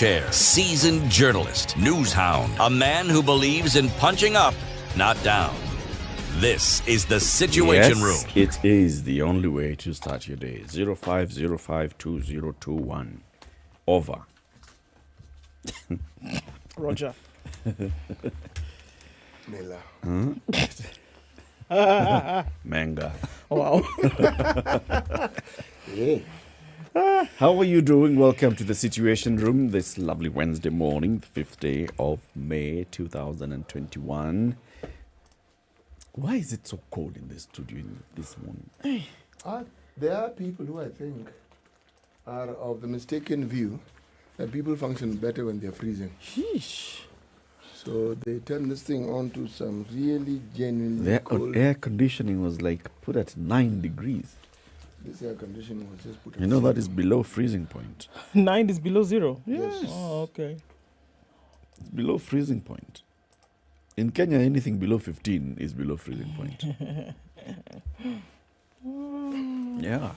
chair, seasoned journalist, news hound, a man who believes in punching up, not down. This is the Situation Room. It is the only way to start your day. 05052021. Over. Roger. Mela. Manga. Wow. Yeah. How are you doing? Welcome to the Situation Room this lovely Wednesday morning, the 5th day of May 2021. Why is it so cold in the studio this morning? There are people who I think are of the mistaken view that people function better when they're freezing. Sheesh. So they turn this thing on to some really genuinely The cold. air conditioning was like put at 9 degrees. This air conditioning was just put. You know that is below freezing point. 9 is below 0. Yes. Oh, okay. It's below freezing point. In Kenya, anything below 15 is below freezing point. Yeah.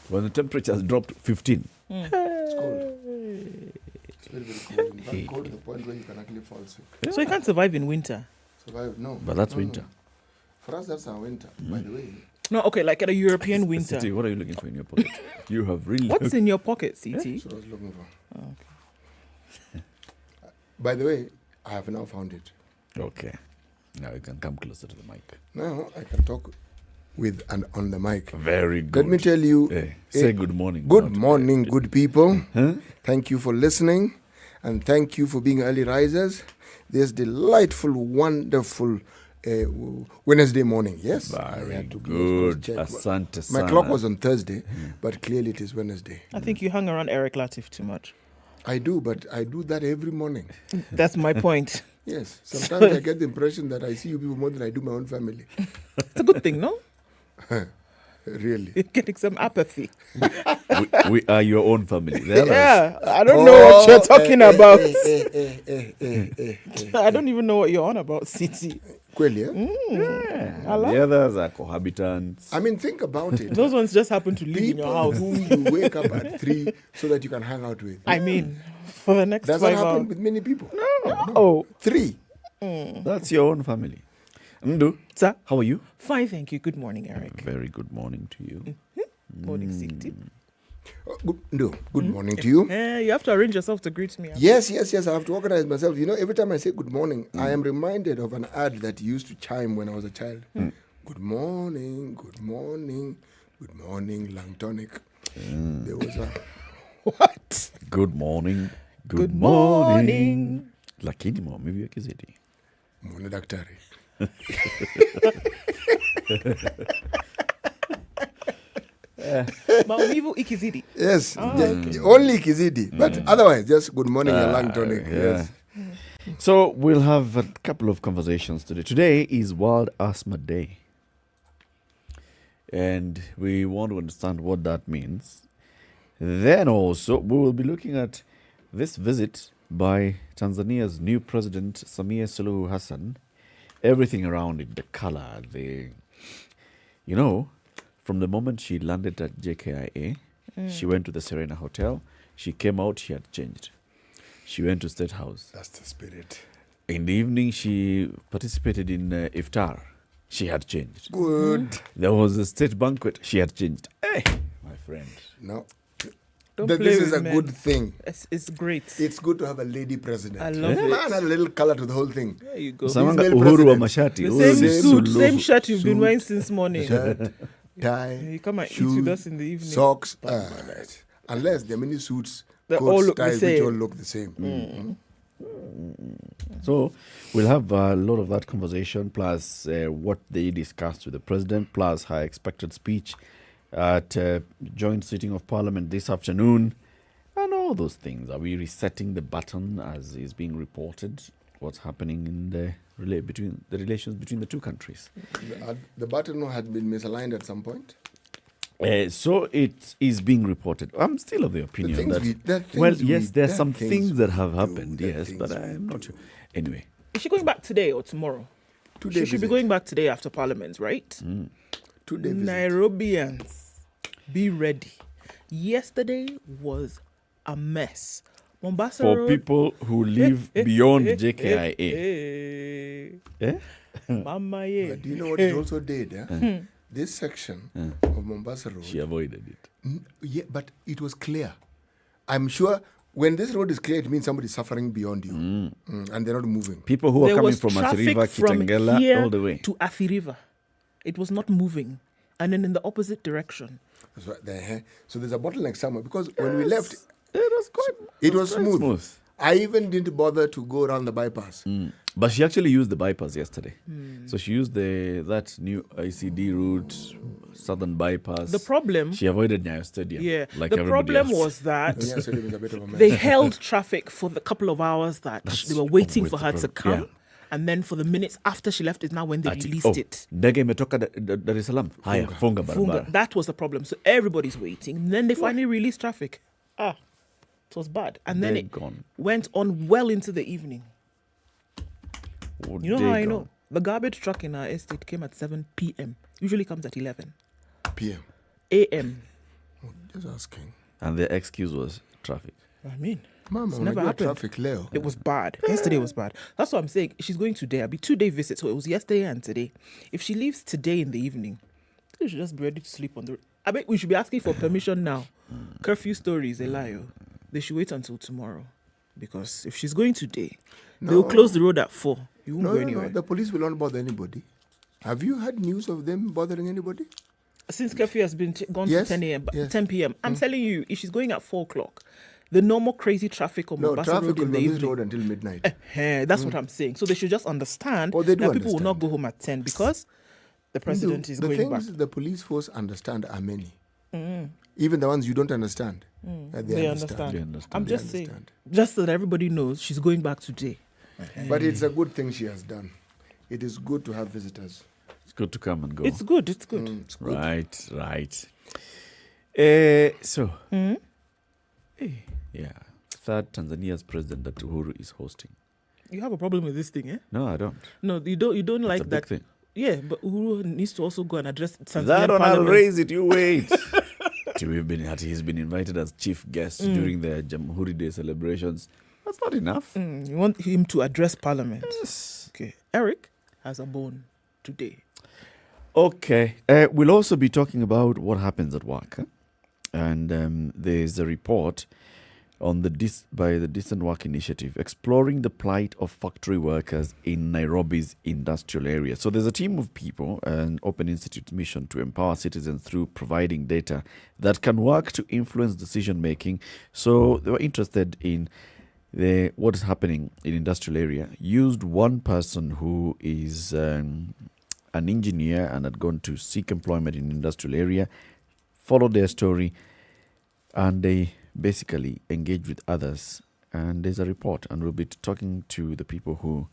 When the temperature has dropped 15. It's cold. It's very, very cold. In fact, cold to the point where you can actually fall sick. So you can't survive in winter? Survive? No. But that's No, winter. no. For us, that's our winter. By the way. No, okay, like at a European winter. CT, what are you looking for in your pocket? You have really... What's in your pocket, CT? That's what I was looking for. Oh, okay. By the way, I have now found it. Okay. Now you can come closer to the mic. Now I can talk with and on the mic. Very good. Let me tell you. Say good morning. Good morning, good people. Huh? Thank you for listening, and thank you for being early risers. This delightful, wonderful Wednesday morning. Yes, I Very had to good. check. Asante My sana. clock was on Thursday, but clearly it is Wednesday. I think you hung around Eric Latif too much. I do, but I do that every morning. That's my point. Yes, sometimes I get the impression that I see you people more than I do my own family. It's a good thing, no? Really. You're getting some apathy. we are your own family. The others- Yeah, I don't know what you're talking about. I don't even know what you're on about, CT. Kweli, eh? Yeah. The others are cohabitants. I mean, think about it. Those ones just happen to live in your People house. whom you wake up at 3 so that you can hang out with. I mean, for the next Does 5 that happen hours. with many people? Oh, 3. That's your own family. Ndu, sir. how are you? Fine, thank you. Good morning, Eric. Very good morning to you. Morning, CT. Good morning to you. You have to arrange yourself to greet me. Yes. I have to organize myself. You know, every time I say good morning, I am reminded of an ad that used to chime when I was a child. Good morning, good morning, good morning, Lang Tonic. There was a... What? Good morning. Good morning. Lakini maumivu ya kizidi. Mwone daktari. Maumivu ikizidi. Yes, only Kizidi. But otherwise, just good morning, your Lang Tonic. Yeah. Yes. So we'll have a couple of conversations today. Today is World Asthma Day. And we want to understand what that means. Then also, we will be looking at this visit by Tanzania's new president, Samia Suluhu Hassan. Everything around it, the color, from the moment she landed at JKIA, she went to the Serena Hotel. She came out, she had changed. She went to State House. That's the spirit. In the evening, she participated in iftar. She had changed. Good. There was a state banquet. She had changed. Hey, my friend. No. Don't This play is with a men. good thing. It's great. It's good to have a lady president. I love it. Man, add a little color to the whole thing. There you go. Samanga male Uhuru wa president. Mashati. The same Same suit, Suluhu. same shirt you've been Suit. wearing since morning. Shirt, tie, You come and shoes, eat with us in the evening. socks. Unless there are many suits, They all coats, look the ties, which same. all look the same. So we'll have a lot of that conversation, plus what they discussed with the president, plus her expected speech at joint sitting of parliament this afternoon, and all those things. Are we resetting the button as is being reported? What's happening in the relations between the two countries? The button had been misaligned at some point. So it is being reported. I'm still of the opinion things there are some things that have happened, yes, but I'm not sure. Anyway. Is she going back today or tomorrow? Today She should be going back today after Parliament, right? 2 day visit. Nairobians, be ready. Yesterday was a mess. Mombasa for Road. people who live beyond JKIA. Eh? Mama, yeah. But do you know what it also did? This section of Mombasa Road. She avoided it. Yeah, but it was clear. I'm sure when this road is clear, it means somebody's suffering beyond you. And they're not moving. People who are There coming was from traffic Asiriva, from Kitengela, here all the way. to Athi River. It was not moving. And then in the opposite direction. That's right there. So there's a bottleneck somewhere. Because when we left, It was very smooth. I even didn't bother to go around the bypass. But she actually used the bypass yesterday. So she used that new ICD route, southern bypass. The problem... She avoided Nyayo Stadium. Yeah. Like the everybody problem else. was that Yeah, so it was a bit of a mess. they held traffic for the couple of hours that they were waiting always for the her to problem. come. And then for the minutes after she left is now when they Ati, released it. Ndege imetoka Dar es Salaam. Haya, funga barabara. Funga. That was the problem. So everybody's waiting. And then they finally released traffic. It was bad. And then They're it gone. went on well into the evening. Oh, You know they're how I gone. know? The garbage truck in our estate came at 7 p.m. Usually comes at 11 PM. a.m. Oh, just asking. And their excuse was traffic. I mean, Mama, it's when never I happened. traffic, Leo. It was bad. Yesterday was bad. That's what I'm saying. She's going today. I'll be 2-day visit. So it was yesterday and today. If she leaves today in the evening, she should just be ready to sleep on the road. I bet we should be asking for permission now. Curfew story is a lie. They should wait until tomorrow. Because if she's going today, they'll close the road at 4. You won't go anywhere. The police will not bother anybody. Have you had news of them bothering anybody? Since curfew has been gone Yes, to 10 a.m., yes. 10 p.m., I'm telling you, if she's going at 4 o'clock, the normal crazy traffic on No, Mombasa traffic Road will in be the on this evening. road until midnight. That's what I'm saying. So they should just understand Oh, they that do people will not understand. go home at 10 because the president is the going back. things the police force understand are many. Even the ones you don't understand. They understand. They understand. I'm They just saying, understand. just so that everybody knows she's going back today. But it's a good thing she has done. It is good to have visitors. It's good to come and go. It's good. It's good. It's good. Right. So, yeah, third Tanzania's president that Uhuru is hosting. You have a problem with this thing, eh? No, I don't. No, you don't. You don't It's like a big that thing. Yeah, but Uhuru needs to also go and address Tanzanian That one, I'll Parliament. raise it. You wait. He's been invited as chief guest during the Jamhuri Day celebrations. That's not enough. You want him to address Parliament? Yes. Okay. Eric has a bone today. Okay. We'll also be talking about what happens at work. And there's a report on by the Decent Work Initiative exploring the plight of factory workers in Nairobi's industrial area. So there's a team of people, an Open Institute's mission to empower citizens through providing data that can work to influence decision making. So they were interested in what is happening in industrial area. Used one person who is an engineer and had gone to seek employment in industrial area, followed their story, and they basically engage with others. And there's a report, and we'll be talking to the people who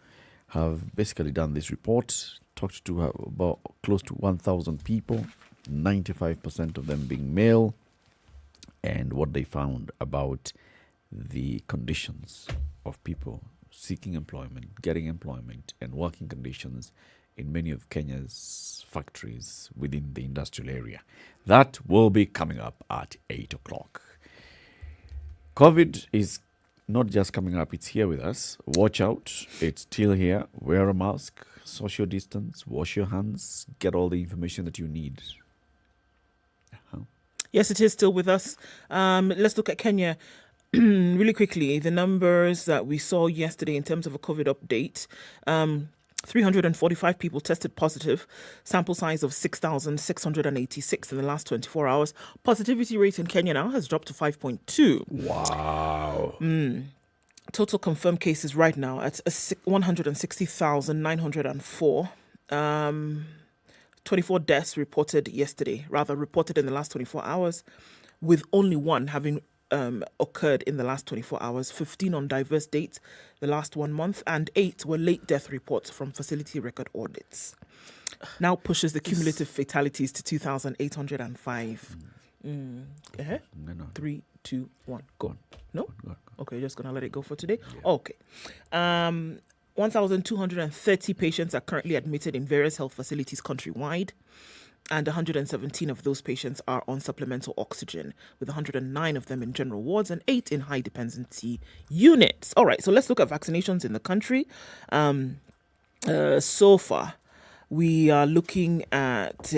have basically done this report, talked to about close to 1,000 people, 95% of them being male, and what they found about the conditions of people seeking employment, getting employment, and working conditions in many of Kenya's factories within the industrial area. That will be coming up at 8 o'clock. COVID is not just coming up, it's here with us. Watch out, it's still here. Wear a mask, social distance, wash your hands, get all the information that you need. Yes, it is still with us. Let's look at Kenya really quickly. The numbers that we saw yesterday in terms of a COVID update. 345 people tested positive, sample size of 6,686 in the last 24 hours. Positivity rate in Kenya now has dropped to 5.2. Wow. Total confirmed cases right now at 160,904. 24 deaths reported in the last 24 hours, with only one having occurred in the last 24 hours, 15 on diverse dates the last 1 month, and 8 were late death reports from facility record audits. Now pushes the cumulative fatalities to 2,805. No. 3, 2, 1, go. No? Go. Okay, just going to let it go for today? Yeah. Okay. 1,230 patients are currently admitted in various health facilities countrywide. And 117 of those patients are on supplemental oxygen, with 109 of them in general wards and 8 in high dependency units. All right, so let's look at vaccinations in the country. So far, we are looking at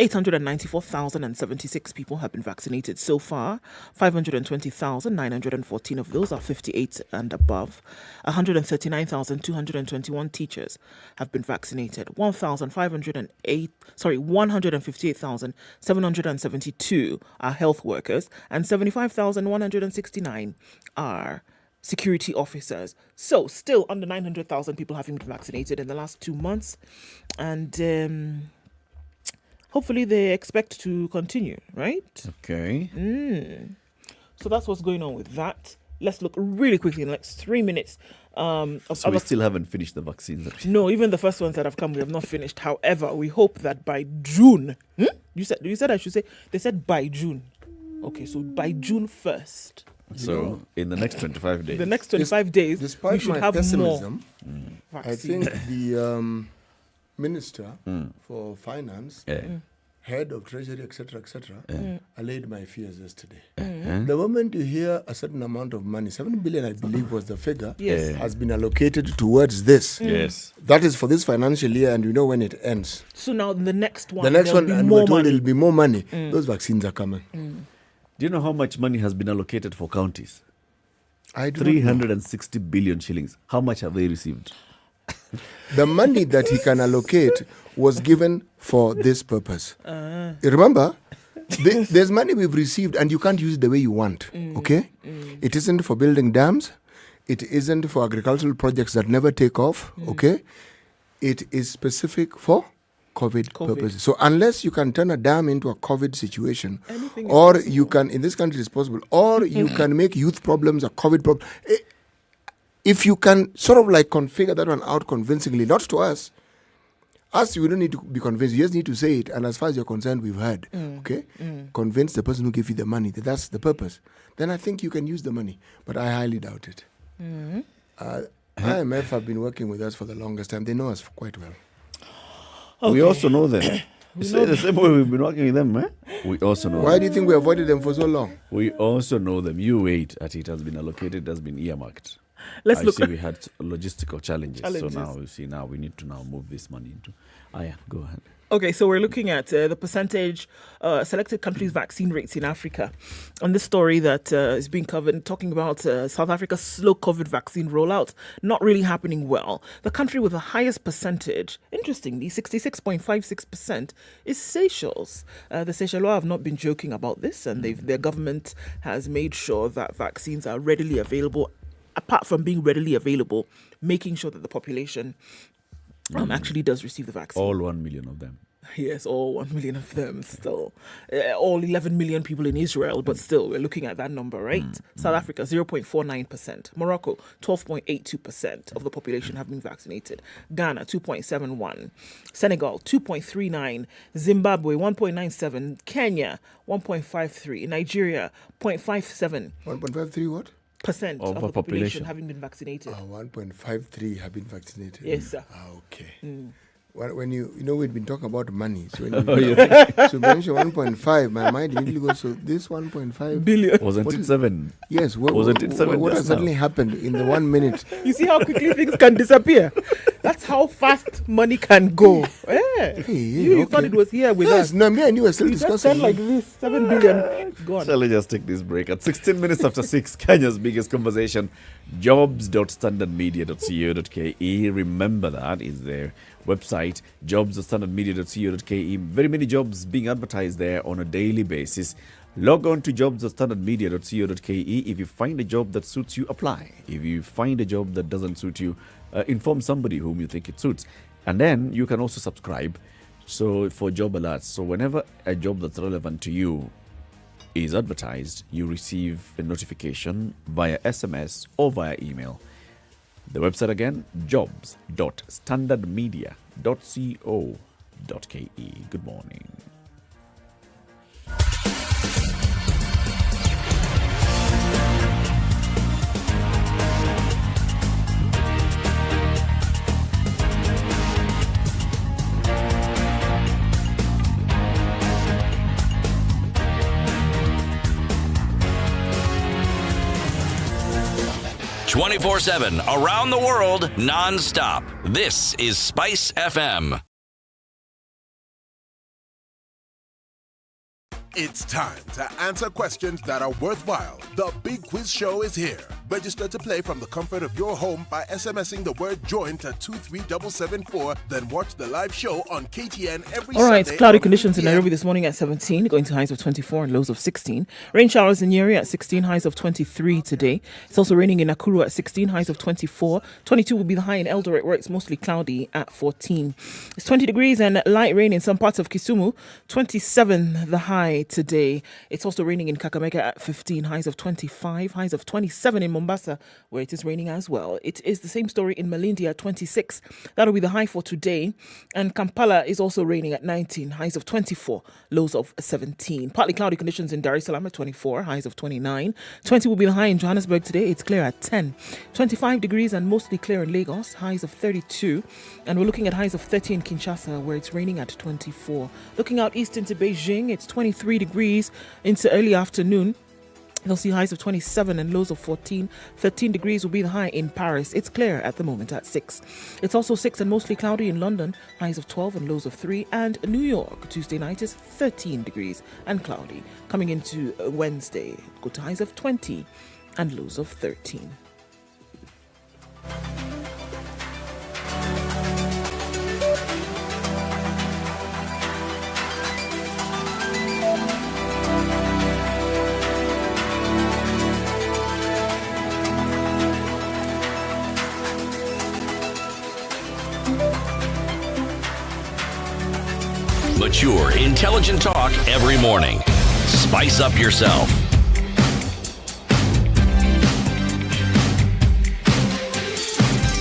894,076 people have been vaccinated so far. 520,914 of those are 58 and above. 139,221 teachers have been vaccinated. 158,772 are health workers, and 75,169 are security officers. So still under 900,000 people having been vaccinated in the last 2 months. And hopefully they expect to continue, right? Okay. So that's what's going on with that. Let's look really quickly in the next 3 minutes. So we still haven't finished the vaccines. No, even the first ones that have come, we have not finished. However, we hope that by June, you said I should say, they said by June. Okay, so by June 1st. So in the next 25 days. The next 25 days, despite we should my have pessimism, more I think the Minister for Finance, Head of Treasury, etc., allayed my fears yesterday. The moment you hear a certain amount of money, 7 billion, I believe, was the figure, has been allocated towards this. Yes. That is for this financial year, and we know when it ends. So now the next one, The next one, and we're told money. there will be more money. Those vaccines are coming. Do you know how much money has been allocated for counties? I do not know. 360 billion shillings. How much have they received? The money that he can allocate was given for this purpose. Remember, there's money we've received and you can't use it the way you want, okay? It isn't for building dams. It isn't for agricultural projects that never take off, okay? It is specific for COVID purposes. So unless you can turn a dam into a COVID situation, Anything is or possible. you can, in this country it's possible, or you can make youth problems a COVID problem. If you can sort of like configure that one out convincingly, not to us, we don't need to be convinced. You just need to say it. And as far as you're concerned, we've heard. Okay? Convince the person who gave you the money that that's the purpose. Then I think you can use the money. But I highly doubt it. IMF have been working with us for the longest time. They know us quite well. We also know them. Say the same way we've been working with them, We also know Why them. do you think we avoided them for so long? We also know them. You wait at it has been allocated, it has been earmarked. Let's I look see at we had logistical challenges. Challenges. So now we need to move this money into. Go ahead. Okay, so we're looking at the percentage selected countries' vaccine rates in Africa. And this story that is being covered, talking about South Africa's slow COVID vaccine rollout, not really happening well. The country with the highest percentage, interestingly, 66.56%, is Seychelles. The Seychellois have not been joking about this, and their government has made sure that vaccines are readily available. Apart from being readily available, making sure that the population actually does receive the vaccine. All 1 million of them. Yes, all 1 million of them still. All 11 million people in Israel, but still, we're looking at that number, right? South Africa, 0.49%. Morocco, 12.82% of the population have been vaccinated. Ghana, 2.71%. Senegal, 2.39%. Zimbabwe, 1.97%. Kenya, 1.53%. Nigeria, 0.57%. 1.53 what? Of Of the the population. having been vaccinated. 1.53 have been vaccinated. Yes, sir. Okay. When we've been talking about money. So when Oh, you you so mention 1.5, my mind immediately goes, so this 1.5 Billion. Wasn't What it is- 7? Yes, Wasn't it 7 what just has suddenly now? happened in the 1 minute? You see how quickly things can disappear? That's how fast money can go. Yeah. You thought it was here with Yes, us. no, me and you were still You just discussing. said like this, 7 billion, it's gone. Shall I just take this break? At 16 minutes after 6, Kenya's biggest conversation, jobs.standardmedia.co.ke. Remember that is their website, jobs.standardmedia.co.ke. Very many jobs being advertised there on a daily basis. Log on to jobs.standardmedia.co.ke. If you find a job that suits you, apply. If you find a job that doesn't suit you, inform somebody whom you think it suits. And then you can also subscribe for job alerts. So whenever a job that's relevant to you is advertised, you receive a notification via SMS or via email. The website again, jobs.standardmedia.co.ke. Good morning. 24/7, around the world, non-stop. This is Spice FM. It's time to answer questions that are worthwhile. The Big Quiz Show is here. Register to play from the comfort of your home by SMSing the word JOIN to 23774. Then watch the live show on KTN every All right, Sunday cloudy from conditions 3 in p.m. Nairobi this morning at 17, going to highs of 24 and lows of 16. Rain showers in Nyeri at 16, highs of 23 today. It's also raining in Nakuru at 16, highs of 24. 22 will be the high in Eldoret, where it's mostly cloudy at 14. It's 20 degrees and light rain in some parts of Kisumu. 27 the high today. It's also raining in Kakamega at 15, highs of 25, highs of 27 in Mombasa, where it is raining as well. It is the same story in Malindi at 26. That'll be the high for today. And Kampala is also raining at 19, highs of 24, lows of 17. Partly cloudy conditions in Dar es Salaam at 24, highs of 29. 20 will be the high in Johannesburg today. It's clear at 10. 25 degrees and mostly clear in Lagos, highs of 32. And we're looking at highs of 30 in Kinshasa, where it's raining at 24. Looking out east into Beijing, it's 23 degrees into early afternoon. You'll see highs of 27 and lows of 14. 13 degrees will be the high in Paris. It's clear at the moment at 6. It's also 6 and mostly cloudy in London. Highs of 12 and lows of 3. And New York, Tuesday night is 13 degrees and cloudy. Coming into Wednesday, go to highs of 20 and lows of 13. Mature, intelligent talk every morning. Spice up yourself.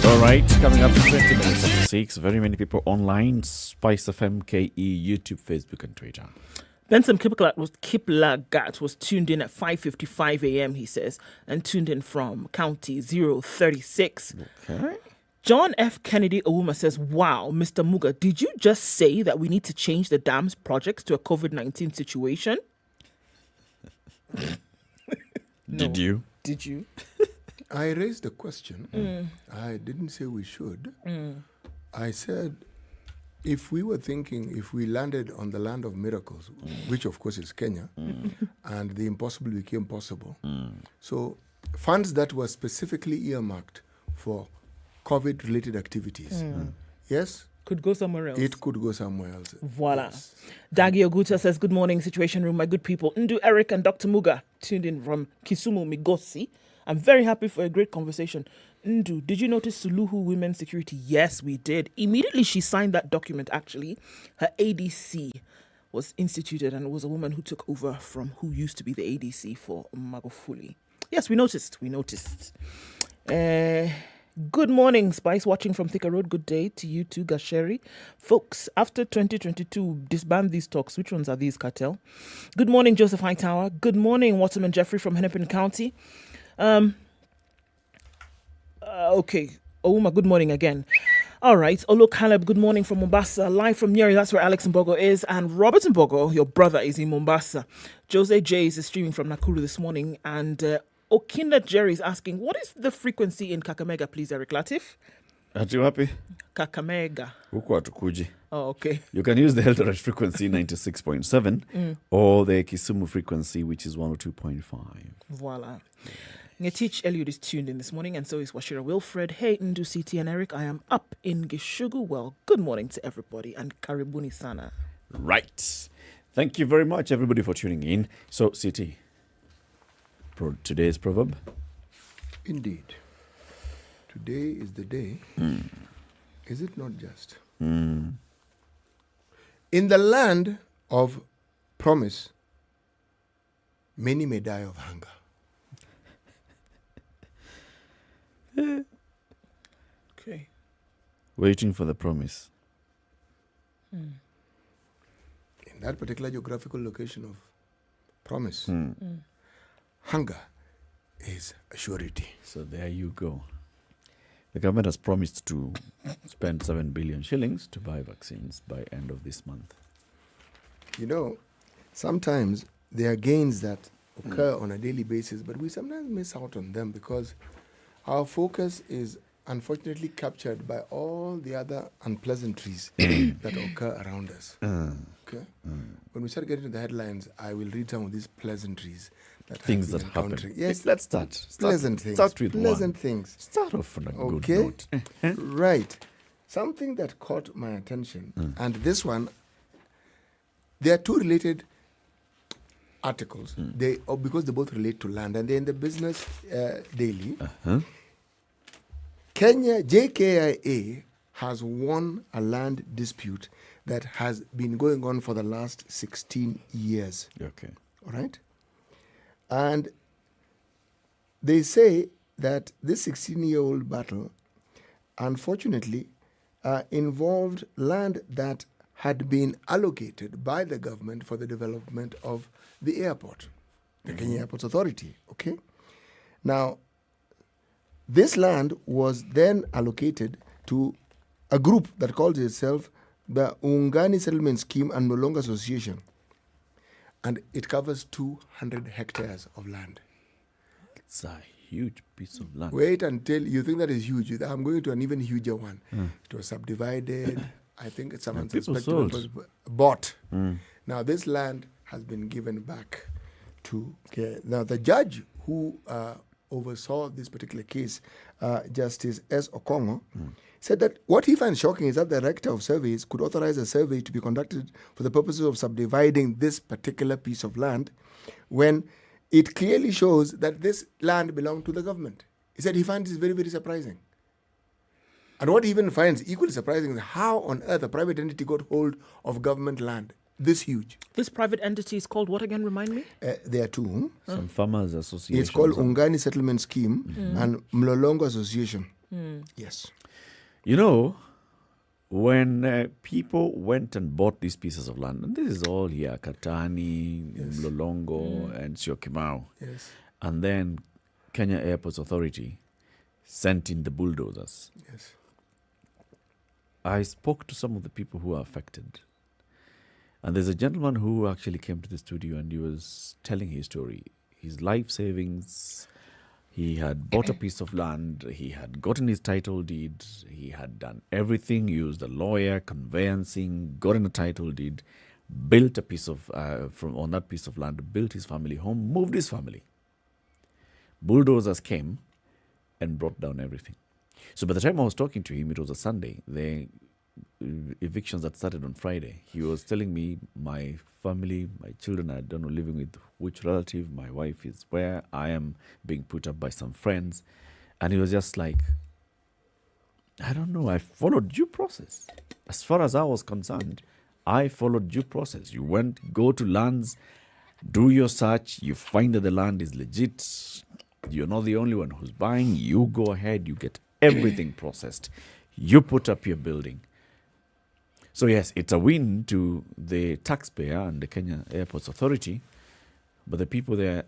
All right, coming up to 20 minutes after 6. Very many people online. SpiceFM, KE, YouTube, Facebook, and Twitter. Benson Kiplagat was tuned in at 5:55 a.m., he says, and tuned in from County 036. Okay. John F. Kennedy Ouma says, wow, Mr. Muga, did you just say that we need to change the dams projects to a COVID-19 situation? Did you? Did you? I raised a question. I didn't say we should. I said, if we were thinking, if we landed on the land of miracles, which of course is Kenya, and the impossible became possible. So funds that were specifically earmarked for COVID-related activities, yes? Could go somewhere else. It could go somewhere else. Voila. Yes. Dagi Oguta says, good morning, Situation Room, my good people. Ndu, Eric, and Dr. Muga tuned in from Kisumu, Migosi. I'm very happy for a great conversation. Ndu, did you notice Suluhu Women's Security? Yes, we did. Immediately she signed that document, actually, her ADC was instituted, and it was a woman who took over from who used to be the ADC for Magufuli. Yes, we noticed. Good morning, Spice, watching from Thika Road. Good day to you too, Gasheri. Folks, after 2022, disband these talks. Which ones are these, Cartel? Good morning, Joseph Hightower. Good morning, Waterman Jeffrey from Hennepin County. Okay. Ouma, good morning again. All right. Olo Caleb, good morning from Mombasa. Live from Nyeri, that's where Alex Mbogo is. And Robert Mbogo, your brother, is in Mombasa. Jose Jays is streaming from Nakuru this morning. And Okinda Jerry is asking, what is the frequency in Kakamega, please, Eric Latif? Ati wapi? Kakamega. Huku hatukuji. Oh, okay. You can use the Eldoret frequency 96.7 or the Kisumu frequency, which is 102.5. Voila. Ngetich Eliud is tuned in this morning, and so is Washira Wilfred. Hey, Ndu, CT, and Eric. I am up in Gishugu. Well, good morning to everybody, and Karibuni Sana. Right. Thank you very much, everybody, for tuning in. So, CT, today's proverb? Indeed. Today is the day. Is it not just? In the land of promise, many may die of hunger. Okay. Waiting for the promise. In that particular geographical location of promise, hunger is a surety. So there you go. The government has promised to spend 7 billion shillings to buy vaccines by end of this month. You know, sometimes there are gains that occur on a daily basis, but we sometimes miss out on them because Our focus is unfortunately captured by all the other unpleasantries that occur around us. Okay? When we start getting to the headlines, I will read some of these pleasantries that Things I've that been happen. encountering. Yes, Let's start. pleasant things. Start with pleasant one. things. Start off on a good Okay. note. Right. Something that caught my attention, and this one, there are two related articles. Because they both relate to land, and they're in the Business Daily. Kenya, JKIA, has won a land dispute that has been going on for the last 16 years. Okay. All right? And they say that this 16-year-old battle, unfortunately, involved land that had been allocated by the government for the development of the airport, the Kenya Airports Authority. Okay? Now, this land was then allocated to a group that calls itself the Ungani Settlement Scheme and Mlolongo Association. And it covers 200 hectares of land. It's a huge piece of land. Wait until you think that is huge. I'm going to an even huger one. It was subdivided. I think it's someone people suspected sold. was bought. Now, this land has been given back to care. Now, the judge who oversaw this particular case, Justice S. Okongo, said that what he finds shocking is that the Director of Surveys could authorize a survey to be conducted for the purposes of subdividing this particular piece of land when it clearly shows that this land belonged to the government. He said he finds this very, very surprising. And what he even finds equally surprising is how on earth a private entity got hold of government land this huge. This private entity is called what again? Remind me. There are two. Some farmers associations. It's called Ungani Settlement Scheme and Mlolongo Association. Yes. You know, when people went and bought these pieces of land, and this is all here, Katani, Mlolongo, and Syokimau, Yes. and then Kenya Airports Authority sent in the bulldozers. Yes. I spoke to some of the people who are affected. And there's a gentleman who actually came to the studio and he was telling his story. His life savings, he had bought a piece of land, he had gotten his title deed, he had done everything, used a lawyer, conveyancing, gotten a title deed, built a piece of, on that piece of land, built his family home, moved his family. Bulldozers came and brought down everything. So by the time I was talking to him, it was a Sunday. The evictions that started on Friday. He was telling me my family, my children, I don't know, living with which relative, my wife is where, I am being put up by some friends. And he was just like, I don't know, I followed due process. As far as I was concerned, I followed due process. You go to lands, do your search, you find that the land is legit, you're not the only one who's buying, you go ahead, you get everything processed, you put up your building. So yes, it's a win to the taxpayer and the Kenya Airports Authority, but the people there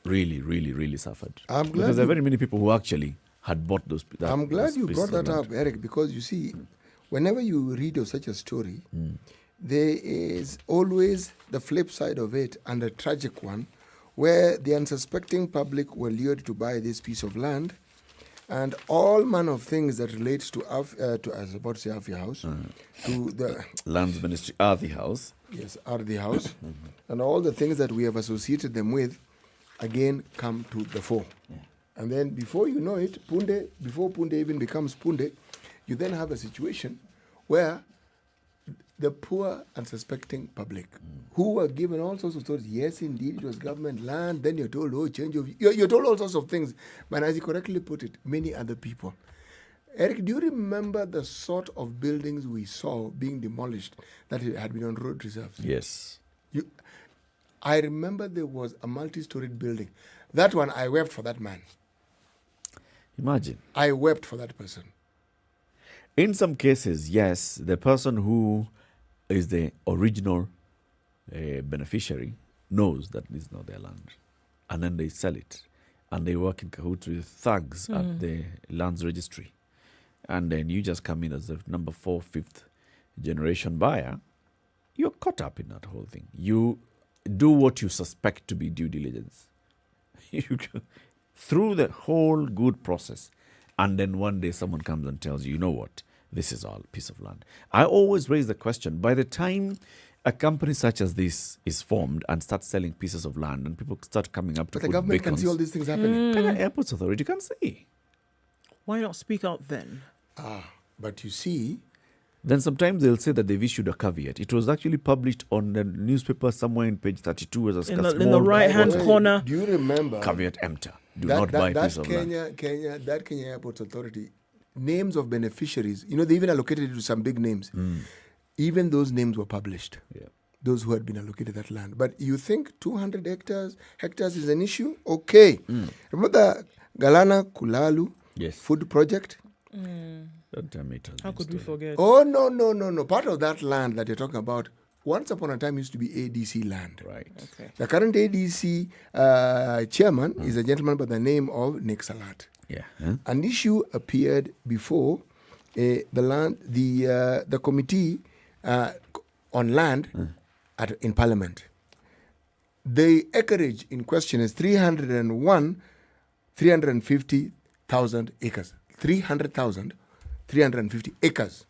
really, really, really suffered. I'm glad because there are very many people who actually had bought those. I'm glad you brought that land. up, Eric, because you see, whenever you read of such a story, there is always the flip side of it and a tragic one, where the unsuspecting public were lured to buy this piece of land, and all manner of things that relates to I was about to say Afi House, to the Lands Ministry, Arthi House. yes, Ardi House, and all the things that we have associated them with, again come to the fore. And then before you know it, before Punde even becomes Punde, you then have a situation where the poor unsuspecting public who were given all sorts of stories, yes, indeed, it was government land, then you're told, oh, change of... You're told all sorts of things. But as you correctly put it, many other people. Eric, do you remember the sort of buildings we saw being demolished that had been on road reserves? Yes. I remember there was a multi-storied building. That one, I wept for that man. Imagine. I wept for that person. In some cases, yes, the person who is the original beneficiary knows that this is not their land. And then they sell it. And they work in cahoots with thugs at the lands registry. And then you just come in as the number 4th, 5th generation buyer. You're caught up in that whole thing. You do what you suspect to be due diligence. through the whole good process. And then one day someone comes and tells you, you know what, this is all piece of land. I always raise the question, by the time a company such as this is formed and starts selling pieces of land and people start coming up to But the put government can beacons, see all these things happening. Kenya Airports Authority can see. Why not speak out then? But you see, Then sometimes they'll say that they've issued a caveat. It was actually published on the newspaper somewhere in page 32 as a In the small right-hand Wait, corner. do you remember caveat emptor. Do not buy a piece of land. that Kenya Airports Authority, names of beneficiaries, they even allocated it to some big names. Even those names were published. Yeah. Those who had been allocated that land. But you think 200 hectares is an issue? Okay. Remember the Galana Kulalu Yes. food project? Don't tell me it has How been could we stolen. forget? Oh, no. Part of that land that you're talking about, once upon a time used to be ADC land. Right. Okay. The current ADC chairman is a gentleman by the name of Nick Salat. Yeah. Huh? An issue appeared before the committee on land in Parliament. The acreage in question is 350,000 acres. 350 acres.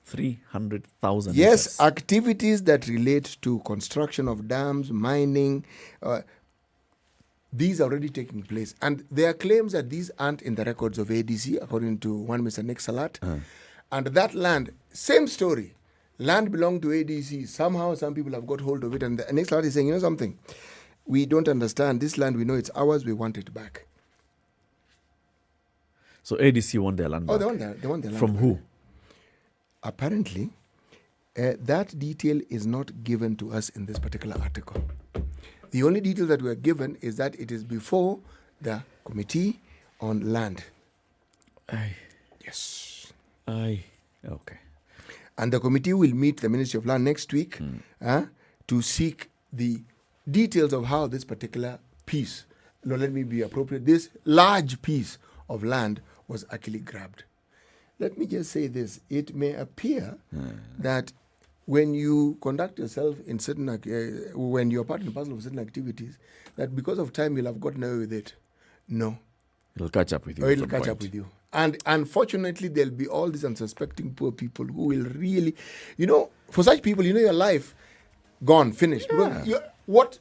300,000 Yes, acres. activities that relate to construction of dams, mining, these are already taking place. And there are claims that these aren't in the records of ADC, according to one Mr. Nick Salat. And that land, same story. Land belonged to ADC. Somehow some people have got hold of it. And the Nick Salat is saying, you know something? We don't understand. This land, we know it's ours. We want it back. So ADC want their land Oh, back. they want their land From back. who? Apparently, that detail is not given to us in this particular article. The only detail that we are given is that it is before the Committee on Land. Aye. Yes. Aye. Okay. And the committee will meet the Ministry of Land next week to seek the details of how this particular piece, let me be appropriate, this large piece of land was actually grabbed. Let me just say this. It may appear that when you conduct yourself in certain, when you're part and parcel of certain activities, that because of time you'll have gotten away with it. No. It'll catch up with you. Or at it'll some catch point. up with you. And unfortunately, there'll be all these unsuspecting poor people who will really, for such people, your life gone, finished. Yeah. Because what?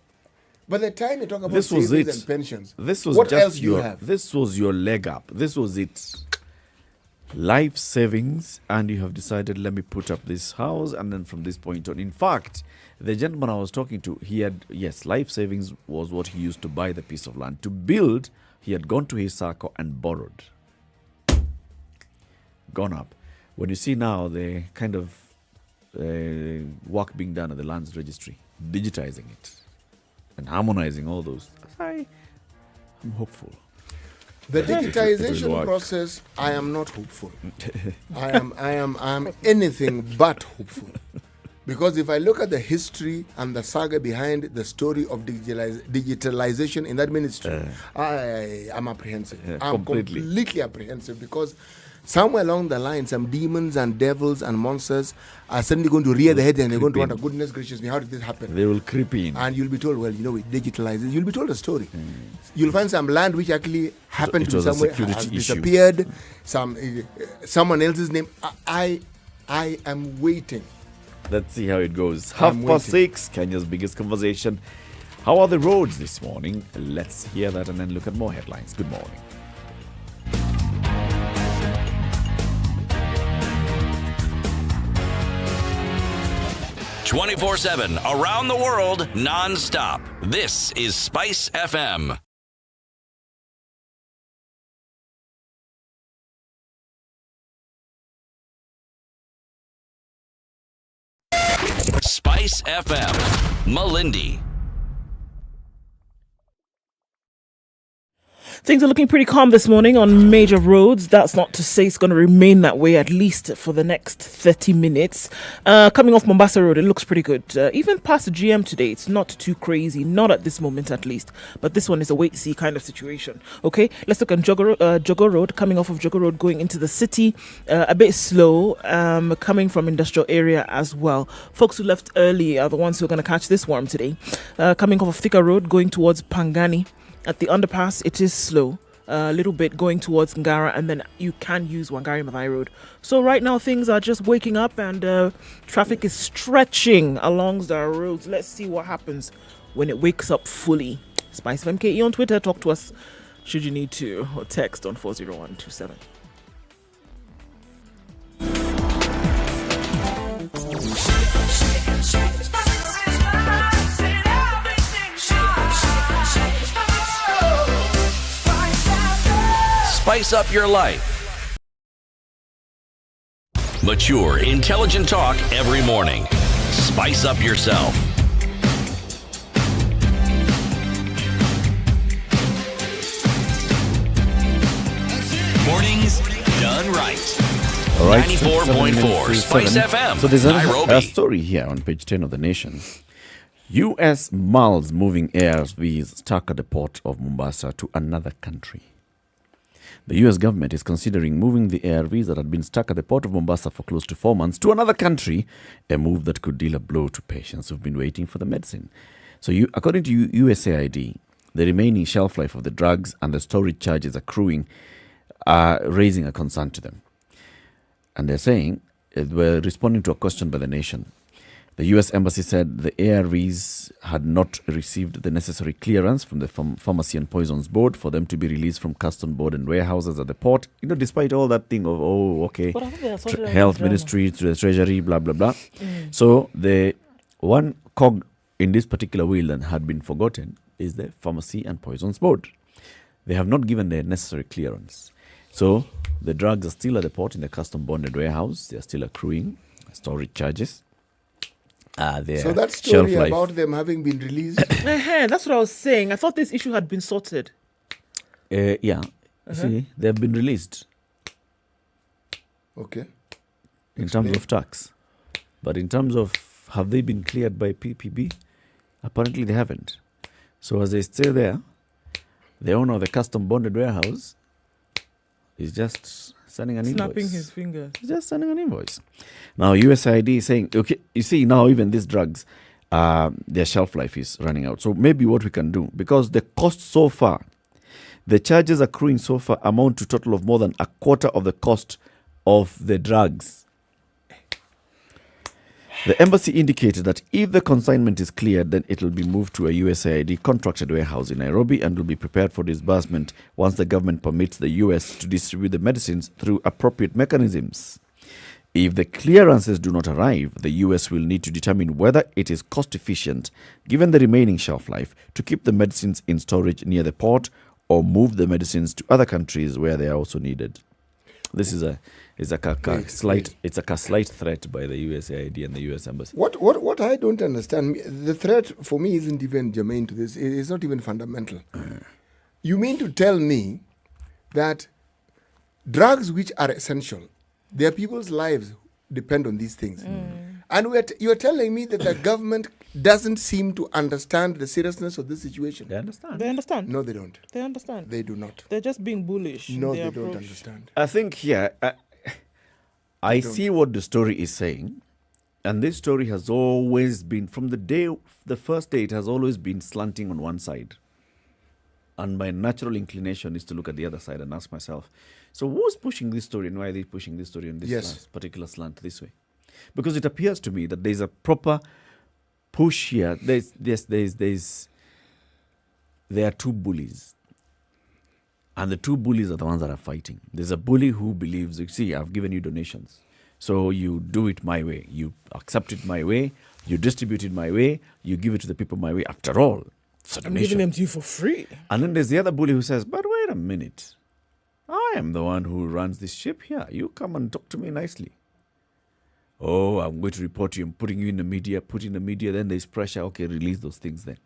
By the time you talk about This was savings it. and pensions, This was what just else do you your. have? This was your leg up. This was it. Life savings, and you have decided, let me put up this house, and then from this point on. In fact, the gentleman I was talking to, he had, yes, life savings was what he used to buy the piece of land. To build, he had gone to his SACCO and borrowed. Gone up. When you see now the kind of work being done at the lands registry, digitizing it and harmonizing all those, I'm hopeful. The It will digitization work. process, I am not hopeful. I am anything but hopeful. Because if I look at the history and the saga behind the story of digitalization in that ministry, I am apprehensive. I'm completely apprehensive because somewhere along the line, some demons and devils and monsters are suddenly going to rear their heads and they're going to wonder, goodness gracious me, how did this happen? They will creep in. And you'll be told, well, we digitalize it. You'll be told a story. You'll find some land which actually happened it to be was a somewhere, security has issue. disappeared, someone else's name. I am waiting. Let's see how it goes. I'm 6:30, Kenya's biggest conversation. How are the roads this morning? Let's hear that and then look at more headlines. Good morning. "24/7 around the world, non-stop. This is Spice FM. Spice FM, Malindi. Things are looking pretty calm this morning on major roads. That's not to say it's going to remain that way, at least for the next 30 minutes. Coming off Mombasa Road, it looks pretty good. Even past GM today, it's not too crazy. Not at this moment, at least. But this one is a wait-see kind of situation. Okay, let's look at Jogo Road. Coming off of Jogo Road, going into the city. A bit slow, coming from industrial area as well. Folks who left early are the ones who are going to catch this worm today. Coming off of Thika Road, going towards Pangani. At the underpass, it is slow, a little bit going towards Ngara, and then you can use Wangari Maathai Road. So right now, things are just waking up and traffic is stretching along the roads. Let's see what happens when it wakes up fully. SpiceFM KE on Twitter, talk to us should you need to, or text on 40127. Spice up your life. Mature, intelligent talk every morning. Spice up yourself. Mornings done right. All right, 94.4 Spice FM. So there's Nairobi. a story here on page 10 of The Nation. U.S. mulls moving ARVs stuck at the port of Mombasa to another country. The U.S. government is considering moving the ARVs that had been stuck at the port of Mombasa for close to 4 months to another country, a move that could deal a blow to patients who've been waiting for the medicine. So according to USAID, the remaining shelf life of the drugs and the storage charges accruing are raising a concern to them. And they're saying, we're responding to a question by The Nation. The U.S. Embassy said the ARVs had not received the necessary clearance from the Pharmacy and Poisons Board for them to be released from Custom Board and warehouses at the port. You know, despite all that thing of, Health Ministry, to the Treasury, blah, blah, blah. So the one cog in this particular wheel that had been forgotten is the Pharmacy and Poisons Board. They have not given the necessary clearance. So the drugs are still at the port in the custom bonded warehouse. They are still accruing storage charges. So that story about them having been released. That's what I was saying. I thought this issue had been sorted. Yeah. See, they have been released. Okay. In terms of tax. But in terms of have they been cleared by PPB? Apparently they haven't. So as they stay there, the owner of the custom bonded warehouse is just sending an invoice. Snapping his fingers. He's just sending an invoice. Now, USAID is saying, okay, you see, now even these drugs, their shelf life is running out. So maybe what we can do, because the cost so far, the charges accruing so far amount to a total of more than a quarter of the cost of the drugs. The embassy indicated that if the consignment is cleared, then it will be moved to a USAID contracted warehouse in Nairobi and will be prepared for disbursement once the government permits the US to distribute the medicines through appropriate mechanisms. If the clearances do not arrive, the US will need to determine whether it is cost efficient, given the remaining shelf life, to keep the medicines in storage near the port or move the medicines to other countries where they are also needed. This is a slight threat by the USAID and the US Embassy. What I don't understand, the threat for me isn't even germane to this. It's not even fundamental. You mean to tell me that drugs which are essential, their people's lives depend on these things. And you're telling me that the government doesn't seem to understand the seriousness of this situation. They understand. They understand. No, they don't. They understand. They do not. They're just being bullish. No, in their they don't approach. understand. I think here, I see what the story is saying. And this story has always been, from the first day, it has always been slanting on one side. And my natural inclination is to look at the other side and ask myself, so who's pushing this story and why are they pushing this story on this particular slant this way? Because it appears to me that there's a proper push here. There are two bullies. And the two bullies are the ones that are fighting. There's a bully who believes, you see, I've given you donations. So you do it my way. You accept it my way. You distribute it my way. You give it to the people my way. After all, it's a donation. I'm giving them to you for free. And then there's the other bully who says, but wait a minute. I am the one who runs this ship here. You come and talk to me nicely. Oh, I'm going to report you. I'm putting you in the media. Then there's pressure. Okay, release those things then.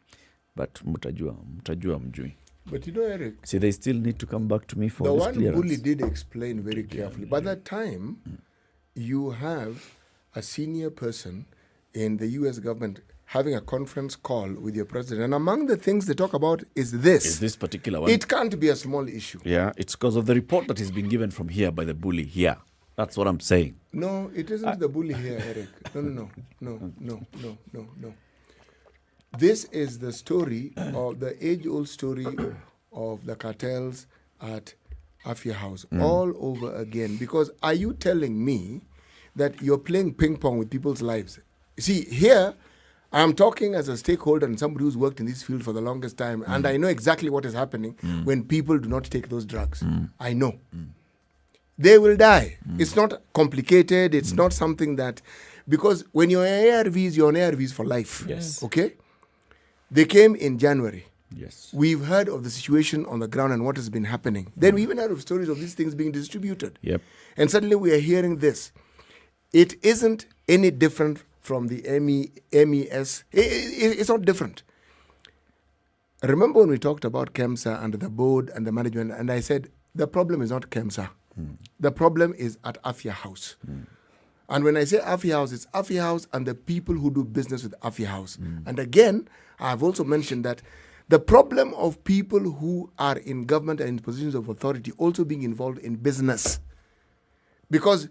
But mutajua mjui. But you know, Eric, See, they still need to come back to me for the this one clearance. bully did explain very carefully. By that time, you have a senior person in the U.S. government having a conference call with your president. And among the things they talk about is this. Is this particular one? It can't be a small issue. Yeah, it's because of the report that has been given from here by the bully here. That's what I'm saying. No, it isn't the bully here, Eric. No. This is the story of the age-old story of the cartels at Afia House all over again. Because are you telling me that you're playing ping pong with people's lives? See, here, I'm talking as a stakeholder and somebody who's worked in this field for the longest time, and I know exactly what is happening when people do not take those drugs. I know. They will die. It's not complicated. It's not something that... Because when you're on ARVs, you're on ARVs for life. Yes. Okay? They came in January. Yes. We've heard of the situation on the ground and what has been happening. Then we even heard of stories of these things being distributed. Yep. And suddenly we are hearing this. It isn't any different from the MES. It's not different. Remember when we talked about KEMSA and the board and the management, and I said, the problem is not KEMSA. The problem is at Afia House. And when I say Afia House, it's Afia House and the people who do business with Afia House. And again, I've also mentioned that the problem of people who are in government and in positions of authority also being involved in business. Because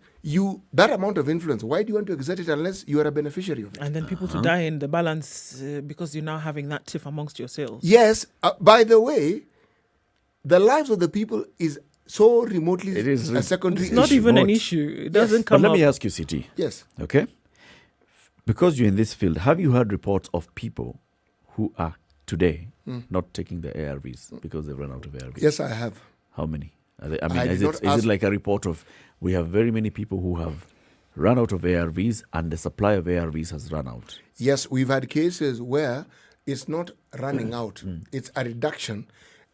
that amount of influence, why do you want to exert it unless you are a beneficiary of it? And then people to die in the balance because you're now having that tiff amongst yourselves. Yes. By the way, the lives of the people is so remotely It is a secondary It's not issue. even an Not. issue. It doesn't But come let up. me ask you, City. Yes. Okay? Because you're in this field, have you heard reports of people who are today not taking the ARVs because they've run out of ARVs? Yes, I have. How many? Are they, I is did not it ask- like a report of we have very many people who have run out of ARVs and the supply of ARVs has run out? Yes, we've had cases where it's not running out. It's a reduction.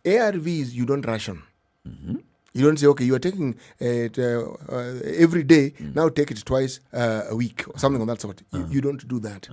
ARVs, you don't ration. You don't say, okay, you are taking it every day, now take it twice a week or something of that sort. You don't do that.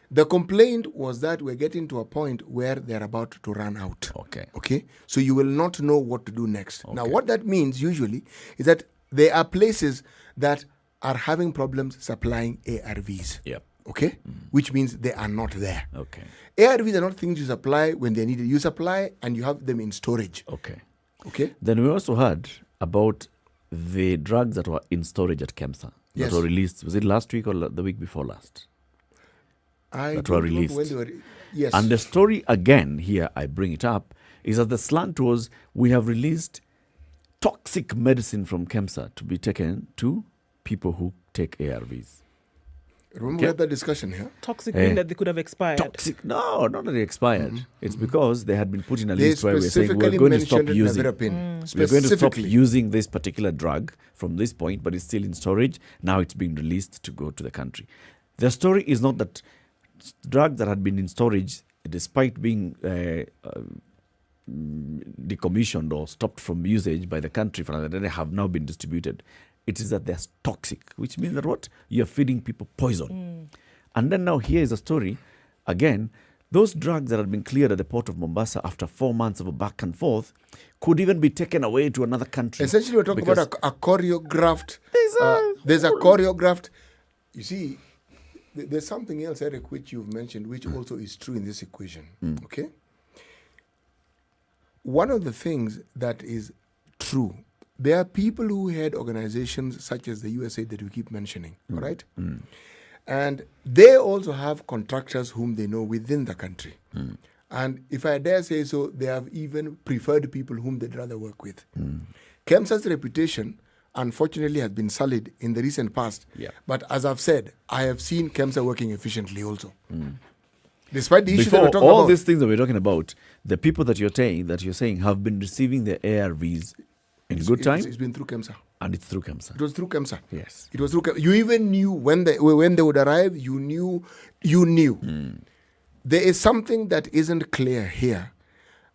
The complaint was that we're getting to a point where they're about to run out. Okay. Okay? So you will not know what to do next. Now, Okay. what that means usually is that there are places that are having problems supplying ARVs. Yep. Okay? Which means they are not there. Okay. ARVs are not things you supply when they're needed. You supply and you have them in storage. Okay. Okay? Then we also heard about the drugs that were in storage at KEMSA Yes. that were released. Was it last week or the week before last? I That were don't remember released. when they were. Yes. And the story again here, I bring it up, is that the slant was we have released toxic medicine from KEMSA to be taken to people who take ARVs. Remember Okay. we had that discussion here? Toxic Eh. mean that they could have expired. Toxic? No, not that they expired. It's because they had been put in a They list where we're saying specifically we're going to stop mentioned using. nevirapine. We're going to stop Specifically. using this particular drug from this point, but it's still in storage. Now it's being released to go to the country. The story is not that drugs that had been in storage, despite being decommissioned or stopped from usage by the country, they have now been distributed. It is that they're toxic, which means that what? You're feeding people poison. And then now here is a story, again, those drugs that had been cleared at the port of Mombasa after 4 months of a back and forth could even be taken away to another country. Essentially, we're talking Because about a choreographed. There's a choreographed. You see, there's something else, Eric, which you've mentioned, which also is true in this equation. Okay? One of the things that is true, there are people who head organizations such as the USA that we keep mentioning, all right? And they also have contractors whom they know within the country. And if I dare say so, they have even preferred people whom they'd rather work with. KEMSA's reputation, unfortunately, has been sullied in the recent past. Yeah. But as I've said, I have seen KEMSA working efficiently also. Despite the issue that before we're talking all about. these things that we're talking about, the people that you're saying have been receiving the ARVs in good time, It's been through KEMSA. and it's through KEMSA. It was through KEMSA. Yes. It was through KEMSA. You even knew when they would arrive, you knew. There is something that isn't clear here.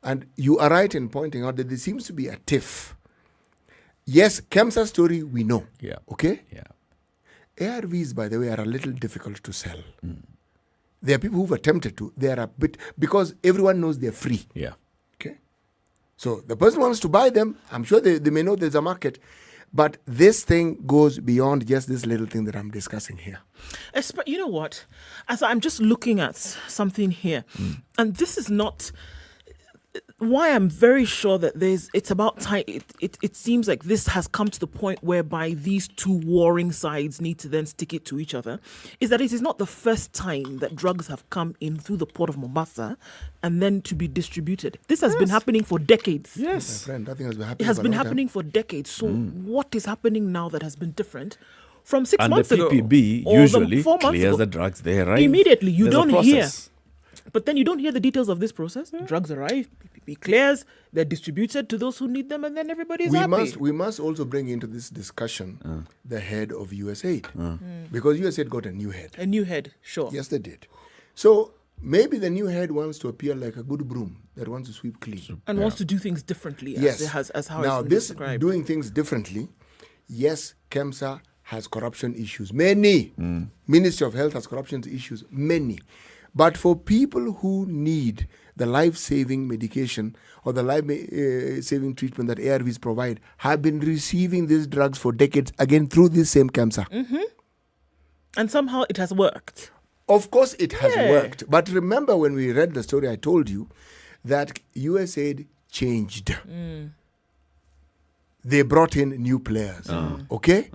And you are right in pointing out that there seems to be a tiff. Yes, KEMSA story, we know. Yeah. Okay? Yeah. ARVs, by the way, are a little difficult to sell. There are people who've attempted to. They are a bit, because everyone knows they're free. Yeah. Okay? So the person wants to buy them. I'm sure they may know there's a market. But this thing goes beyond just this little thing that I'm discussing here. You know what? As I'm just looking at something here, and this is not why I'm very sure that it's about time. It seems like this has come to the point whereby these two warring sides need to then stick it to each other, is that it is not the first time that drugs have come in through the port of Mombasa and then to be distributed. This has been happening for decades. Yes. My friend, that thing has been happening. It has for a been long happening for decades. So what is happening now that has been different from 6 months ago? And the PPB or usually 4 months clears ago? the drugs. They arrive. Immediately. You There's a don't hear. process. But then you don't hear the details of this process. Drugs arrive, PPP clears, they're distributed to those who need them, and then everybody's happy. We must also bring into this discussion the head of USAID. Because USAID got a new head. A new head, sure. Yes, they did. So maybe the new head wants to appear like a good broom that wants to sweep clean. And wants to do things differently, Yes. as how now, it's been this described. doing things differently, yes, KEMSA has corruption issues. Many. Ministry of Health has corruption issues. Many. But for people who need the life-saving medication or the life-saving treatment that ARVs provide, have been receiving these drugs for decades, again, through this same KEMSA. And somehow it has worked. Of course, it has Yeah. worked. But remember when we read the story, I told you that USAID changed. They brought in new players. Okay?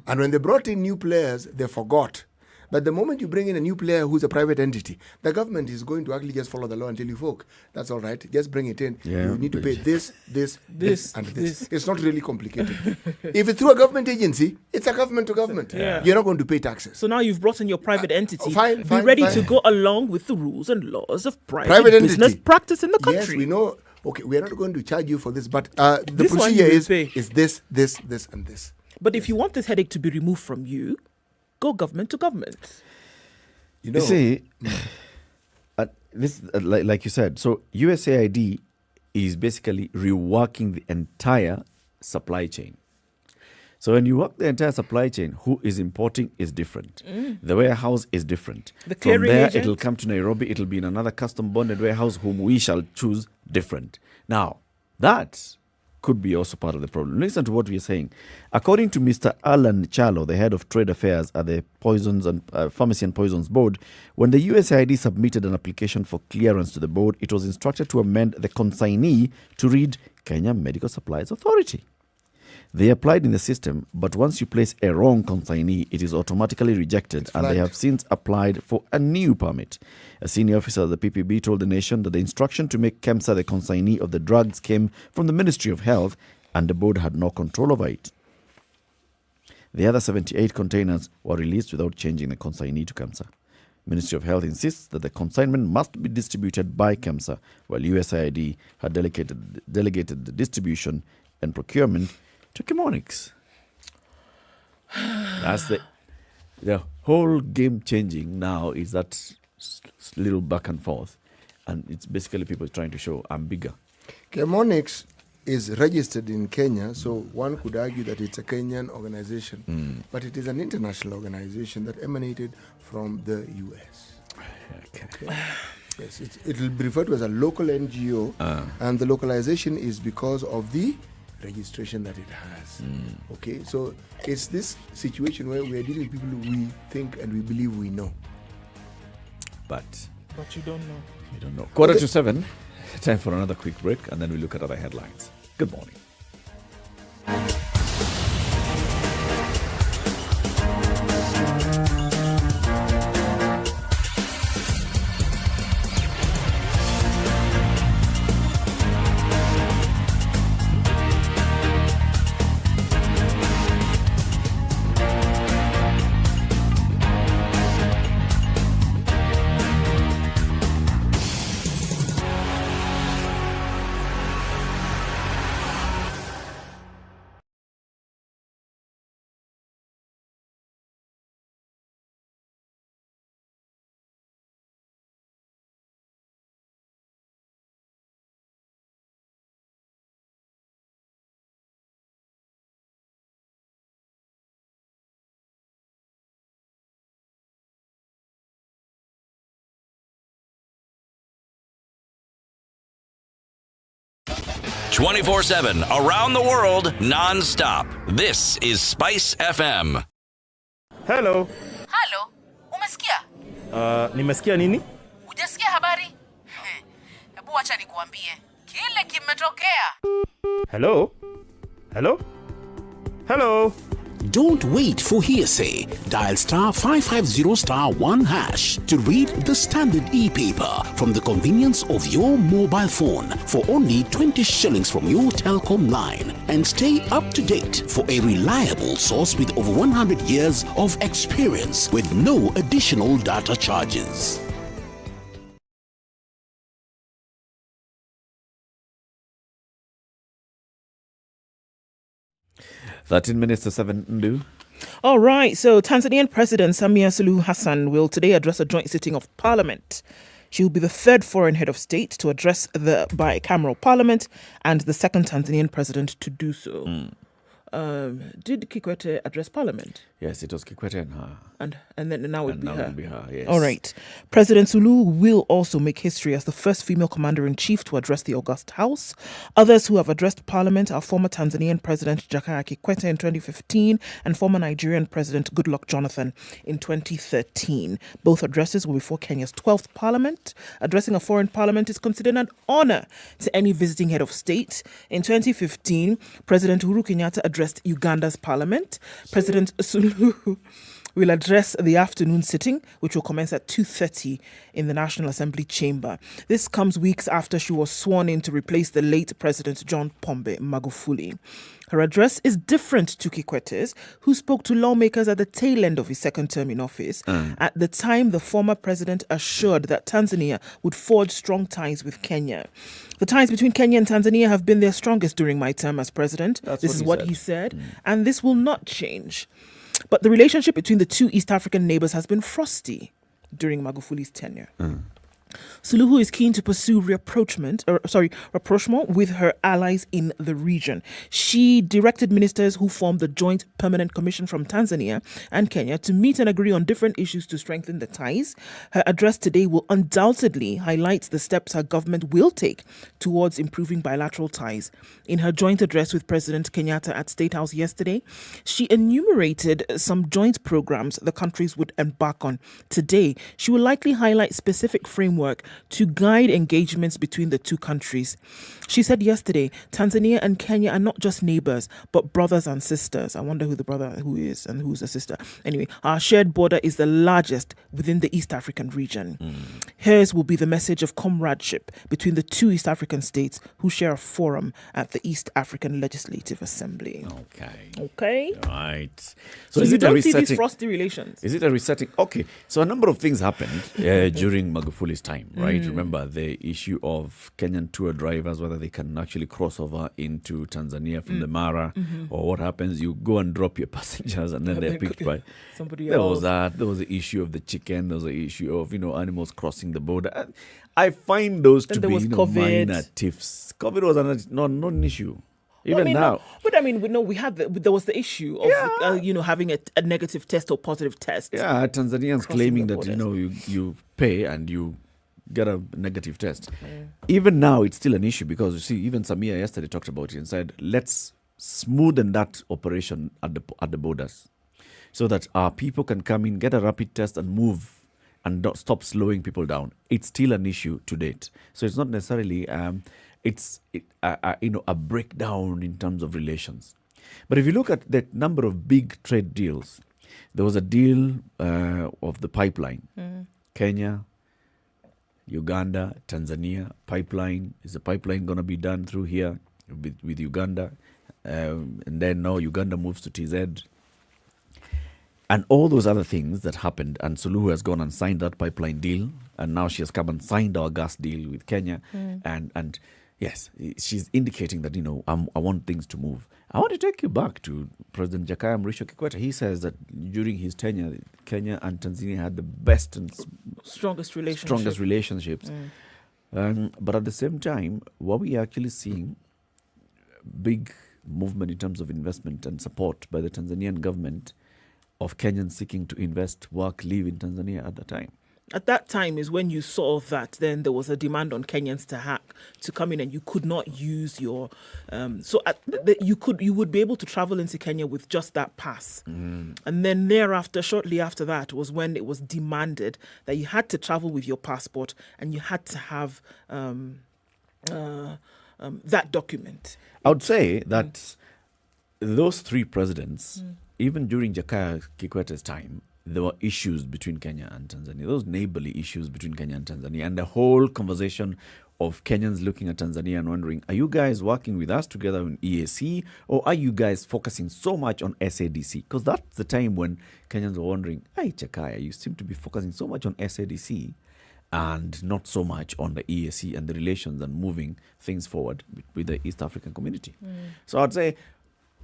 And when they brought in new players, they forgot. But the moment you bring in a new player who's a private entity, the government is going to actually just follow the law and tell you, folk, that's all right. Just bring it in. Yeah. You need to pay this, and this. this. It's not really complicated. If it's through a government agency, it's a government to government. Yeah. You're not going to pay taxes. So now you've brought in your private entity. fine, Be fine, ready fine. to go along with the rules and laws of Private business entity. practice in the country. Yes, we know. Okay, we are not going to charge you for this, but the This one procedure you will is pay. this, and this. But if you want this headache to be removed from you, go government to government. You know, You see, this like you said, so USAID is basically reworking the entire supply chain. So when you work the entire supply chain, who is importing is different. The warehouse is different. The From clearing there, agent? it'll come to Nairobi. It'll be in another custom bonded warehouse whom we shall choose different. Now, that could be also part of the problem. Listen to what we are saying. According to Mr. Alan Chalo, the head of trade affairs at the Poisons and Pharmacy and Poisons Board, when the USAID submitted an application for clearance to the board, it was instructed to amend the consignee to read Kenya Medical Supplies Authority. They applied in the system, but once you place a wrong consignee, it is automatically rejected, and they flagged. have since applied for a new permit. A senior officer of the PPB told the nation that the instruction to make KEMSA the consignee of the drugs came from the Ministry of Health, and the board had no control over it. The other 78 containers were released without changing the consignee to KEMSA. Ministry of Health insists that the consignment must be distributed by KEMSA, while USAID had delegated the distribution and procurement to Chemonix. That's the whole game changing now is that little back and forth, and it's basically people trying to show I'm bigger. Chemonix is registered in Kenya, so one could argue that it's a Kenyan organization, but it is an international organization that emanated from the US. Okay. Yes, it will be referred to as a local NGO, and the localization is because of the registration that it has. Okay, so it's this situation where we are dealing with people who we think and we believe we know. But But you don't know. you don't know. 6:45, time for another quick break, and then we look at other headlines. Good morning. 24/7 around the world non-stop. This is Spice FM. Hello. Halo, umesikia? Nimesikia nini? Hujasikia habari? Hebu acha nikuambie. Kile kimetokea. Hello? Hello? Hello? Don't wait for hearsay. Dial star 550 star 1 hash to read the standard e-paper from the convenience of your mobile phone for only 20 shillings from your telecom line, and stay up to date for a reliable source with over 100 years of experience with no additional data charges. Minutes to 7, Ndu. All right, so Tanzanian President Samia Suluhu Hassan will today address a joint sitting of Parliament. She will be the third foreign head of state to address the bicameral Parliament and the second Tanzanian president to do so. Did Kikwete address Parliament? Yes, it was Kikwete and her. And then now it'll be her. It'll be her, yes. All right. President Suluhu will also make history as the first female commander-in-chief to address the august house. Others who have addressed Parliament are former Tanzanian President Jakaya Kikwete in 2015 and former Nigerian President Goodluck Jonathan in 2013. Both addresses were before Kenya's 12th Parliament. Addressing a foreign parliament is considered an honor to any visiting head of state. In 2015, President Uhuru Kenyatta addressed Uganda's parliament. President Suluhu will address the afternoon sitting, which will commence at 2:30 in the National Assembly chamber. This comes weeks after she was sworn in to replace the late President John Pombe Magufuli. Her address is different to Kikwete's, who spoke to lawmakers at the tail end of his second term in office. At the time, the former president assured that Tanzania would forge strong ties with Kenya. The ties between Kenya and Tanzania have been their strongest during my term as president. This is what he said, and this will not change. But the relationship between the two East African neighbors has been frosty during Magufuli's tenure. Suluhu is keen to pursue rapprochement with her allies in the region. She directed ministers who formed the Joint Permanent Commission from Tanzania and Kenya to meet and agree on different issues to strengthen the ties. Her address today will undoubtedly highlight the steps her government will take towards improving bilateral ties. In her joint address with President Kenyatta at State House yesterday, she enumerated some joint programs the countries would embark on. Today, she will likely highlight specific framework to guide engagements between the two countries. She said yesterday, Tanzania and Kenya are not just neighbors, but brothers and sisters. I wonder who the brother who is and who's the sister. Anyway, our shared border is the largest within the East African region. Hers will be the message of comradeship between the two East African states who share a forum at the East African Legislative Assembly. Okay. Right. So is you it a don't see these resetting? frosty relations. Is it a resetting? Okay. So a number of things happened during Magufuli's time, right? Remember the issue of Kenyan tour drivers, whether they can actually cross over into Tanzania from the Mara, or what happens, you go and drop your passengers and then they're picked by somebody there else. was that. There was the issue of the chicken. There was the issue of, animals crossing the border. And I find those Then to there be, was COVID. minor tiffs. COVID was not an issue. Even No, now. but I mean, we had there was the issue of having a negative test or positive test. Yeah, Tanzanians Crossing claiming the that you pay and you get a negative test. Even now, it's still an issue because you see, even Samia yesterday talked about it and said, let's smoothen that operation at the borders, so that our people can come in, get a rapid test, and move, and don't stop slowing people down. It's still an issue to date, so it's not necessarily a breakdown in terms of relations. But if you look at the number of big trade deals, there was a deal of the pipeline, Kenya, Uganda, Tanzania pipeline. Is the pipeline going to be done through here with Uganda? And then now Uganda moves to TZ. And all those other things that happened. And Suluhu has gone and signed that pipeline deal. And now she has come and signed our gas deal with Kenya. And yes, she's indicating that, I want things to move. I want to take you back to President Jakaya Mrisho Kikwete. He says that during his tenure, Kenya and Tanzania had the best and strongest relationships. But at the same time, what we are actually seeing, big movement in terms of investment and support by the Tanzanian government of Kenyans seeking to invest, work, live in Tanzania at the time. At that time is when you saw that then there was a demand on Kenyans to come in, and you could not use your you would be able to travel into Kenya with just that pass. And then thereafter, shortly after that, was when it was demanded that you had to travel with your passport and you had to have that document. I would say that those three presidents, even during Jakaya Kikwete's time, there were issues between Kenya and Tanzania, those neighborly issues between Kenya and Tanzania, and the whole conversation of Kenyans looking at Tanzania and wondering, are you guys working with us together in EAC, or are you guys focusing so much on SADC? Because that's the time when Kenyans were wondering, hey, Jakaya, you seem to be focusing so much on SADC and not so much on the EAC and the relations and moving things forward with the East African community. So I'd say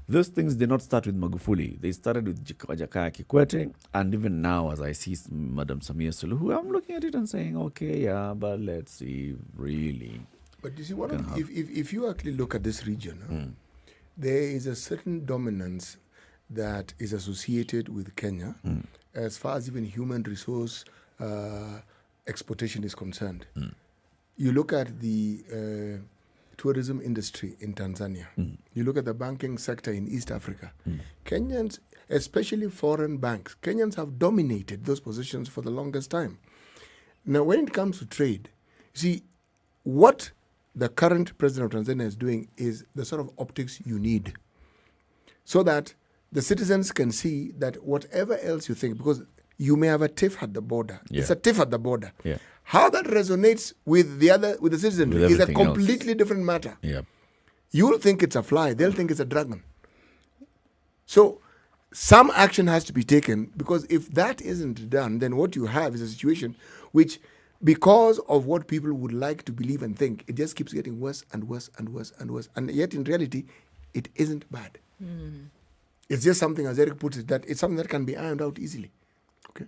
those things did not start with Magufuli. They started with Jakaya Kikwete, and even now, as I see Madam Samia Suluhu, I'm looking at it and saying, okay, yeah, but let's see, really. But you see, if you actually look at this region, there is a certain dominance that is associated with Kenya as far as even human resource exportation is concerned. You look at the tourism industry in Tanzania. You look at the banking sector in East Africa. Kenyans, especially foreign banks, Kenyans have dominated those positions for the longest time. Now, when it comes to trade, see, what the current president of Tanzania is doing is the sort of optics you need so that the citizens can see that whatever else you think, because you may have a tiff at the border. Yeah. It's a tiff at the border. Yeah. How that resonates with the citizenry is a everything completely different matter. Yeah. You'll think it's a fly, they'll think it's a dragon. So some action has to be taken, because if that isn't done, then what you have is a situation which, because of what people would like to believe and think, it just keeps getting worse and worse and worse and worse. And yet in reality, it isn't bad. It's just something, as Eric puts it, that it's something that can be ironed out easily. Okay.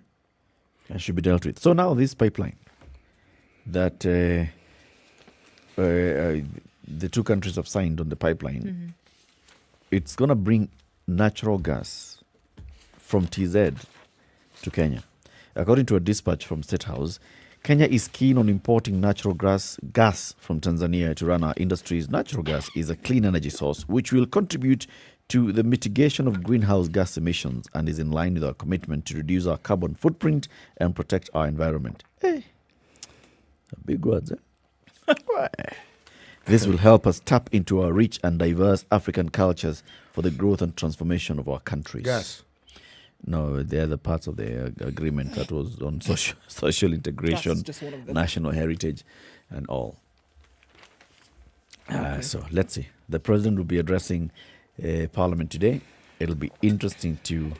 And should be dealt with. So now this pipeline that the two countries have signed on the pipeline, it's going to bring natural gas from TZ to Kenya. According to a dispatch from State House, Kenya is keen on importing natural gas from Tanzania to run our industries. Natural gas is a clean energy source which will contribute to the mitigation of greenhouse gas emissions and is in line with our commitment to reduce our carbon footprint and protect our environment. Hey, big words, eh? This will help us tap into our rich and diverse African cultures for the growth and transformation of our countries. Gas. No, they're the parts of the agreement that was on social integration, just one of them. national heritage, and all. So let's see. The president will be addressing Parliament today. It'll be interesting to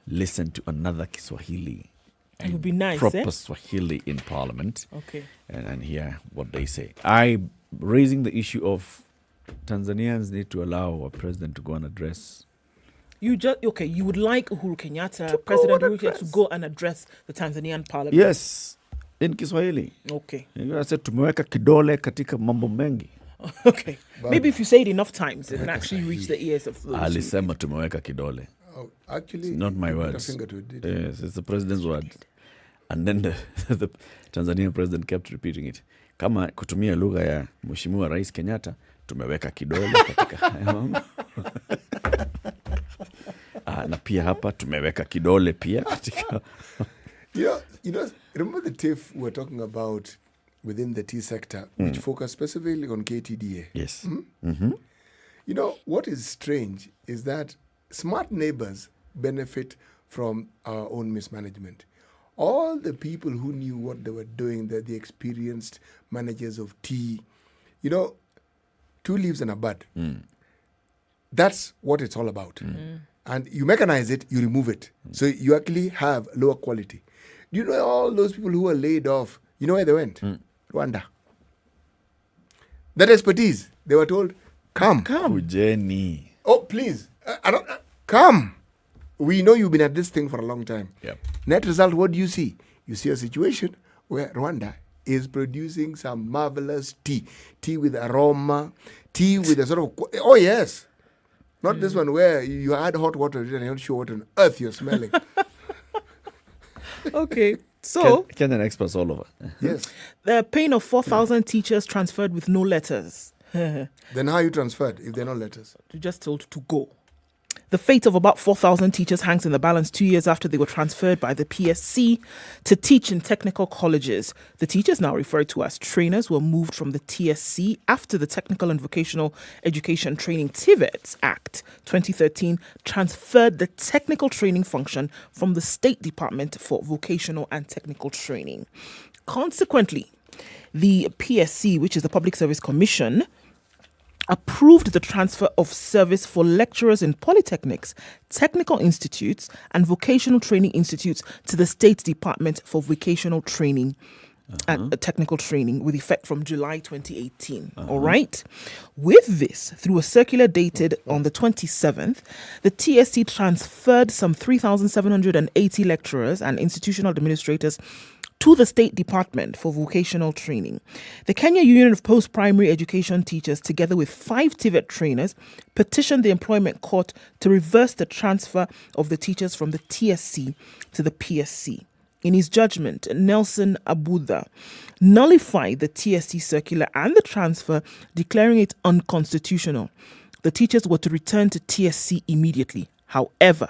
listen to another Kiswahili. It would be nice, proper Swahili in Parliament. Okay. And hear what they say. I'm raising the issue of Tanzanians need to allow a president to go and address. You would like Uhuru Kenyatta, President Uhuru Kenyatta, to go and address the Tanzanian Parliament. Yes, in Kiswahili. Okay. I said tumeweka kidole katika mambo mengi. Okay. Maybe if you say it enough times, it can actually reach the ears of those. Alisema tumeweka kidole. Oh, actually, It's not my words. Yes, it's the president's words. And then the Tanzanian president kept repeating it. Kama kutumia lugha ya Mheshimiwa Rais Kenyatta, tumeweka kidole katika haya mambo. Na pia hapa tumeweka kidole pia katika. You know, remember the TIF we're talking about within the tea sector, which focus specifically on KTDA? Yes. You know, what is strange is that smart neighbors benefit from our own mismanagement. All the people who knew what they were doing, the experienced managers of tea, you know, two leaves and a bud. That's what it's all about. And you mechanize it, you remove it. So you actually have lower quality. Do you know all those people who were laid off, you know where they went? Rwanda. That expertise, they were told, come. Ujeni. Oh, please. Come. We know you've been at this thing for a long time. Yep. Net result, what do you see? You see a situation where Rwanda is producing some marvelous tea. Tea with aroma. Tea with a sort of... Oh, yes. Not this one where you add hot water and you're not sure what on earth you're smelling. Okay. So, Kenyan experts all over. Yes. the pain of 4,000 teachers transferred with no letters. Then how are you transferred if they're not letters? You're just told to go. The fate of about 4,000 teachers hangs in the balance 2 years after they were transferred by the PSC to teach in technical colleges. The teachers, now referred to as trainers, were moved from the TSC after the Technical and Vocational Education Training TVET Act 2013 transferred the technical training function from the State Department for Vocational and Technical Training. Consequently, the PSC, which is the Public Service Commission, approved the transfer of service for lecturers in polytechnics, technical institutes, and vocational training institutes to the State Department for Vocational Training and Technical Training with effect from July 2018. All right. With this, through a circular dated on the 27th, the TSC transferred some 3,780 lecturers and institutional administrators to the State Department for Vocational Training. The Kenya Union of Post-Primary Education Teachers, together with 5 TVET trainers, petitioned the Employment Court to reverse the transfer of the teachers from the TSC to the PSC. In his judgment, Nelson Abudha nullified the TSC circular and the transfer, declaring it unconstitutional. The teachers were to return to TSC immediately. However,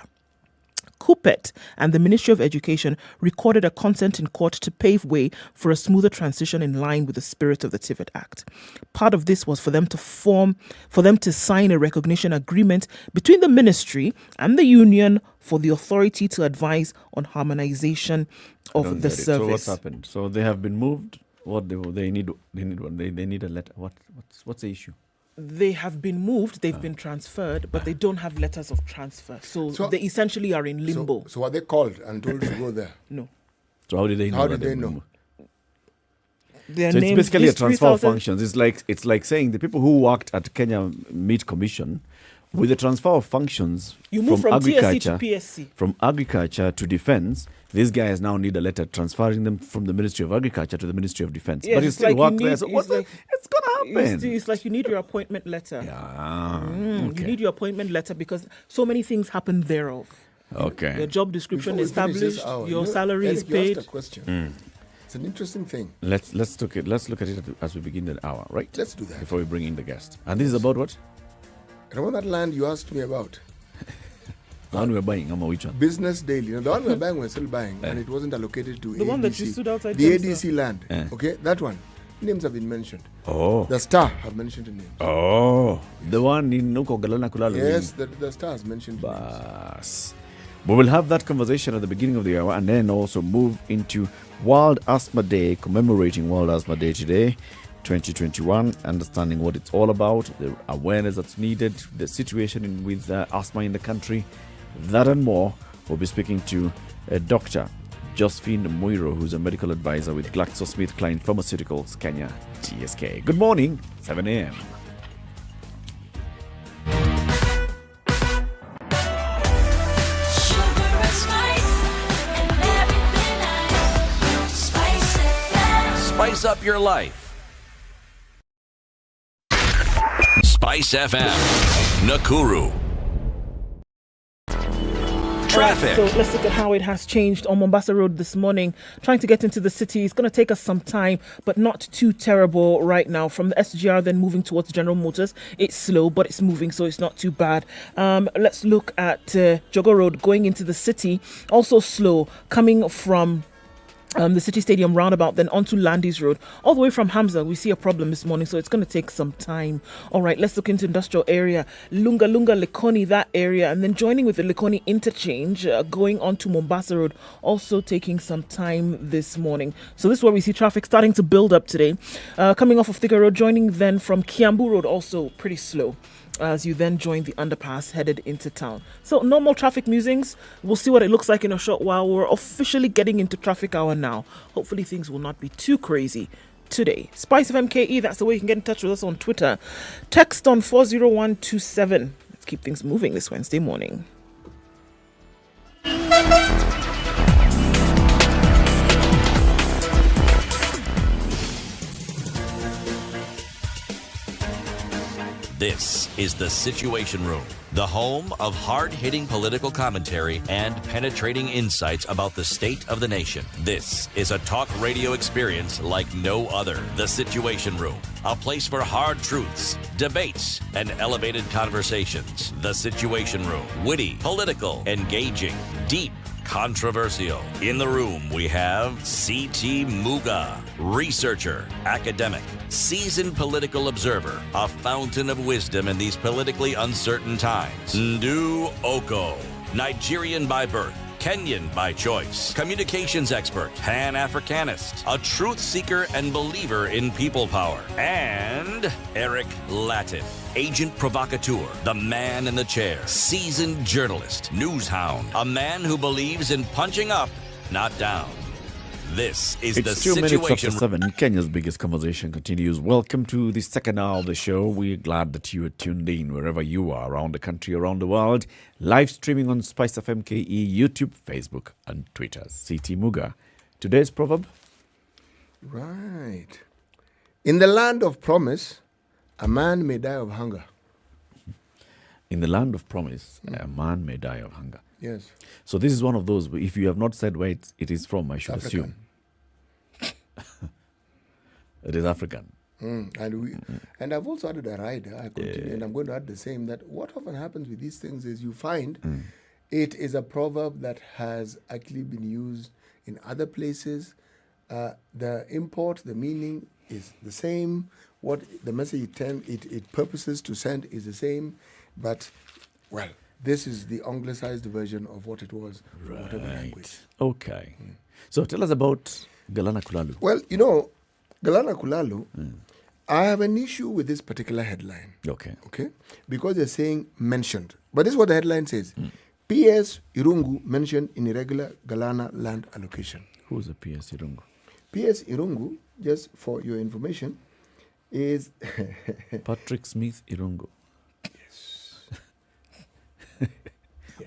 Kupet and the Ministry of Education recorded a consent in court to pave way for a smoother transition in line with the spirit of the TVET Act. Part of this was for them to sign a recognition agreement between the ministry and the union for the authority to advise on harmonization of the service. So what's happened? So they have been moved. What they need a letter. What's the issue? They have been moved, they've been transferred, but they don't have letters of transfer. So they essentially are in limbo. So are they called and told to go there? No. So how did they know? How did they know? Their So it's names, basically a these transfer of 3,000 functions. It's like saying the people who worked at Kenya Meat Commission, with the transfer of functions You move from TSC agriculture to PSC. from agriculture to defense, these guys now need a letter transferring them from the Ministry of Agriculture to the Ministry of Defense. Yes, but you it's still like work you there. need- So it's what's like- it's gonna happen? It's like you need your appointment letter. Yeah. You Okay. need your appointment letter because so many things happen thereof. Okay. Your job description Before we finish this established, hour, your you know, salary Eric, is you asked paid. a question. It's an interesting thing. Let's look at it as we begin the hour, right? Let's do that. Before we bring in the guest. And this is about what? Remember that land you asked me about? The one we're buying. Which one? Business Daily. You know, the one we're buying, we're still buying, and it wasn't allocated to The ADC. one that you stood outside The Kemsa. ADC land. Okay, that one. Names have been mentioned. Oh. The Star have mentioned the names. Oh. The one in Nuko Galana Kulala. Yes, the Star has mentioned the names. Bas. We will have that conversation at the beginning of the hour and then also move into World Asthma Day, commemorating World Asthma Day today, 2021, understanding what it's all about, the awareness that's needed, the situation with asthma in the country, that and more. We'll be speaking to Dr. Josephine Muiro, who's a medical advisor with GlaxoSmithKline Pharmaceuticals Kenya, GSK. Good morning, 7 a.m. Spice up your life. Spice FM, Nakuru. Traffic. So let's look at how it has changed on Mombasa Road this morning. Trying to get into the city. It's going to take us some time, but not too terrible right now. From the SGR, then moving towards General Motors. It's slow, but it's moving, so it's not too bad. Let's look at Jogo Road going into the city. Also slow, coming from the City Stadium roundabout, then onto Landis Road. All the way from Hamza, we see a problem this morning, so it's going to take some time. All right, let's look into industrial area. Lunga, Likoni, that area, and then joining with the Likoni interchange, going on to Mombasa Road, also taking some time this morning. So this is where we see traffic starting to build up today. Coming off of Thika Road, joining then from Kiambu Road, also pretty slow, as you then join the underpass headed into town. So normal traffic musings. We'll see what it looks like in a short while. We're officially getting into traffic hour now. Hopefully things will not be too crazy today. SpiceFM KE, that's the way you can get in touch with us on Twitter. Text on 40127. Let's keep things moving this Wednesday morning. This is The Situation Room, the home of hard-hitting political commentary and penetrating insights about the state of the nation. This is a talk radio experience like no other. The Situation Room, a place for hard truths, debates, and elevated conversations. The Situation Room, witty, political, engaging, deep, controversial. In the room, we have C.T. Muga, researcher, academic, seasoned political observer, a fountain of wisdom in these politically uncertain times. Ndu Oko, Nigerian by birth, Kenyan by choice, communications expert, Pan-Africanist, a truth seeker and believer in people power, and Eric Latif, agent provocateur, the man in the chair, seasoned journalist, news hound, a man who believes in punching up, not down. This is It's The 2 minutes Situation after 7. Kenya's biggest conversation continues. Welcome to the second hour of the show. We're glad that you are tuned in wherever you are around the country, around the world. Live streaming on SpiceFM KE, YouTube, Facebook, and Twitter. CT Muga. Today's proverb? Right. In the land of promise, a man may die of hunger. In the land of promise, a man may die of hunger. Yes. So this is one of those, if you have not said where it is from, I should African. assume. It is African. And I've also added a rider. I continue, and I'm going to add the same, that what often happens with these things is you find it is a proverb that has actually been used in other places. The import, the meaning is the same. What the message it purposes to send is the same. But, well, this is the anglicized version of what it was in whatever language. Okay. So tell us about Galana Kulalu. Well, Galana Kulalu, I have an issue with this particular headline. Okay. Okay? Because they're saying mentioned. But this is what the headline says. P.S. Irungu mentioned in irregular Galana land allocation. Who's a P.S. Irungu? P.S. Irungu, just for your information, is... Patrick Smith Irungu.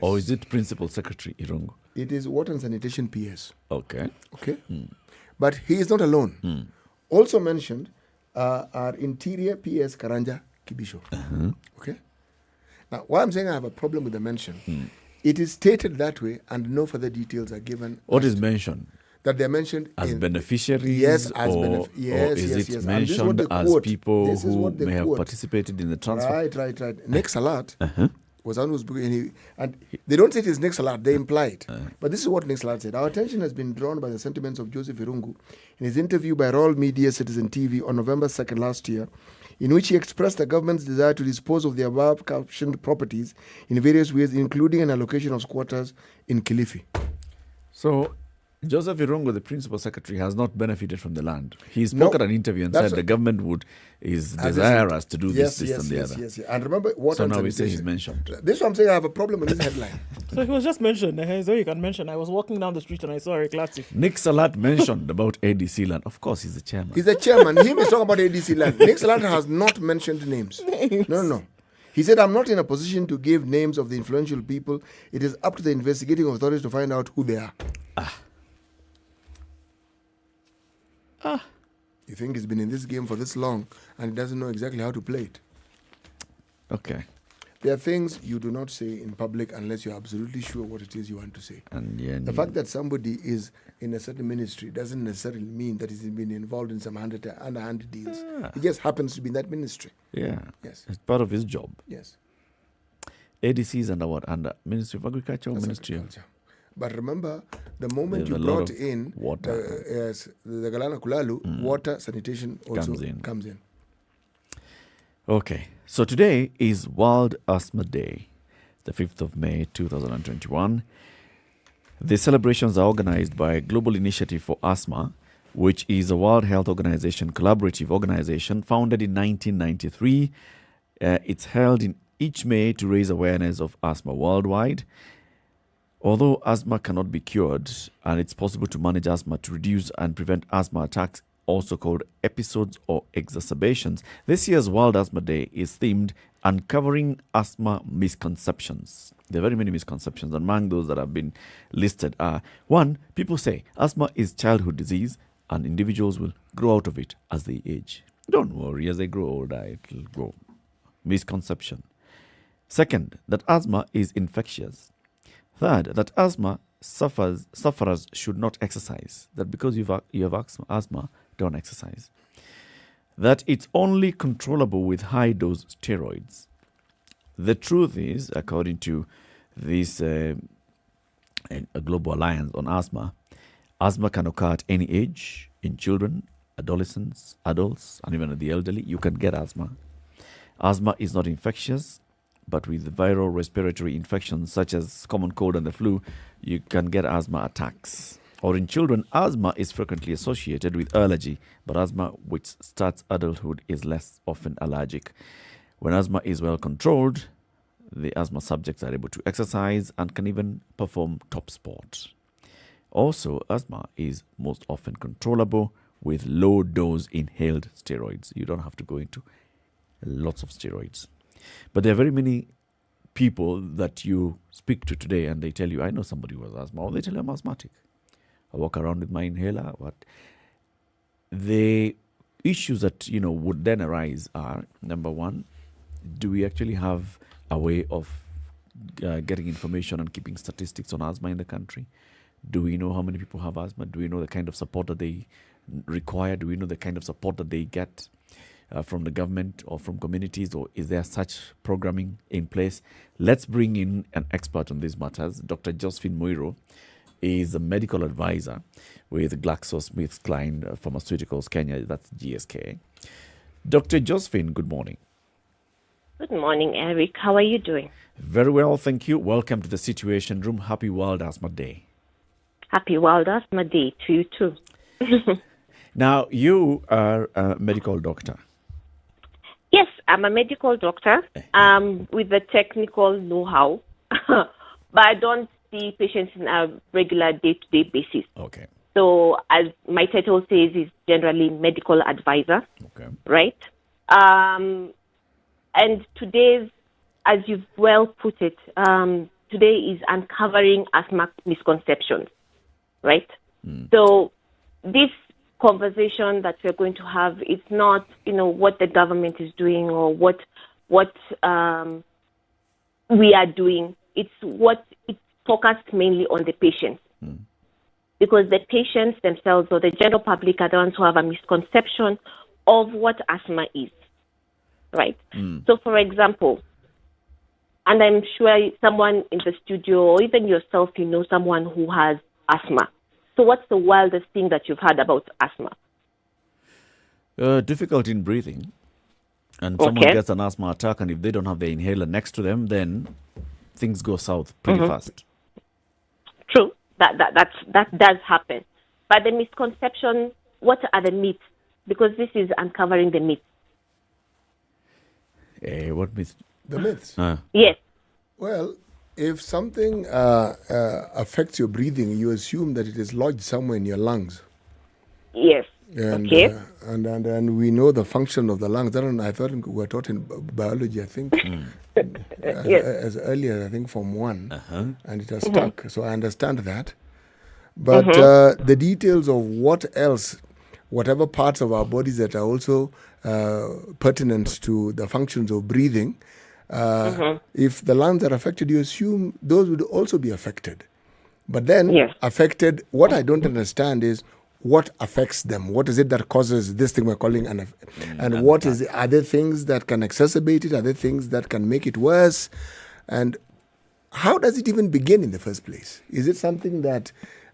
Or is it Principal Secretary Irungu? It is Water and Sanitation PS. Okay. Okay? But he is not alone. Also mentioned are Interior PS Karanja Kibisho. Okay? Now, why I'm saying I have a problem with the mention, it is stated that way and no further details are given. What is mentioned? That they're mentioned as in, beneficiaries? Yes, as or is it mentioned as people who may have participated in the transfer? Right. Nick Salat was on who's and they don't say it is Nick Salat, they imply it. But this is what Nick Salat said. Our attention has been drawn by the sentiments of Joseph Irungu in his interview by Royal Media Citizen TV on November 2nd last year, in which he expressed the government's desire to dispose of the above captioned properties in various ways, including an allocation of squatters in Kilifi. So, Joseph Irungu, the Principal Secretary, has not benefited from the land. He spoke at an interview and said the government is desirous to do this, and the other. Yes. And remember what... So now we say he's mentioned. This is what I'm saying, I have a problem with this headline. So he was just mentioned. So you can mention. I was walking down the street and I saw Eric Latif. Nick Salat mentioned about ADC land. Of course, he's the chairman. He's the chairman. He is talking about ADC land. Nick Salat has not mentioned names. No. He said, I'm not in a position to give names of the influential people. It is up to the investigating authorities to find out who they are. You think he's been in this game for this long and he doesn't know exactly how to play it? Okay. There are things you do not say in public unless you're absolutely sure what it is you want to say. And the fact that somebody is in a certain ministry doesn't necessarily mean that he's been involved in some underhand deals. He just happens to be in that ministry. Yeah. Yes. It's part of his job. Yes. ADC is under what? Under Ministry of Agriculture or That's Ministry agriculture. But remember, the moment There's you a lot brought of in water. the Galana Kulalu, water, sanitation also comes in. Okay. So today is World Asthma Day, the 5th of May, 2021. The celebrations are organized by Global Initiative for Asthma, which is a World Health Organization collaborative organization founded in 1993. It's held in each May to raise awareness of asthma worldwide. Although asthma cannot be cured and it's possible to manage asthma to reduce and prevent asthma attacks, also called episodes or exacerbations, this year's World Asthma Day is themed Uncovering Asthma Misconceptions. There are very many misconceptions. Among those that have been listed are: 1. People say asthma is childhood disease and individuals will grow out of it as they age. Don't worry, as they grow older, it'll go. misconception. Second, that asthma is infectious. Third, that sufferers should not exercise. That because you have asthma, don't exercise. That it's only controllable with high-dose steroids. The truth is, according to this a Global Alliance on Asthma can occur at any age, in children, adolescents, adults, and even the elderly. You can get asthma. Asthma is not infectious, but with viral respiratory infections such as common cold and the flu, you can get asthma attacks. Or in children, asthma is frequently associated with allergy, but asthma which starts adulthood is less often allergic. When asthma is well controlled, the asthma subjects are able to exercise and can even perform top sport. Also, asthma is most often controllable with low-dose inhaled steroids. You don't have to go into lots of steroids. But there are very many people that you speak to today and they tell you, I know somebody who has asthma, or they tell you I'm asthmatic. I walk around with my inhaler. What the issues that would then arise are, number one, do we actually have a way of getting information and keeping statistics on asthma in the country? Do we know how many people have asthma? Do we know the kind of support that they require? Do we know the kind of support that they get from the government or from communities, or is there such programming in place? Let's bring in an expert on these matters. Dr. Josephine Muiro is a medical advisor with GlaxoSmithKline Pharmaceuticals Kenya, that's GSK. Dr. Josephine, good morning. Good morning, Eric. How are you doing? Very well, thank you. Welcome to the Situation Room. Happy World Asthma Day. Happy World Asthma Day to you too. Now, you are a medical doctor. Yes, I'm a medical doctor with the technical know-how, but I don't see patients on a regular day-to-day basis. Okay. So, as my title says, is generally medical advisor. Okay. Right? And today's, as you've well put it, today is uncovering asthma misconceptions. Right? So, this conversation that we're going to have, it's not, what the government is doing or what we are doing. It's focused mainly on the patients. Because the patients themselves or the general public are the ones who have a misconception of what asthma is. Right? So, for example, and I'm sure someone in the studio or even yourself, someone who has asthma. So what's the wildest thing that you've heard about asthma? Difficulty in breathing. And someone gets an asthma attack, and if they don't have the inhaler next to them, then things go south pretty fast. True. That does happen. But the misconception, what are the myths? Because this is uncovering the myths. What myths? The myths? Yes. Well, if something affects your breathing, you assume that it is lodged somewhere in your lungs. Yes. And, okay. And we know the function of the lungs. I thought we were taught in biology, I think, as earlier, I think, Form 1, and it has stuck. So I understand that. But the details of what else, whatever parts of our bodies that are also pertinent to the functions of breathing, if the lungs are affected, you assume those would also be affected. But then affected, what I don't understand is what affects them. What is it that causes this thing we're calling and what is it? Are there things that can exacerbate it? Are there things that can make it worse? And how does it even begin in the first place? Is it something that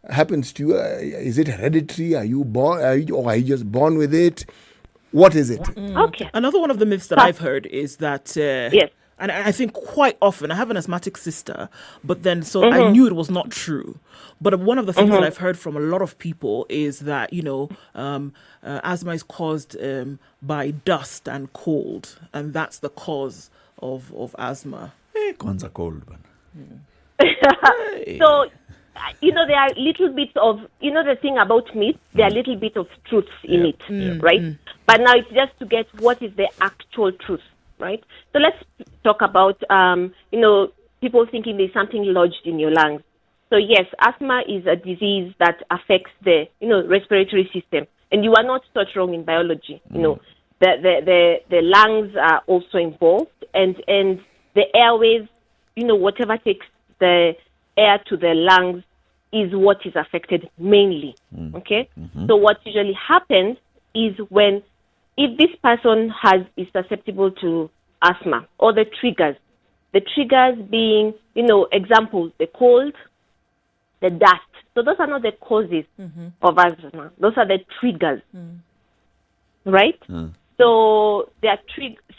happens to you? Is it hereditary? Are you born, or are you just born with it? What is it? Okay. Another one of the myths that I've heard is that and I think quite often, I have an asthmatic sister, but then I knew it was not true. But one of the things that I've heard from a lot of people is that, asthma is caused by dust and cold, and that's the cause of asthma. One's a cold one. So, there are little bits of, the thing about myths, there are little bit of truths in it, right? But now it's just to get what is the actual truth. Right. So let's talk about, people thinking there's something lodged in your lungs. So yes, asthma is a disease that affects the, respiratory system. And you are not taught wrong in biology. the lungs are also involved, and the airways, whatever takes the air to the lungs is what is affected mainly. Okay? So what usually happens is if this person is susceptible to asthma, or the triggers being, examples, the cold, the dust. So those are not the causes of asthma. Those are the triggers, right? So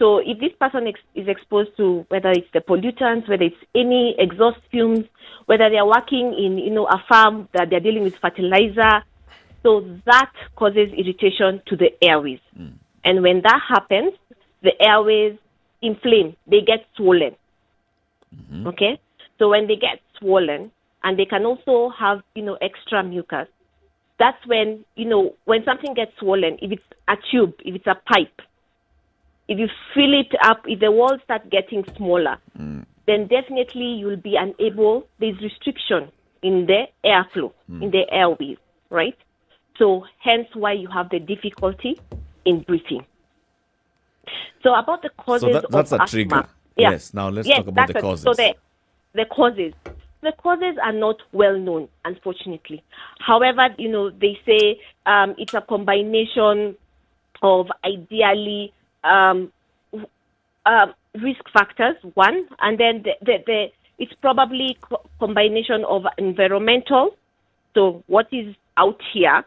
So if this person is exposed to, whether it's the pollutants, whether it's any exhaust fumes, whether they are working in a farm that they're dealing with fertilizer, so that causes irritation to the airways. And when that happens, the airways inflame. They get swollen. Okay? So when they get swollen, and they can also have, extra mucus, that's when, when something gets swollen, if it's a tube, if it's a pipe, if you fill it up, if the walls start getting smaller, then definitely you'll be unable, there's restriction in the airflow, in the airways, right? So hence why you have the difficulty in breathing. So about the causes so that's of a asthma. trigger. Yeah. Yes, now let's talk about the causes. So the causes. The causes are not well known, unfortunately. However, they say it's a combination of ideally risk factors, one, and then it's probably combination of environmental, so what is out here,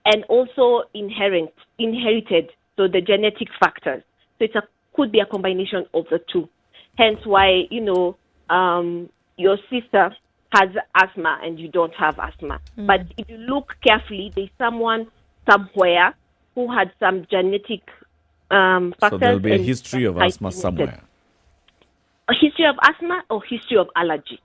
and also inherited, so the genetic factors. So could be a combination of the two. Hence why, your sister has asthma and you don't have asthma. But if you look carefully, there's someone somewhere who had some genetic factors. So there'll be a history of asthma somewhere. A history of asthma or history of allergy.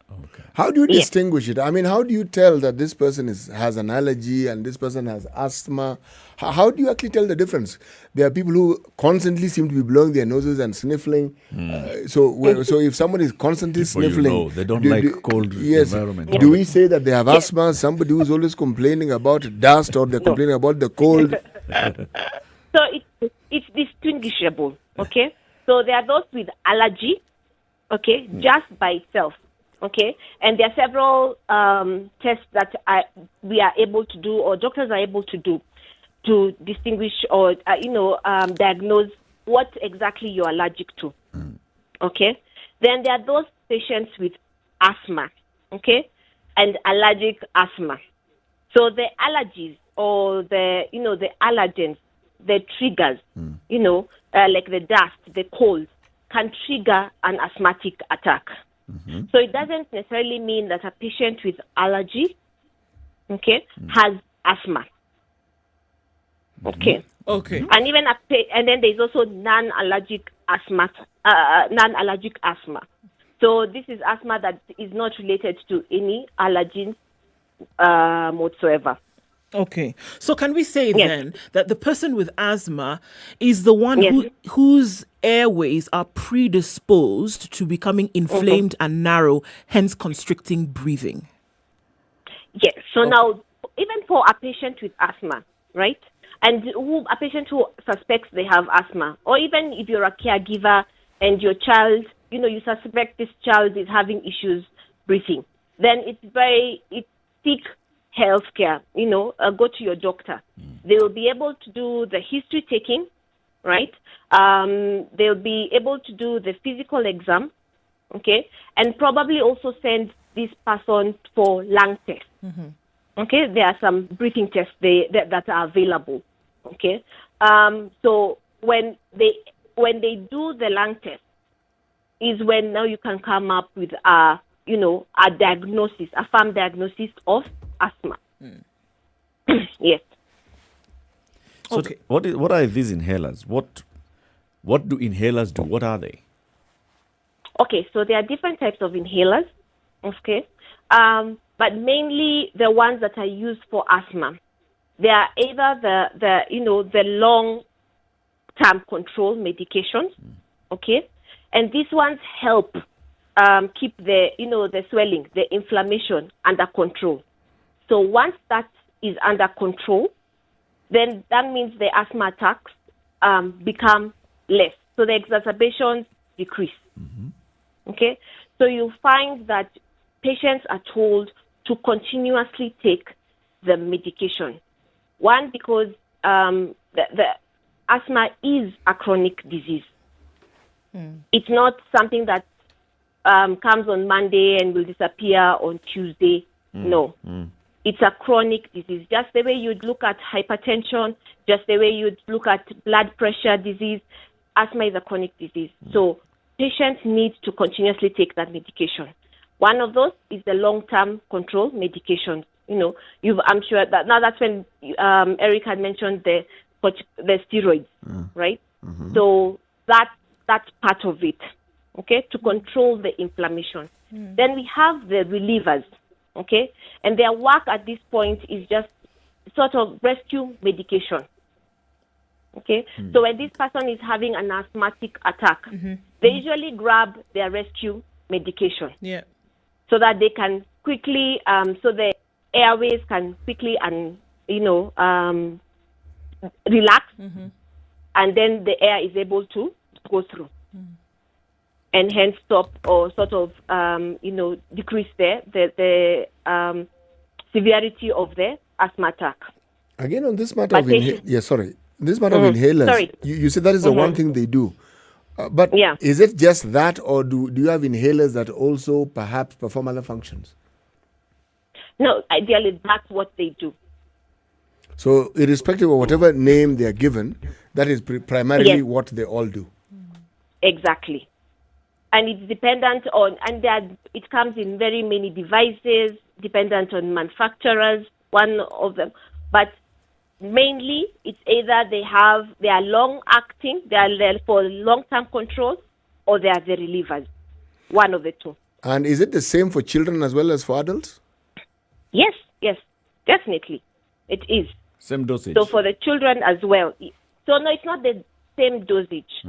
Okay. How do you distinguish it? I mean, how do you tell that this person has an allergy and this person has asthma? How do you actually tell the difference? There are people who constantly seem to be blowing their noses and sniffling. So if someone is constantly sniffling, they don't like cold environment. Do we say that they have asthma? Somebody who's always complaining about dust, or they're complaining about the cold? So it's distinguishable. Okay. So there are those with allergy. Okay, just by itself. Okay, and there are several tests that we are able to do, or doctors are able to do, to distinguish or diagnose what exactly you're allergic to. Okay, then there are those patients with asthma. Okay, and allergic asthma. So the allergies or the allergens, the triggers, like the dust, the cold, can trigger an asthmatic attack. So it doesn't necessarily mean that a patient with allergy, has asthma. Okay. And even and then there's also non-allergic asthma. So this is asthma that is not related to any allergens whatsoever. Okay. So can we say then that the person with asthma is the one whose airways are predisposed to becoming inflamed and narrow, hence constricting breathing? Yes. So now, even for a patient with asthma, right? And a patient who suspects they have asthma, or even if you're a caregiver and your child, you suspect this child is having issues breathing, then it's seek healthcare, go to your doctor. They will be able to do the history taking, right? They'll be able to do the physical exam, okay? And probably also send this person for lung tests. Okay? There are some breathing tests that are available, okay? So when they do the lung test is when now you can come up with a diagnosis, a firm diagnosis of asthma. Yes. So what are these inhalers? What do inhalers do? What are they? Okay, so there are different types of inhalers. Okay, but mainly the ones that are used for asthma. They are either the long-term control medications. Okay, and these ones help keep the swelling, the inflammation under control. So once that is under control, then that means the asthma attacks become less. So the exacerbations decrease. Okay? So you find that patients are told to continuously take the medication. One, because the asthma is a chronic disease. It's not something that comes on Monday and will disappear on Tuesday. No. It's a chronic disease. Just the way you'd look at hypertension, just the way you'd look at blood pressure disease, asthma is a chronic disease. So patients need to continuously take that medication. One of those is the long-term control medication. I'm sure that now that's when Eric had mentioned the steroids, right? So that's part of it, okay, to control the inflammation. Then we have the relievers, okay, and their work at this point is just sort of rescue medication, okay. So when this person is having an asthmatic attack, they usually grab their rescue medication, so that they can quickly, so the airways can quickly relax, and then the air is able to go through, and hence stop or sort of decrease the severity of the asthma attack. Again, on this matter of inhalers, you said that is the one thing they do. But is it just that, or do you have inhalers that also perhaps perform other functions? No, ideally that's what they do. So irrespective of whatever name they are given, that is primarily what they all do. Exactly. And it's dependent on, it comes in very many devices, dependent on manufacturers, one of them. But mainly, it's either they are long-acting, they are there for long-term control, or they are the relievers, one of the two. And is it the same for children as well as for adults? Yes, definitely. It is. Same dosage. So for the children as well. So no, it's not the same dosage.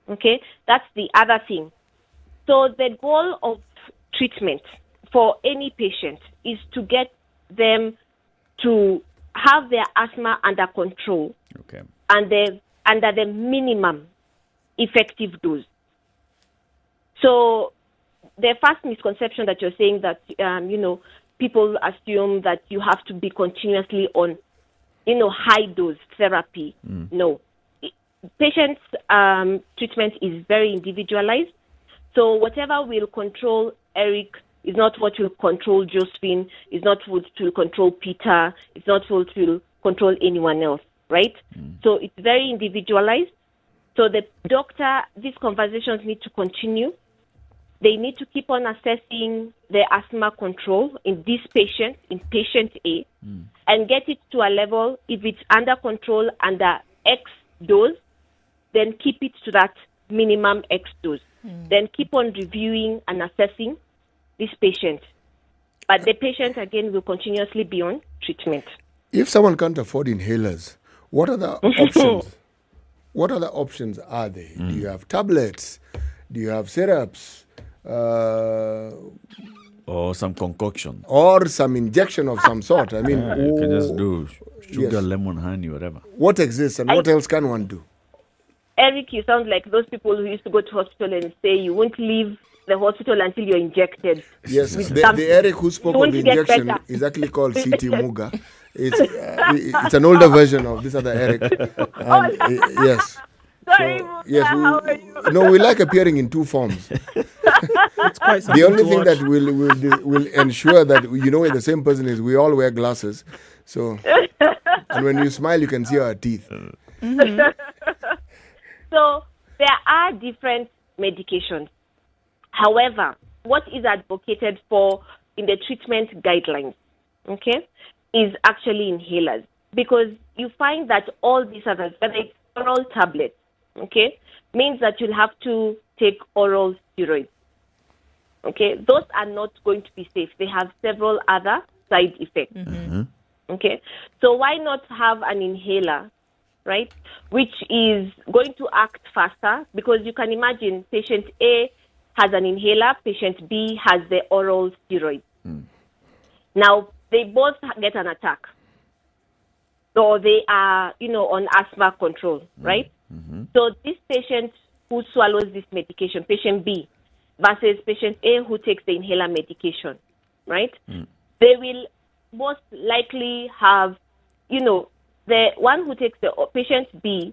Okay, that's the other thing. So the goal of treatment for any patient is to get them to have their asthma under control, and under the minimum effective dose. So the first misconception that you're saying that people assume that you have to be continuously on high dose therapy. No, patients' treatment is very individualized. So whatever will control Eric is not what will control Josephine, is not what will control Peter, it's not what will control anyone else, right? So it's very individualized. So the doctor, these conversations need to continue. They need to keep on assessing the asthma control in this patient, in patient A, and get it to a level. If it's under control under X dose, then keep it to that minimum X dose. Then keep on reviewing and assessing this patient. But the patient, again, will continuously be on treatment. If someone can't afford inhalers, what are the options? What other options are there? Do you have tablets? Do you have syrups? Or some concoction. Or some injection of some sort. I mean, you can just do sugar, lemon, honey, whatever. What exists and what else can one do? Eric, you sound like those people who used to go to hospital and say you won't leave the hospital until you're injected. Yes, the Eric who spoke of the injection is actually called C.T. Muga. It's an older version of this other Eric. Yes. Sorry, so, Muga, yes, how are you? No, we like appearing in two forms. It's quite something The only to thing watch. that will ensure that where the same person is, we all wear glasses. So, and when you smile, you can see our teeth. So there are different medications. However, what is advocated for in the treatment guidelines, okay, is actually inhalers. Because you find that all these others, whether it's oral tablets, okay, means that you'll have to take oral steroids. Okay, those are not going to be safe. They have several other side effects. Okay, so why not have an inhaler, right, which is going to act faster? Because you can imagine patient A has an inhaler, patient B has the oral steroid. Now, they both get an attack. or they are, on asthma control, right? So this patient who swallows this medication, patient B, versus patient A who takes the inhaler medication, right? They will most likely have, the one who takes the patient B,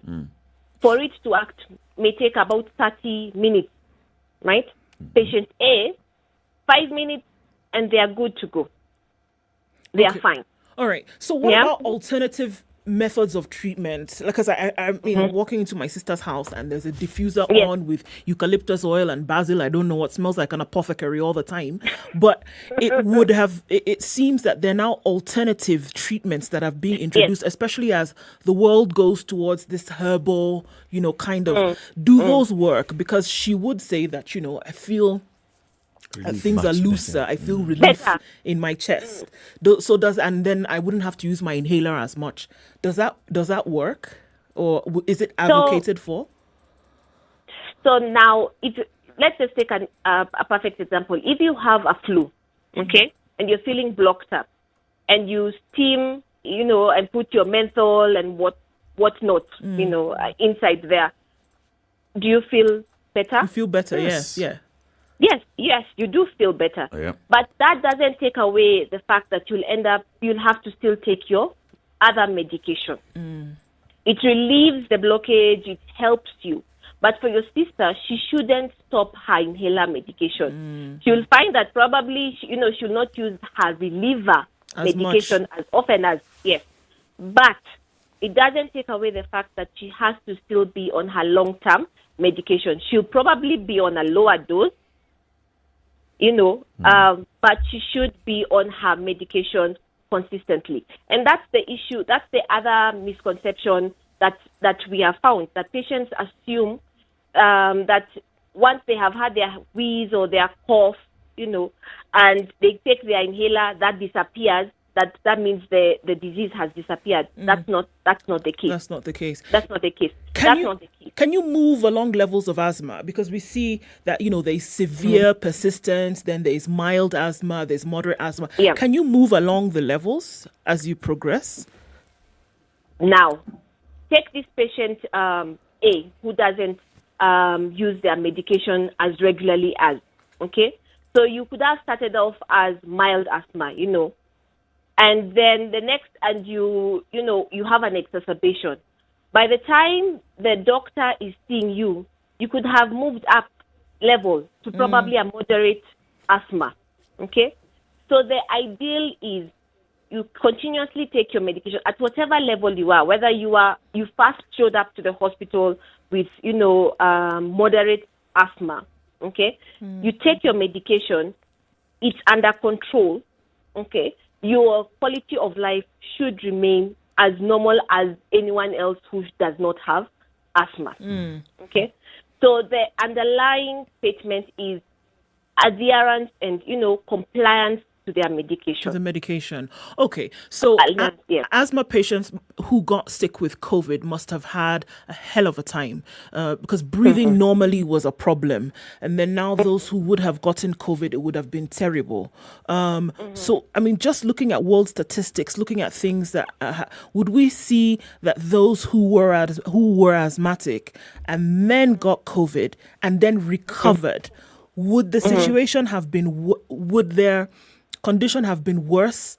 for it to act may take about 30 minutes, right? Patient A, 5 minutes, and they are good to go. They are fine. All right. So what about alternative methods of treatment? Because I'm walking into my sister's house and there's a diffuser on with eucalyptus oil and basil. I don't know what smells like an apothecary all the time, but it seems that there are now alternative treatments that have been introduced, especially as the world goes towards this herbal, kind of. Do those work? Because she would say that, I feel things are looser. I feel relief in my chest. And then I wouldn't have to use my inhaler as much. Does that work, or is it advocated for? So now, let's just take a perfect example. If you have a flu, okay, and you're feeling blocked up, and you steam, and put your menthol and whatnot, inside there, do you feel better? You feel better, yes. Yeah. Yes, you do feel better. Oh, yeah. But that doesn't take away the fact that you'll have to still take your other medication. It relieves the blockage, it helps you. But for your sister, she shouldn't stop her inhaler medication. She'll find that probably, she'll not use her reliever medication as often as, But it doesn't take away the fact that she has to still be on her long-term medication. She'll probably be on a lower dose, but she should be on her medication consistently. And that's the issue. That's the other misconception that we have found, that patients assume that once they have had their wheeze or their cough, and they take their inhaler, that disappears. That means the disease has disappeared. That's not the case. That's not the case. Can you move along levels of asthma? Because we see that, there's severe persistence, then there's mild asthma, there's moderate asthma. Yeah. Can you move along the levels as you progress? Now, take this patient A, who doesn't use their medication as regularly as, okay? So you could have started off as mild asthma, and then the next, and you have an exacerbation. By the time the doctor is seeing you, you could have moved up level to probably a moderate asthma, okay? So the ideal is you continuously take your medication at whatever level you are, whether you first showed up to the hospital with, moderate asthma, okay? You take your medication, it's under control, okay? Your quality of life should remain as normal as anyone else who does not have asthma. Okay? So the underlying statement is adherence and, compliance to their medication. To the medication. Okay. So asthma patients who got sick with COVID must have had a hell of a time because breathing normally was a problem. And then now those who would have gotten COVID, it would have been terrible. So, just looking at world statistics, looking at things that, would we see that those who were asthmatic and then got COVID and then recovered, would the situation have been, would their condition have been worse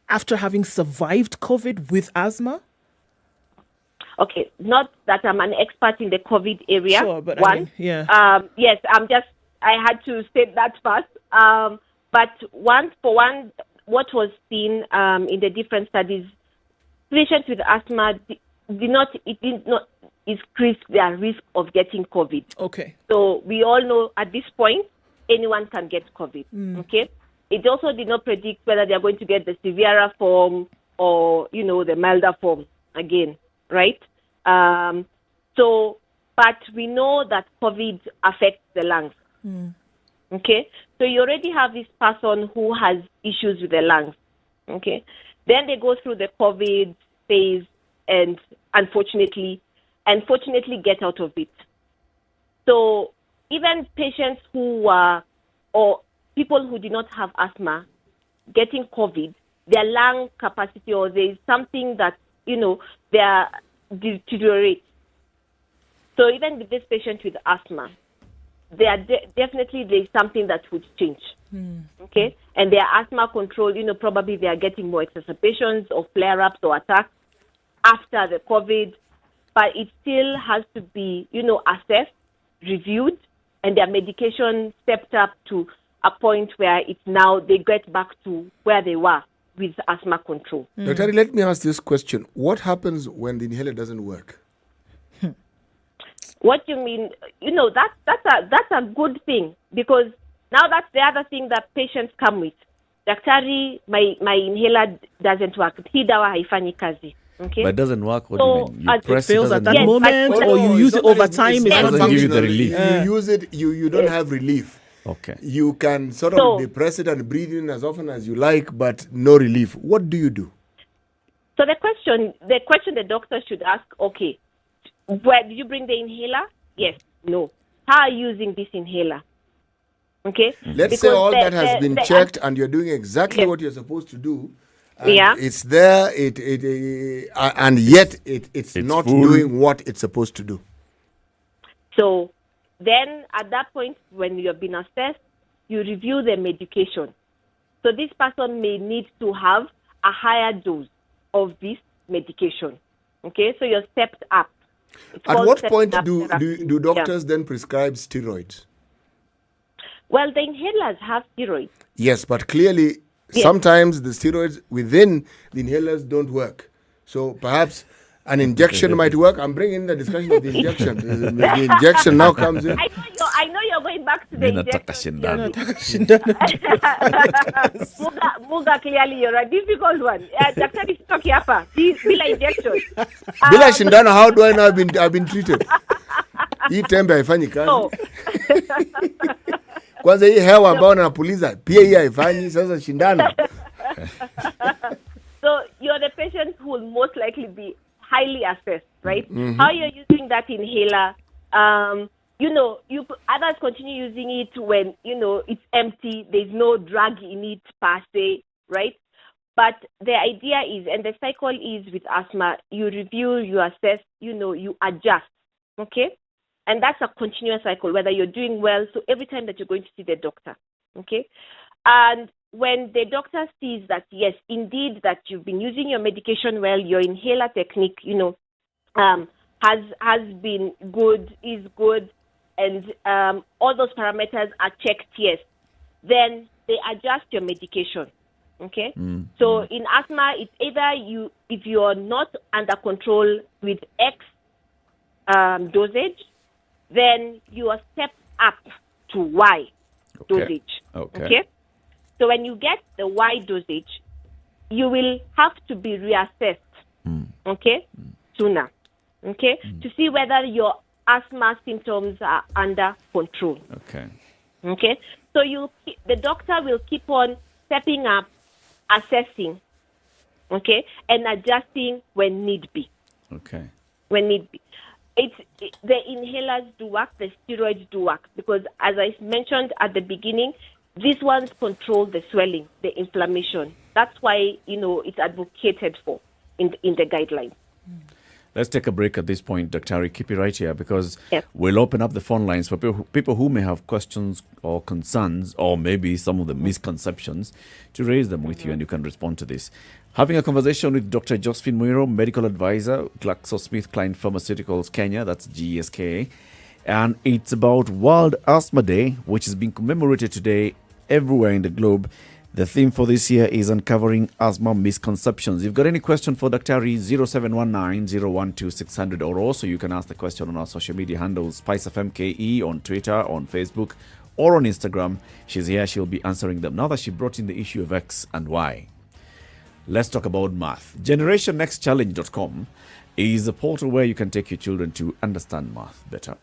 after having survived COVID with asthma? Okay, not that I'm an expert in the COVID area. Sure, but yes, I had to state that first. But what was seen in the different studies, patients with asthma did not increase their risk of getting COVID. Okay. So we all know at this point, anyone can get COVID. Okay. It also did not predict whether they are going to get the severer form or, the milder form again, right? But we know that COVID affects the lungs. Okay? So you already have this person who has issues with the lungs. Okay? Then they go through the COVID phase and unfortunately get out of it. So even patients who were, or people who did not have asthma getting COVID, their lung capacity, or there is something that they deteriorate. So even with this patient with asthma, definitely there's something that would change. Okay, and their asthma control, probably they are getting more exacerbations or flare-ups or attacks after the COVID, but it still has to be, assessed, reviewed, and their medication stepped up to a point where it's now they get back to where they were with asthma control. Dr. Let me ask this question. What happens when the inhaler doesn't work? What you mean? That's a good thing, because now that's the other thing that patients come with. Daktari, my inhaler doesn't work. Hii dawa haifanyi kazi. Okay. But it doesn't work. What do you mean? You It press fails at that Yes, moment, but- or you use it over time. It's It's not doesn't give you the functional. relief. If you use it, you don't have relief. Okay. You can sort So- of depress it and breathe in as often as you like, but no relief. What do you do? So the question the doctor should ask, okay, where did you bring the inhaler? Yes, no. How are you using this inhaler? Okay. Let's say Because all that has been the- checked and you're doing exactly Yes. what you're supposed to do. And Yeah. It's there, and yet it's not full. doing what it's supposed to do. So then at that point, when you have been assessed, you review the medication. So this person may need to have a higher dose of this medication. Okay, so you're stepped up. It's At called what stepped point up do therapy. doctors then prescribe steroids? Well, the inhalers have steroids. Yes, but clearly Yes. sometimes the steroids within the inhalers don't work. So perhaps an injection might work. I'm bringing the discussion of the injection. The injection now comes in. I know you're going back to the Mimi nataka injection. shindano. Muga, clearly you're a difficult one. Daktari sitoki hapa bila injection. Bila shindano, how do I know I've been treated? Hii tembe haifanyi kazi. So, Kwanza hii hewa ambayo napuliza pia hii haifanyi, sasa shindano. so you're the patient who will most likely be highly assessed, right? How you're using that inhaler, others continue using it when, it's empty, there's no drug in it per se, right? But the idea is, and the cycle is with asthma, you review, you assess, you adjust, okay? And that's a continuous cycle, whether you're doing well, so every time that you're going to see the doctor, okay? And when the doctor sees that, yes, indeed, that you've been using your medication well, your inhaler technique, has been good, is good, and all those parameters are checked, yes, then they adjust your medication, okay? So in asthma, it's either if you're not under control with X dosage, then you are stepped up to Y dosage, okay? So when you get the Y dosage, you will have to be reassessed, okay, sooner, okay, to see whether your asthma symptoms are under control. Okay. So the doctor will keep on stepping up, assessing, okay, and adjusting when need be. Okay. When need be. The inhalers do work, the steroids do work, because as I mentioned at the beginning, these ones control the swelling, the inflammation. That's why, it's advocated for in the guidelines. Let's take a break at this point, Dr. Keep it right here, because Yes. we'll open up the phone lines for people who may have questions or concerns, or maybe some of the misconceptions, to raise them with you, and you can respond to this. Having a conversation with Dr. Josephine Muiro, medical advisor, GlaxoSmithKline Pharmaceuticals Kenya, that's GSK. And it's about World Asthma Day, which is being commemorated today everywhere in the globe. The theme for this year is uncovering asthma misconceptions. If you've got any question for Dr. 0719-012-600, or also you can ask the question on our social media handles, SpiceFM on Twitter, on Facebook, or on Instagram. She's here, she'll be answering them. Now that she brought in the issue of X and Y, let's talk about math. GenerationNextChallenge.com is a portal where you can take your children to understand math better,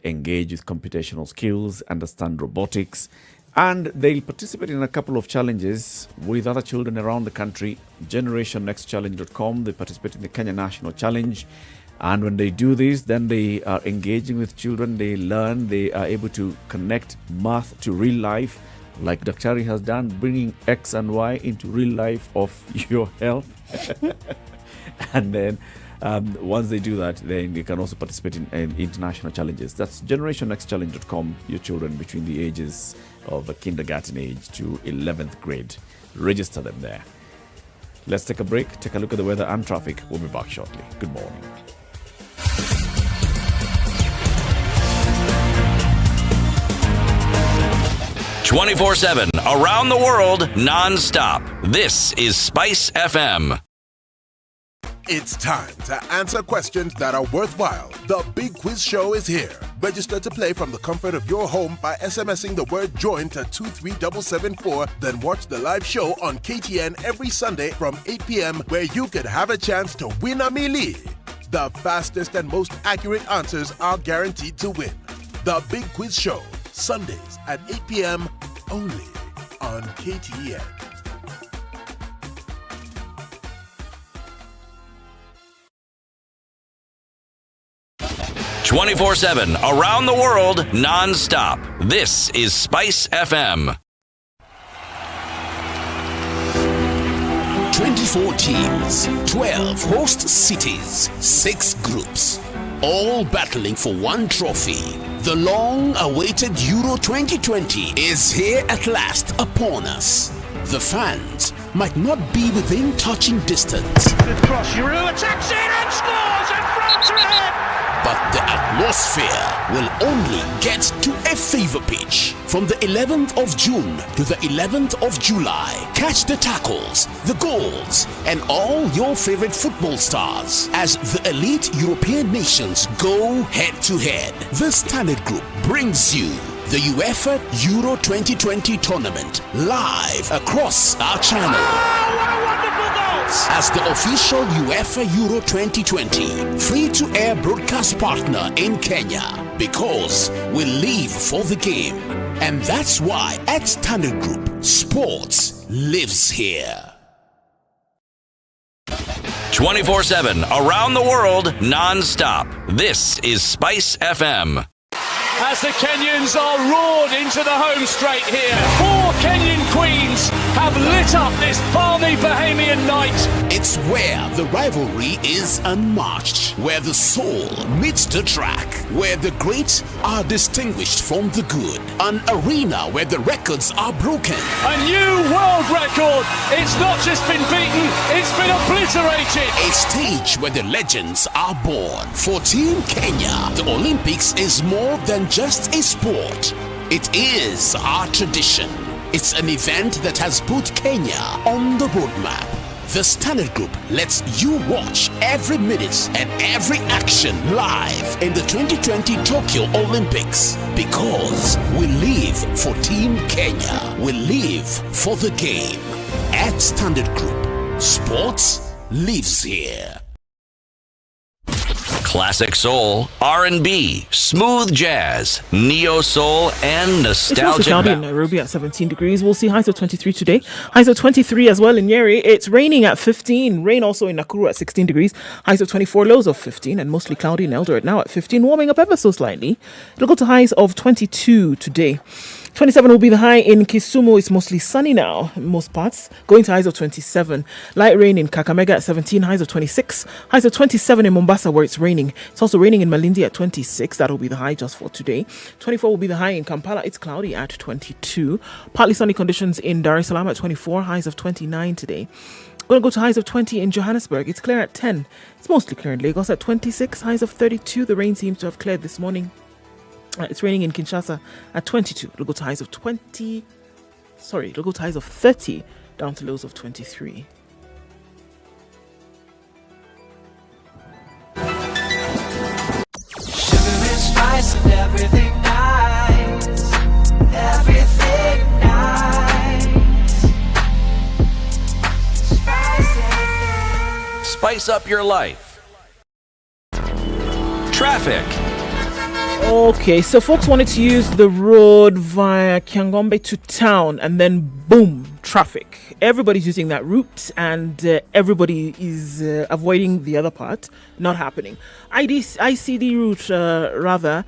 engage with computational skills, understand robotics, and they'll participate in a couple of challenges with other children around the country. GenerationNextChallenge.com, they participate in the Kenya National Challenge. And when they do this, then they are engaging with children, they learn, they are able to connect math to real life, like Daktari has done, bringing X and Y into real life of your health. And then once they do that, then you can also participate in international challenges. That's generationnextchallenge.com. Your children between the ages of kindergarten age to 11th grade. Register them there. Let's take a break, take a look at the weather and traffic. We'll be back shortly. Good morning. "24/7 around the world, non-stop. This is Spice FM. It's time to answer questions that are worthwhile. The Big Quiz Show is here. Register to play from the comfort of your home by SMSing the word JOIN to 23774. Then watch the live show on KTN every Sunday from 8 p.m. where you could have a chance to win a melee. The fastest and most accurate answers are guaranteed to win. The Big Quiz Show, Sundays at 8 p.m. only on KTN. 24/7 around the world, non-stop. This is Spice FM. 24 teams, 12 host cities, 6 groups, all battling for one trophy. The long-awaited Euro 2020 is here at last upon us. The fans might not be within touching distance. Good cross, Euro attacks it and scores, and France are ahead! But the atmosphere will only get to a fever pitch. From the 11th of June to the 11th of July, catch the tackles, the goals, and all your favorite football stars as the elite European nations go head-to-head. The Standard Group brings you the UEFA Euro 2020 tournament live across our channel. Oh, what a wonderful goal! As the official UEFA Euro 2020 free-to-air broadcast partner in Kenya, because we live for the game. And that's why at Standard Group, sports lives here. 24/7 around the world, non-stop. This is Spice FM. As the Kenyans are roared into the home straight here. 4 Kenyan queens have lit up this balmy Bahamian night. It's where the rivalry is unmatched, where the soul meets the track, where the great are distinguished from the good. An arena where the records are broken. A new world record. It's not just been beaten, it's been obliterated. A stage where the legends are born. For Team Kenya, the Olympics is more than just a sport. It is our tradition. It's an event that has put Kenya on the roadmap. The Standard Group lets you watch every minute and every action live in the 2020 Tokyo Olympics, because we live for Team Kenya. We live for the game. At Standard Group, sports lives here. Classic soul, R&B, smooth jazz, neo soul, and It's mostly nostalgic. cloudy in Nairobi at 17 degrees. We'll see highs of 23 today. Highs of 23 as well in Nyeri. It's raining at 15. Rain also in Nakuru at 16 degrees. Highs of 24, lows of 15, and mostly cloudy in Eldoret now at 15, warming up ever so slightly. It'll go to highs of 22 today. 27 will be the high in Kisumu. It's mostly sunny now in most parts, going to highs of 27. Light rain in Kakamega at 17, highs of 26. Highs of 27 in Mombasa where it's raining. It's also raining in Malindi at 26. That'll be the high just for today. 24 will be the high in Kampala. It's cloudy at 22. Partly sunny conditions in Dar es Salaam at 24. Highs of 29 today. Going to go to highs of 20 in Johannesburg. It's clear at 10. It's mostly clear in Lagos at 26. Highs of 32. The rain seems to have cleared this morning. It's raining in Kinshasa at 22. It'll go to highs of 30 down to lows of 23. Sugar and spice and everything nice. Everything nice. Spice up your life. Traffic. Okay, so folks wanted to use the road via Kiangombe to town, and then boom, traffic. Everybody's using that route, and everybody is avoiding the other part. Not happening. ICD route, rather,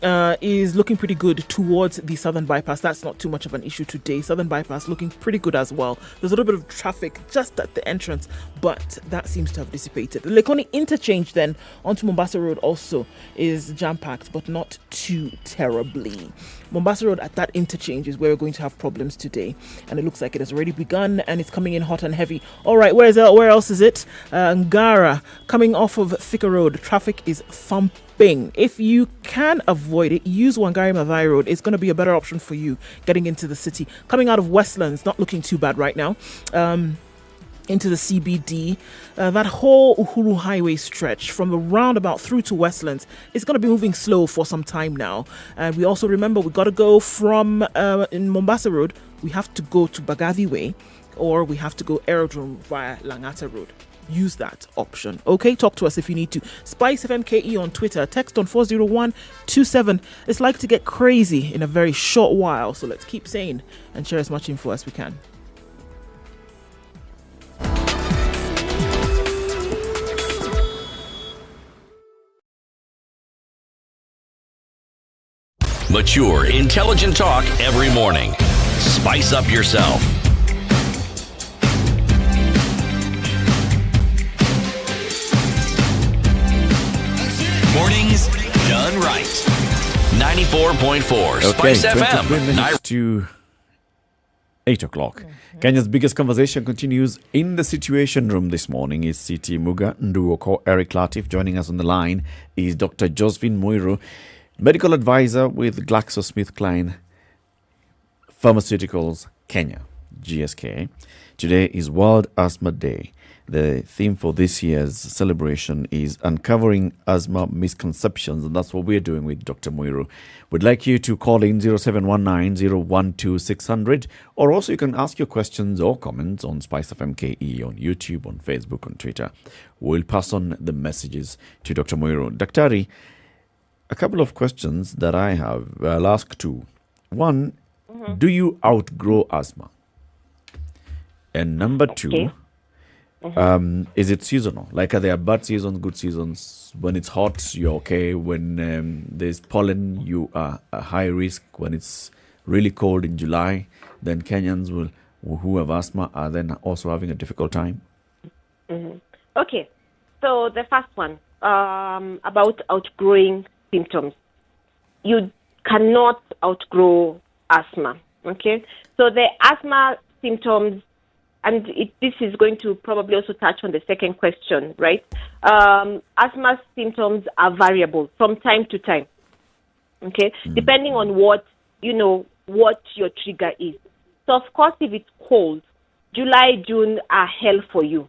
is looking pretty good towards the Southern Bypass. That's not too much of an issue today. Southern Bypass looking pretty good as well. There's a little bit of traffic just at the entrance, but that seems to have dissipated. The Lekoni interchange then onto Mombasa Road also is jam-packed, but not too terribly. Mombasa Road at that interchange is where we're going to have problems today, and it looks like it has already begun and it's coming in hot and heavy. All right, where else is it? Ngara, coming off of Thika Road, traffic is thumping. If you can avoid it, use Wangari Maathai Road. It's going to be a better option for you getting into the city. Coming out of Westlands, not looking too bad right now. Into the CBD, that whole Uhuru Highway stretch from the roundabout through to Westlands is going to be moving slow for some time now. And we also remember we got to go from in Mombasa Road, we have to go to Bagavi Way, or we have to go Aerodrome via Langata Road. Use that option. Okay, talk to us if you need to. SpiceFM KE on Twitter. Text on 40127. It's like to get crazy in a very short while, so let's keep saying and share as much info as we can. Mature, intelligent talk every morning. Spice up yourself. Mornings done right. 94.4 Spice FM. Minutes to 8 o'clock. Kenya's biggest conversation continues in the Situation Room this morning. Is CT Muga Nduoko. Eric Latif joining us on the line is Dr. Josephine Muiru, medical advisor with GlaxoSmithKline Pharmaceuticals Kenya, GSK. Today is World Asthma Day. The theme for this year's celebration is uncovering asthma misconceptions, and that's what we're doing with Dr. Muiru. We'd like you to call in 0719-012-600, or also you can ask your questions or comments on SpiceFM KE on YouTube, on Facebook, on Twitter. We'll pass on the messages to Dr. Muiru. Daktari, a couple of questions that I have. I'll ask two. One, do you outgrow asthma? And number two, is it seasonal? Like, are there bad seasons, good seasons? When it's hot, you're okay. When there's pollen, you are a high risk. When it's really cold in July, then Kenyans who have asthma are then also having a difficult time. Okay, so the first one about outgrowing symptoms. You cannot outgrow asthma. Okay, so the asthma symptoms, and this is going to probably also touch on the second question, right? Asthma symptoms are variable from time to time, okay? Depending on what your trigger is. So, of course, if it's cold, July, June are hell for you,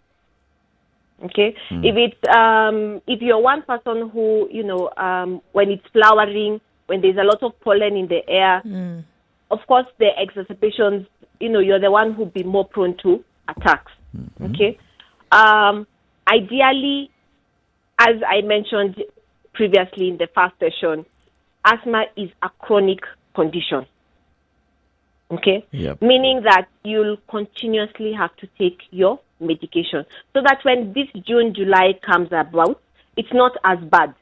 okay? If you're one person who, when it's flowering, when there's a lot of pollen in the air, of course, the exacerbations, you're the one who'll be more prone to attacks. Okay. Ideally, as I mentioned previously in the first session, asthma is a chronic condition. Okay. Yep. Meaning that you'll continuously have to take your medication, so that when this June, July comes about, it's not as bad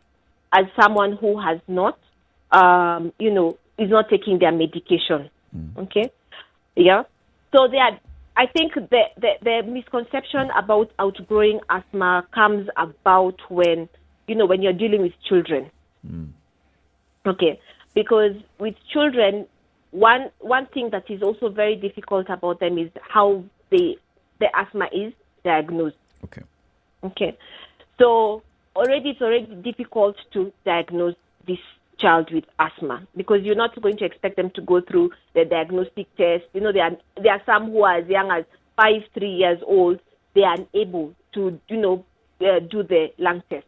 as someone who has not, is not taking their medication. Okay. Yeah. So I think the misconception about outgrowing asthma comes about when you're dealing with children. Okay. Because with children, one thing that is also very difficult about them is how the asthma is diagnosed. Okay. Okay. So it's already difficult to diagnose this child with asthma, because you're not going to expect them to go through the diagnostic test. There are some who are as young as 3 years old. They are unable to, do the lung test.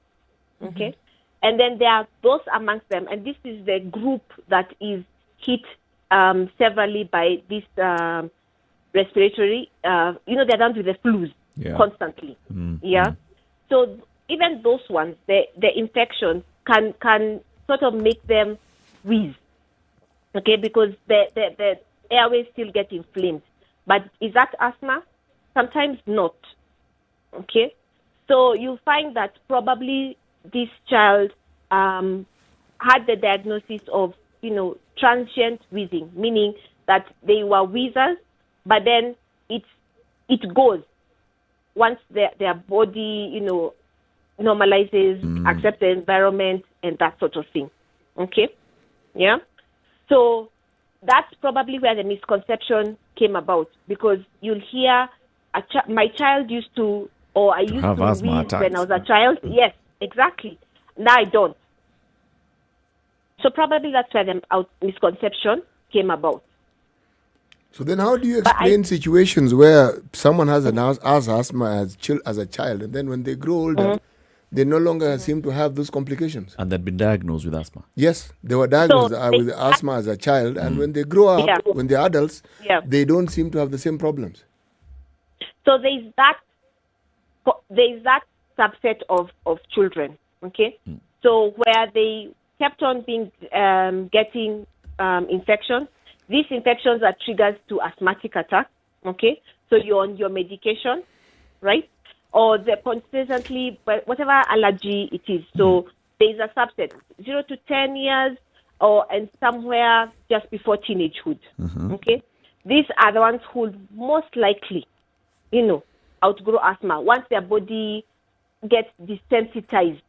Okay. And then there are those amongst them, and this is the group that is hit severely by this respiratory, they're down with the flus constantly. Yeah. So even those ones, the infection can sort of make them wheeze, okay, because the airways still get inflamed. But is that asthma? Sometimes not, okay? So you find that probably this child had the diagnosis of, transient wheezing, meaning that they were wheezers, but then it goes once their body, normalizes, accepts the environment and that sort of thing. Okay? Yeah? So that's probably where the misconception came about, because you'll hear my child used to, or I used to have asthma wheeze attacks. when I was a child. Yes, exactly. Now I don't. So probably that's where the misconception came about. So then how do you explain situations where someone has asthma as a child, and then when they grow older, they no longer seem to have those complications? And they've been diagnosed with asthma. Yes, they were diagnosed with asthma as a child, and when they grow up, when they're adults, they don't seem to have the same problems. So there's that subset of children, okay? So where they kept on getting infections. These infections are triggers to asthmatic attacks, okay? So you're on your medication, right? Or they're consistently, whatever allergy it is. So there's a subset, 0 to 10 years, and somewhere just before teenagehood, okay? These are the ones who most likely, outgrow asthma once their body gets desensitized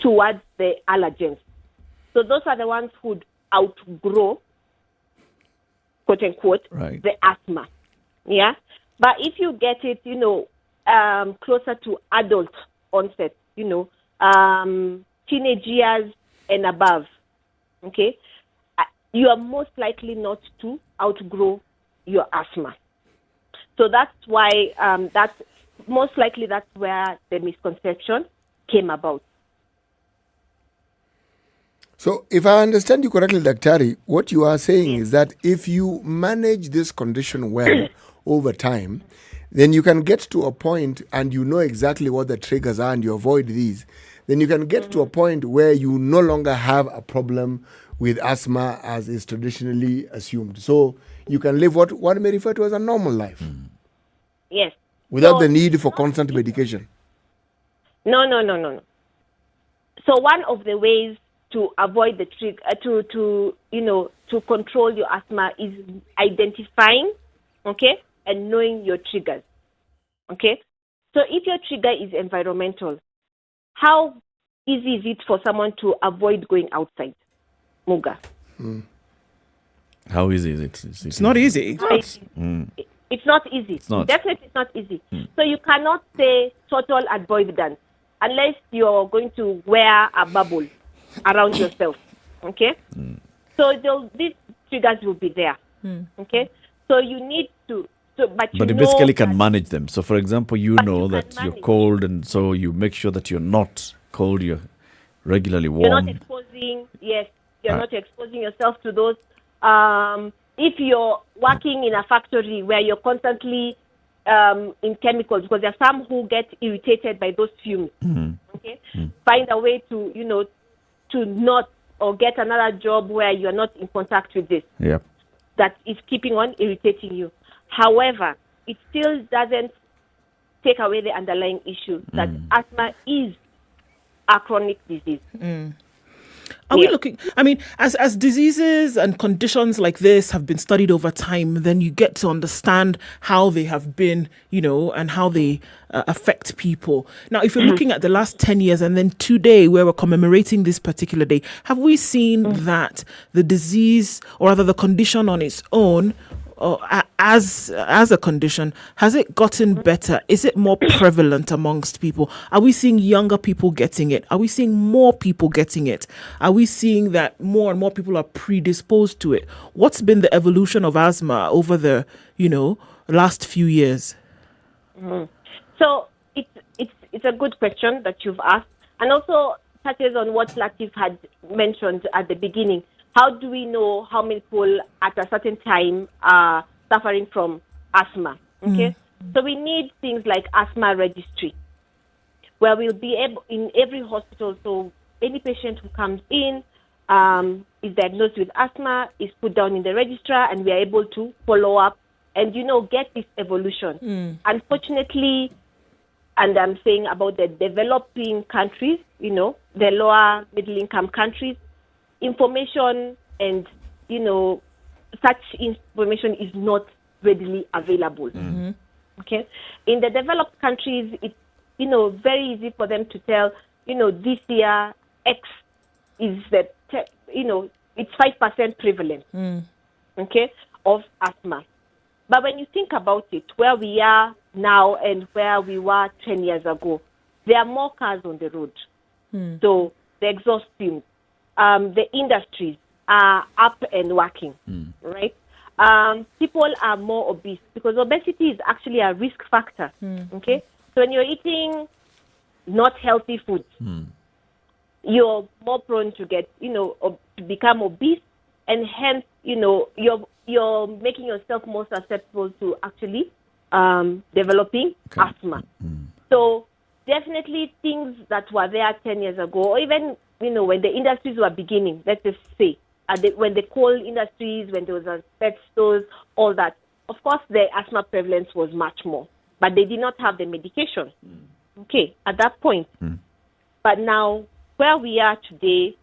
towards the allergens. So those are the ones who outgrow, quote unquote, the asthma. Yeah. But if you get it, closer to adult onset, teenage years and above, okay, you are most likely not to outgrow your asthma. So that's why that's where the misconception came about. So if I understand you correctly, Daktari, what you are saying is that if you manage this condition well over time, then you can get to a point and you know exactly what the triggers are and you avoid these. Then you can get to a point where you no longer have a problem with asthma as is traditionally assumed. So you can live what one may refer to as a normal life. Yes. Without the need for constant medication. No. So one of the ways to avoid the trigger, to control your asthma is identifying, okay, and knowing your triggers, okay. So if your trigger is environmental, how easy is it for someone to avoid going outside, Muga? How easy is it? It's not easy. It's not easy. It's not. Definitely it's not easy. So you cannot say total avoidance unless you're going to wear a bubble around yourself, okay? So these triggers will be there, okay? So you need to, but you basically can manage them. So, for example, you know that you're cold, and so you make sure that you're not cold, you're regularly warm. You're not exposing, you're not exposing yourself to those. If you're working in a factory where you're constantly in chemicals, because there are some who get irritated by those fumes, okay? Find a way to, to not, or get another job where you're not in contact with this. Yep. That is keeping on irritating you. However, it still doesn't take away the underlying issue that asthma is a chronic disease. Are we looking, as diseases and conditions like this have been studied over time, then you get to understand how they have been, and how they affect people. Now, if you're looking at the last 10 years and then today, where we're commemorating this particular day, have we seen that the disease, or rather the condition on its own, as a condition, has it gotten better? Is it more prevalent amongst people? Are we seeing younger people getting it? Are we seeing more people getting it? Are we seeing that more and more people are predisposed to it? What's been the evolution of asthma over the, last few years? So it's a good question that you've asked, and also touches on what Latif had mentioned at the beginning. How do we know how many people at a certain time are suffering from asthma? Okay, so we need things like asthma registry, where we'll be able, in every hospital, so any patient who comes in is diagnosed with asthma, is put down in the registrar, and we are able to follow up and, get this evolution. Unfortunately, and I'm saying about the developing countries, the lower middle income countries, information and, such information is not readily available. Okay. In the developed countries, it's, very easy for them to tell, this year X is it's 5% prevalent, okay, of asthma. But when you think about it, where we are now and where we were 10 years ago, there are more cars on the road. So the exhaust fumes, the industries are up and working, right? People are more obese because obesity is actually a risk factor, okay? So when you're eating not healthy foods, you're more prone to get, to become obese, and hence, you're making yourself more susceptible to actually developing asthma. So definitely things that were there 10 years ago, or even, when the industries were beginning, let's just say, when the coal industries, when there was a pet stores, all that, of course, the asthma prevalence was much more, but they did not have the medication, okay, at that point. But now, where we are today,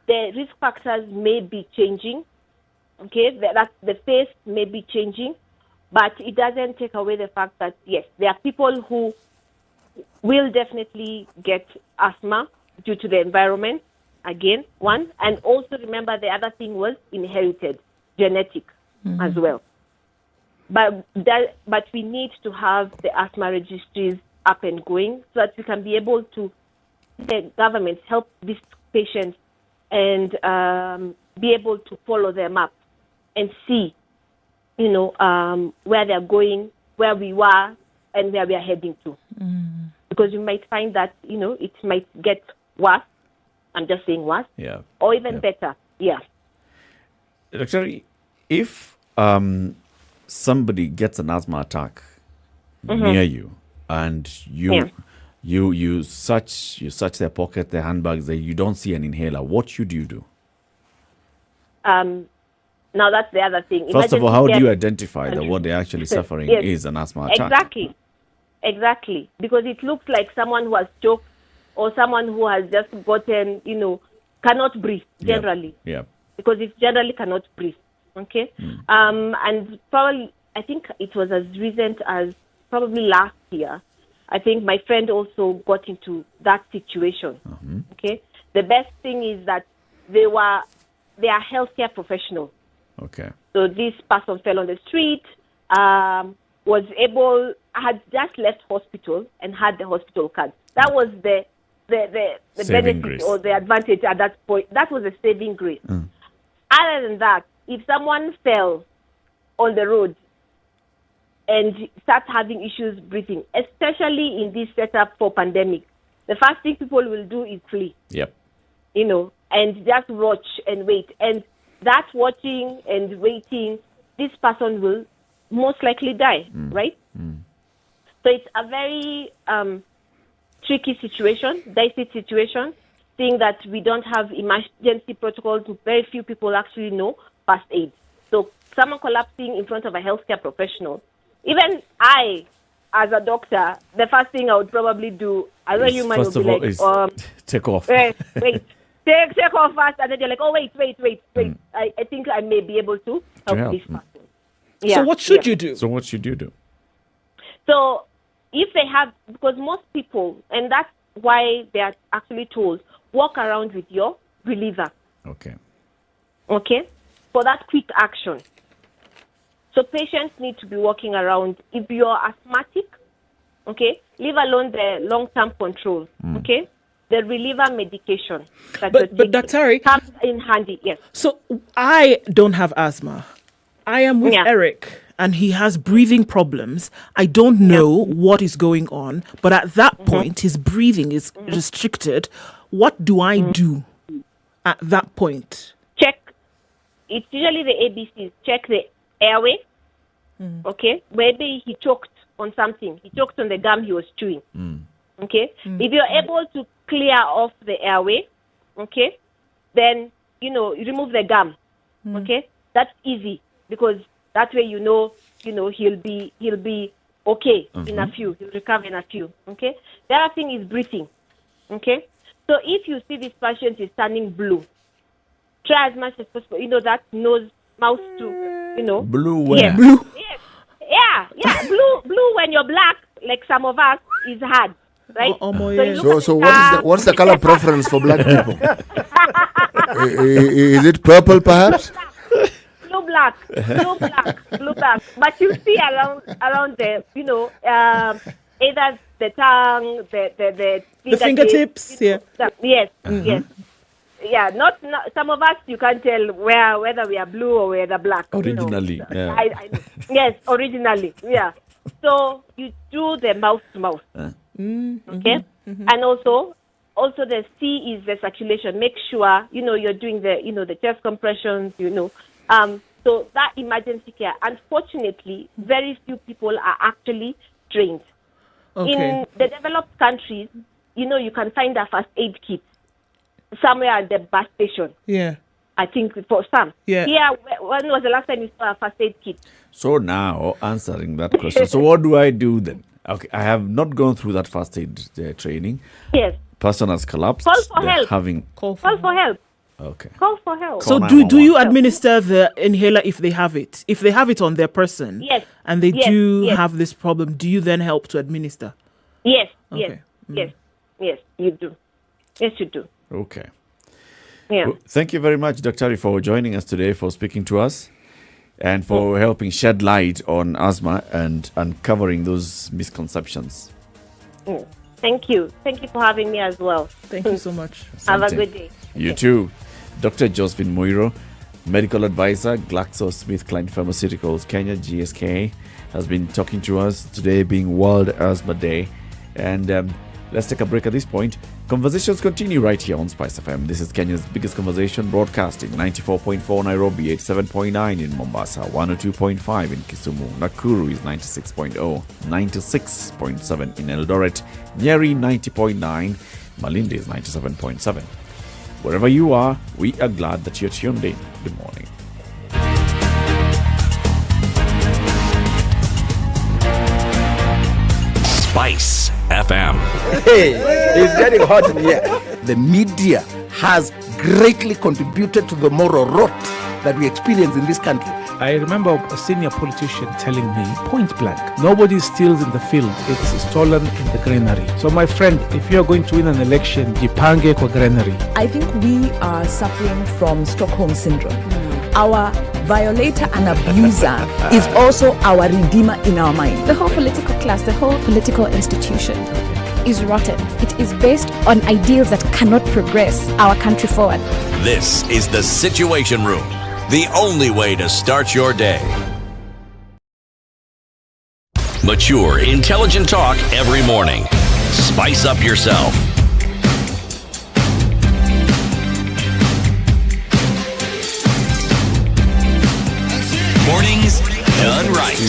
the risk factors may be changing, okay, the face may be changing, but it doesn't take away the fact that, yes, there are people who will definitely get asthma due to the environment, again, one, and also remember the other thing was inherited, genetic as well. But we need to have the asthma registries up and going so that we can be able to, the government, help these patients and be able to follow them up and see, where they're going, where we were, and where we are heading to. Because you might find that, it might get worse. I'm just saying worse. Yeah. Or even better. Yeah. Doctor, if somebody gets an asthma attack near you, and you search their pocket, their handbags, you don't see an inhaler, what should you do? Now that's the other thing. First of all, how do you identify that what they're actually suffering is an asthma attack? Exactly. Because it looks like someone who has choked or someone who has just gotten, cannot breathe generally. Yeah. Because it generally cannot breathe. Okay. And probably, I think it was as recent as probably last year. I think my friend also got into that situation. Okay. The best thing is that they are healthcare professionals. Okay. So this person fell on the street, had just left hospital and had the hospital card. That was the benefit grace. or the advantage at that point. That was a saving grace. Other than that, if someone fell on the road and starts having issues breathing, especially in this setup for pandemic, the first thing people will do is flee. Yep. And just watch and wait. And that watching and waiting, this person will most likely die, right? So it's a very tricky situation, dicey situation, seeing that we don't have emergency protocols. Very few people actually know first aid. So someone collapsing in front of a healthcare professional, even I, as a doctor, the first thing I would probably do as a human would be like, take off. Wait. Take off first, and then you're like, oh, wait. I think I may be able to help this person. Yeah. So what should you do? So if they have, because most people, and that's why they are actually told, walk around with your reliever. Okay. For that quick action. So patients need to be walking around. If you're asthmatic, leave alone the long-term control, the reliever medication that but Daktari comes in handy. Yes. So I don't have asthma. I am with Eric, and he has breathing problems. I don't know what is going on, but at that point, his breathing is restricted. What do I do at that point? Check. It's usually the ABCs. Check the airway. Maybe he choked on something. He choked on the gum he was chewing. If you're able to clear off the airway, then, you remove the gum. That's easy because that way, he'll be okay in a few. He'll recover in a few. Okay. The other thing is breathing. Okay. So if you see this patient is turning blue, try as much as possible. That nose, mouth to, Blue where? Yes. Blue. Yes. Yeah. Blue when you're black, like some of us, is hard. Right? So what's the color preference for black people? Is it purple perhaps? Blue black. But you see around the, either the tongue, the fingertips. Yes. Yeah, not some of us you can't tell whether we are blue or whether black. Originally, yes, originally, yeah. So you do the mouth to mouth, okay, and also the C is the circulation. Make sure you're doing the chest compressions. So that emergency care. Unfortunately, very few people are actually trained. Okay. In the developed countries, you can find a first aid kit somewhere at the bus station. Yeah. I think for some. Yeah. Here, when was the last time you saw a first aid kit? So now, answering that question, so what do I do then? Okay, I have not gone through that first aid training. Yes. Person has collapsed. Call for help. Call for help. Okay. Call for help. So do you administer the inhaler if they have it? If they have it on their person, yes, and they have this problem, do you then help to administer? Yes, Okay. yes, you do. Yes, you do. Okay. Yeah. Well, thank you very much, Dr. for joining us today, for speaking to us, and for helping shed light on asthma and uncovering those misconceptions. Thank you. Thank you for having me as well. Thank you so much. Have a good day. You too. Dr. Josephine Muiro, medical advisor, GlaxoSmithKline Pharmaceuticals, Kenya, GSK, has been talking to us today, being World Asthma Day. And let's take a break at this point. Conversations continue right here on SpiceFM. This is Kenya's biggest conversation, broadcasting 94.4 Nairobi, 87.9 in Mombasa, 102.5 in Kisumu. Nakuru is 96.0, 96.7 in Eldoret, Nyeri 90.9, Malindi is 97.7. Wherever you are, we are glad that you're tuned in. Good morning. Spice FM. Hey, it's getting hot in here. The media has greatly contributed to the moral rot that we experience in this country. I remember a senior politician telling me, point blank, nobody steals in the field, it's stolen in the granary. So my friend, if you're going to win an election, jipange kwa granary. I think we are suffering from Stockholm syndrome. Our violator and abuser is also our redeemer in our mind. The whole political class, the whole political institution is rotten. It is based on ideals that cannot progress our country forward. This is the Situation Room, the only way to start your day. Mature, intelligent talk every morning. Spice up yourself. Mornings done right.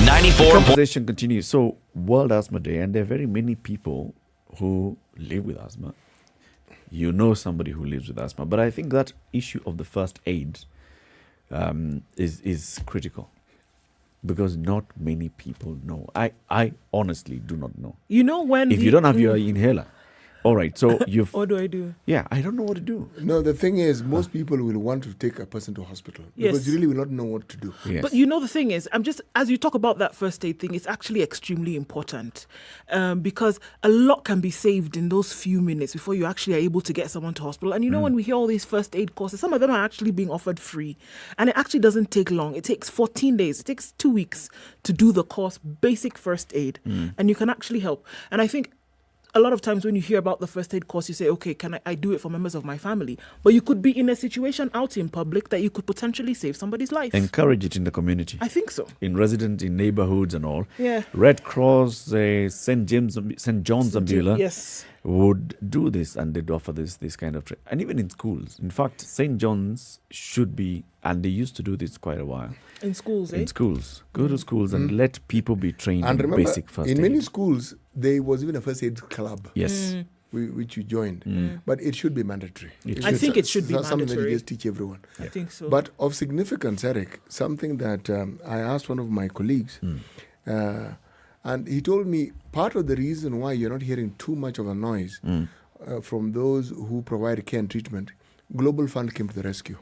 94. Conversation continues. So, World Asthma Day, and there are very many people who live with asthma. You know somebody who lives with asthma, but I think that issue of the first aid is critical, because not many people know. I honestly do not know. You know, when if you don't have your inhaler, all right, so you've... What do I do? Yeah, I don't know what to do. No, the thing is, most people will want to take a person to hospital because you really will not know what to do. Yes. But you know, the thing is, as you talk about that first aid thing, it's actually extremely important because a lot can be saved in those few minutes before you actually are able to get someone to hospital. And you know, when we hear all these first aid courses, some of them are actually being offered free. And it actually doesn't take long. It takes 14 days. It takes 2 weeks to do the course, basic first aid. And you can actually help. And I think a lot of times when you hear about the first aid course, you say, okay, can I do it for members of my family? But you could be in a situation out in public that you could potentially save somebody's life. Encourage it in the community. I think so. In residents, in neighborhoods and all. Yeah. Red Cross, St. John's Ambulance yes. would do this, and they'd offer this kind of and even in schools. In fact, St. John's should be, and they used to do this quite a while. In schools, In schools. Go to schools and let people be trained And in remember, basic first aid. in many schools, there was even a first aid club. Yes. Which you joined. But it should be mandatory. I think it should be Something that mandatory. you just teach everyone. I think so. But of significance, Eric, something that I asked one of my colleagues, And he told me part of the reason why you're not hearing too much of a noise from those who provide care and treatment, Global Fund came to the rescue.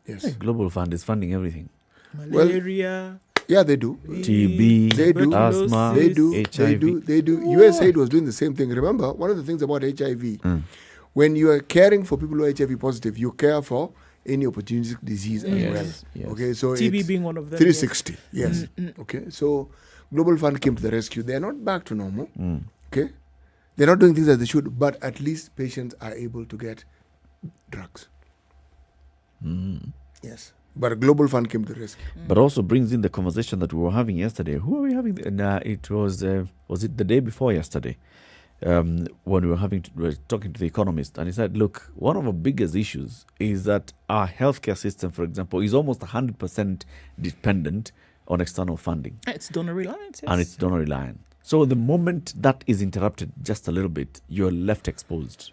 Yes. Hey, Global Fund is funding everything. Malaria. Yeah, they do. TB, they do. asthma, They do. HIV. They do. USAID was doing the same thing. Remember, one of the things about HIV, when you are caring for people who are HIV positive, you care for any opportunistic disease as well. Yes. Okay, so TB it's being one of them. 360. Yes. Okay, so Global Fund came to the rescue. They are not back to normal. Okay, they're not doing things as they should, but at least patients are able to get drugs. Yes. But a Global Fund came to the rescue. But also brings in the conversation that we were having yesterday. Who are we having? It was it the day before yesterday? When we were talking to the economist, and he said, look, one of our biggest issues is that our healthcare system, for example, is almost 100% dependent on external funding. It's donor reliance. Yes. And it's donor reliant. So the moment that is interrupted just a little bit, you're left exposed.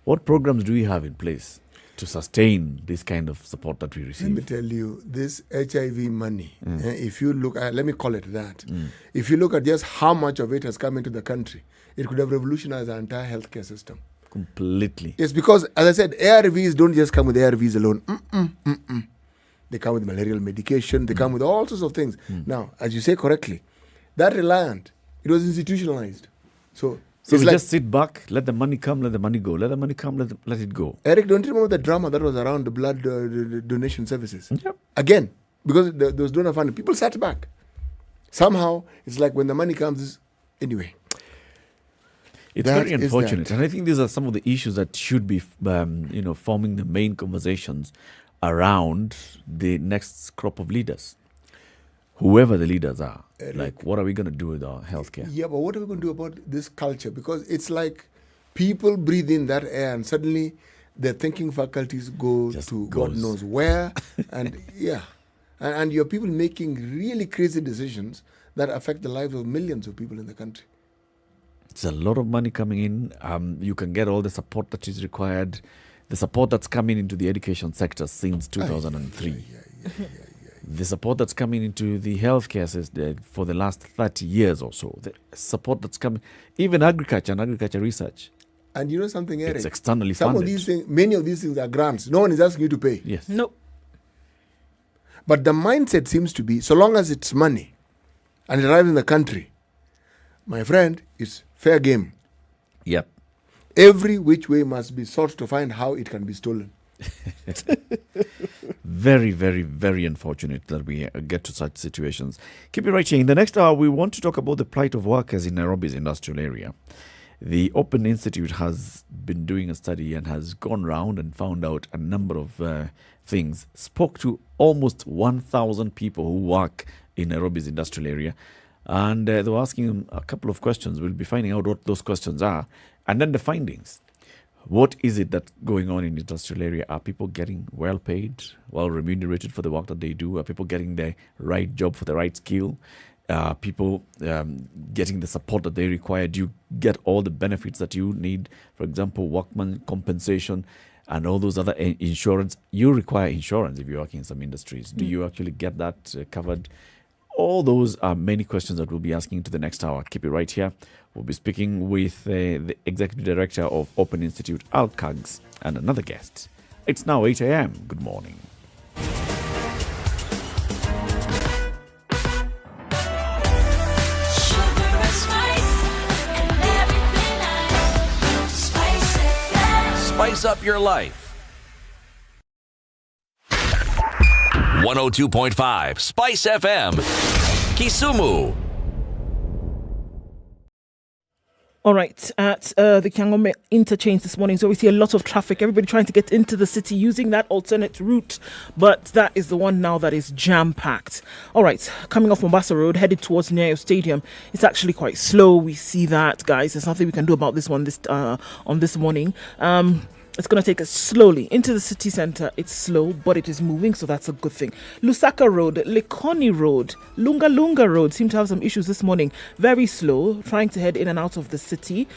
What programs do we have in place to sustain this kind of support that we receive? Let me tell you, this HIV money, if you look at, let me call it that, if you look at just how much of it has come into the country, it could have revolutionized our entire healthcare system. Completely. Yes, because, as I said, ARVs don't just come with ARVs alone. They come with malarial medication. They come with all sorts of things. Now, as you say correctly, that reliant, it was institutionalized. So we like, just sit back, let the money come, let the money go. Let the money come, let it go. Eric, don't you remember the drama that was around the blood donation services? Yep. Again, because those donor funding, people sat back. Somehow, it's like when the money comes, anyway. It's very unfortunate. And I think these are some of the issues that should be, forming the main conversations around the next crop of leaders. Whoever the leaders are. Eric, like, what are we going to do with our healthcare? Yeah, but what are we going to do about this culture? Because it's like people breathe in that air and suddenly their thinking faculties go to God knows where. And and you have people making really crazy decisions that affect the lives of millions of people in the country. It's a lot of money coming in. You can get all the support that is required. The support that's coming into the education sector since 2003. The support that's coming into the healthcare system for the last 30 years or so. The support that's coming, even agriculture and agriculture research. And you know something, Eric? It's externally Some funded. of these things, many of these things are grants. No one is asking you to pay. Yes. Nope. But the mindset seems to be, so long as it's money and it arrives in the country, my friend, it's fair game. Yep. Every which way must be sought to find how it can be stolen. Very, very, very unfortunate that we get to such situations. Keep it right here. In the next hour, we want to talk about the plight of workers in Nairobi's industrial area. The Open Institute has been doing a study and has gone round and found out a number of things. Spoke to almost 1,000 people who work in Nairobi's industrial area. And they were asking them a couple of questions. We'll be finding out what those questions are. And then the findings. What is it that's going on in the industrial area? Are people getting well paid, well remunerated for the work that they do? Are people getting the right job for the right skill? Are people getting the support that they require? Do you get all the benefits that you need? For example, workman compensation and all those other insurance. You require insurance if you're working in some industries. Do you actually get that covered? All those are many questions that we'll be asking to the next hour. Keep it right here. We'll be speaking with the Executive Director of Open Institute, Al Kaggs, and another guest. It's now 8 a.m. Good morning. Spice up your life. 102.5 Spice FM, Kisumu. All right, at the Kiangome interchange this morning, so we see a lot of traffic. Everybody trying to get into the city using that alternate route, but that is the one now that is jam-packed. All right, coming off Mombasa Road, headed towards Nyeri Stadium, it's actually quite slow. We see that, guys. There's nothing we can do about this one on this morning. It's going to take us slowly into the city centre. It's slow, but it is moving, so that's a good thing. Lusaka Road, Likoni Road, Lunga Road seem to have some issues this morning. Very slow, trying to head in and out of the city.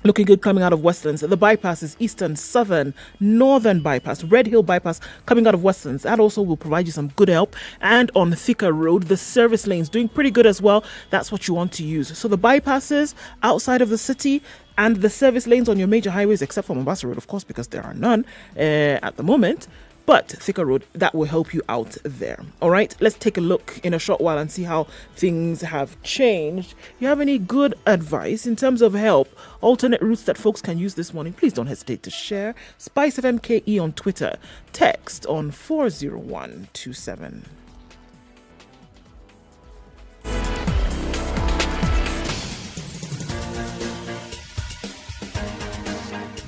Looking good coming out of Westlands. The bypasses, Eastern, Southern, Northern bypass, Red Hill bypass coming out of Westlands. That also will provide you some good help. And on Thika Road, the service lanes doing pretty good as well. That's what you want to use. So the bypasses outside of the city and the service lanes on your major highways, except for Mombasa Road, of course, because there are none at the moment. But Thika Road, that will help you out there. All right, let's take a look in a short while and see how things have changed. You have any good advice in terms of help, alternate routes that folks can use this morning? Please don't hesitate to share. SpiceFM KE on Twitter. Text on 40127.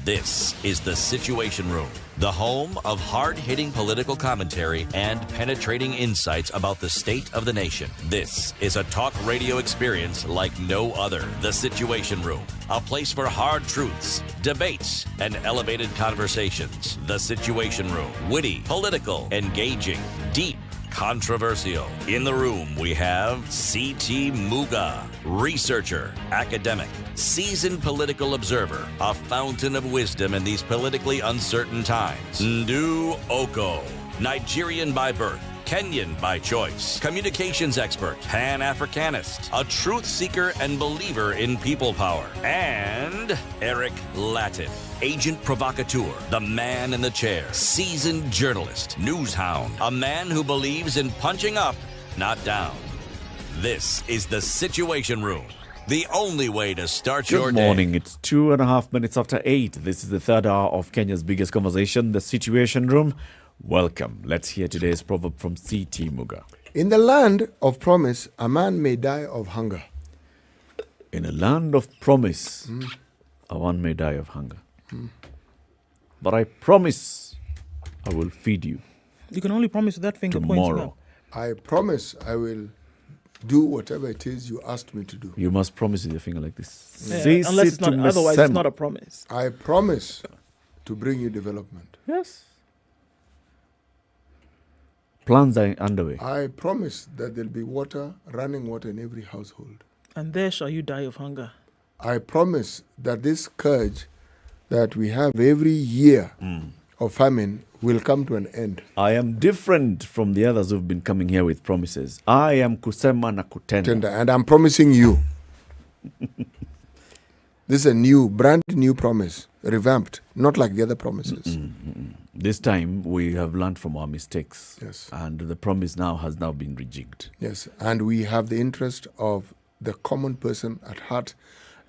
This is the Situation Room, the home of hard-hitting political commentary and penetrating insights about the state of the nation. This is a talk radio experience like no other. The Situation Room, a place for hard truths, debates, and elevated conversations. The Situation Room, witty, political, engaging, deep, controversial. In the room, we have C.T. Muga, researcher, academic, seasoned political observer, a fountain of wisdom in these politically uncertain times. Ndu Oko, Nigerian by birth, Kenyan by choice, communications expert, Pan-Africanist, a truth seeker and believer in people power, and Eric Latif, agent provocateur, the man in the chair, seasoned journalist, news hound, a man who believes in punching up, not down. This is the Situation Room, the only way to start your day. Good morning. It's 2.5 minutes after 8. This is the third hour of Kenya's biggest conversation, the Situation Room. Welcome. Let's hear today's proverb from C.T. Muga. In the land of promise, a man may die of hunger. In a land of promise, a one may die of hunger. But I promise I will feed you. You can only promise with that finger pointing tomorrow. up. I promise I will do whatever it is you asked me to do. You must promise with your finger like this. Yeah, unless it's not, otherwise it's not a promise. I promise to bring you development. Yes. Plans are underway. I promise that there'll be running water in every household. And there shall you die of hunger. I promise that this scourge that we have every year of famine will come to an end. I am different from the others who've been coming here with promises. I am kusema na kutenda. And I'm promising you. This is a brand new promise, revamped, not like the other promises. This time we have learned from our mistakes. Yes. And the promise has now been rejigged. Yes. And we have the interest of the common person at heart,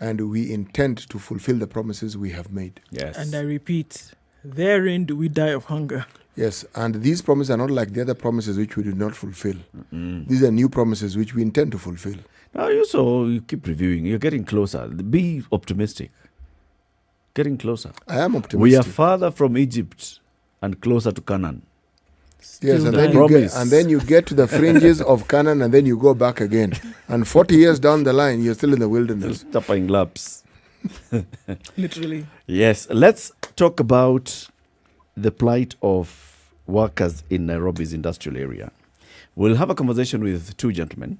and we intend to fulfill the promises we have made. Yes. And I repeat, therein do we die of hunger. Yes. And these promises are not like the other promises which we did not fulfill. These are new promises which we intend to fulfill. Now you keep reviewing. You're getting closer. Be optimistic. Getting closer. I am optimistic. We are farther from Egypt and closer to Canaan. Yes, and then you get to the fringes of Canaan, and then you go back again. And 40 years down the line, you're still in the wilderness. Still tapping laps. Literally. Yes. Let's talk about the plight of workers in Nairobi's industrial area. We'll have a conversation with two gentlemen.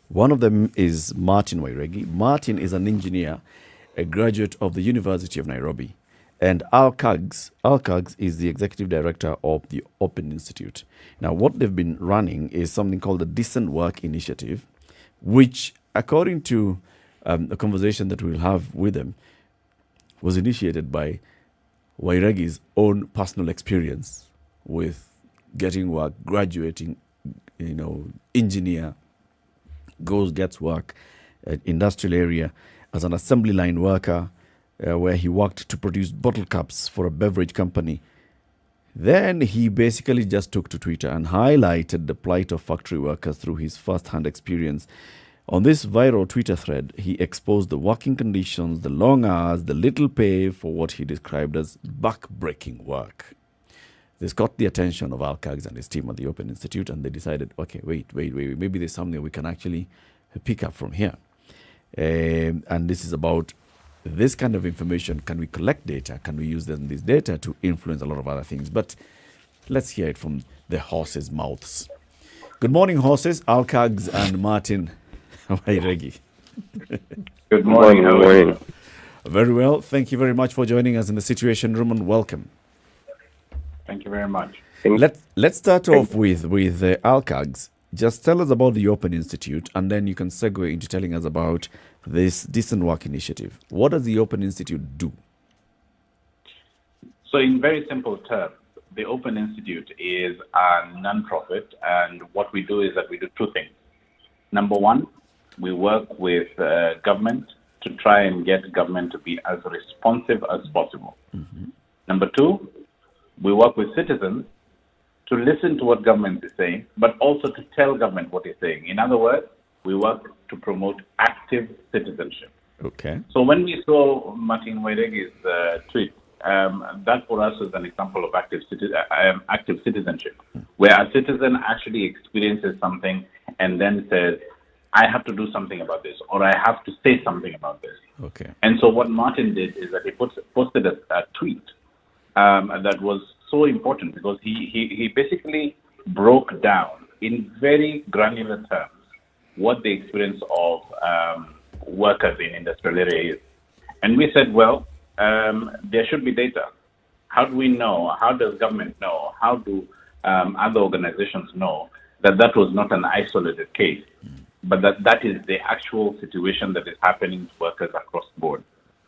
One of them is Martin Wairegi. Martin is an engineer, a graduate of the University of Nairobi. And Al Kags is the executive director of the Open Institute. Now, what they've been running is something called the Decent Work Initiative, which, according to a conversation that we'll have with them, was initiated by Wairegi's own personal experience with getting work, graduating, engineer, gets work at industrial area as an assembly line worker, where he worked to produce bottle caps for a beverage company. Then he basically just took to Twitter and highlighted the plight of factory workers through his first-hand experience. On this viral Twitter thread, he exposed the working conditions, the long hours, the little pay for what he described as back-breaking work. This got the attention of Al Kags and his team at the Open Institute, and they decided, okay, wait, maybe there's something we can actually pick up from here. And this is about this kind of information. Can we collect data? Can we use this data to influence a lot of other things? But let's hear it from the horses' mouths. Good morning, horses. Al Kags and Martin Wairegi. Good morning. How are you? Very well. Thank you very much for joining us in the Situation Room, and welcome. Thank you very much. Let's start off with ALCAGs. Just tell us about the Open Institute, and then you can segue into telling us about this Decent Work Initiative. What does the Open Institute do? So in very simple terms, the Open Institute is a non-profit, and what we do is that we do two things. Number one, we work with government to try and get government to be as responsive as possible. Number two, we work with citizens to listen to what government is saying, but also to tell government what it's saying. In other words, we work to promote active citizenship. Okay. So when we saw Martin Wairegi's tweet, that for us is an example of active citizenship, where a citizen actually experiences something and then says, I have to do something about this, or I have to say something about this. Okay. And so what Martin did is that he posted a tweet that was so important, because he basically broke down in very granular terms what the experience of workers in industrial area is. And we said, well, there should be data. How do we know? How does government know? How do other organizations know that that was not an isolated case, but that is the actual situation that is happening to workers across the board,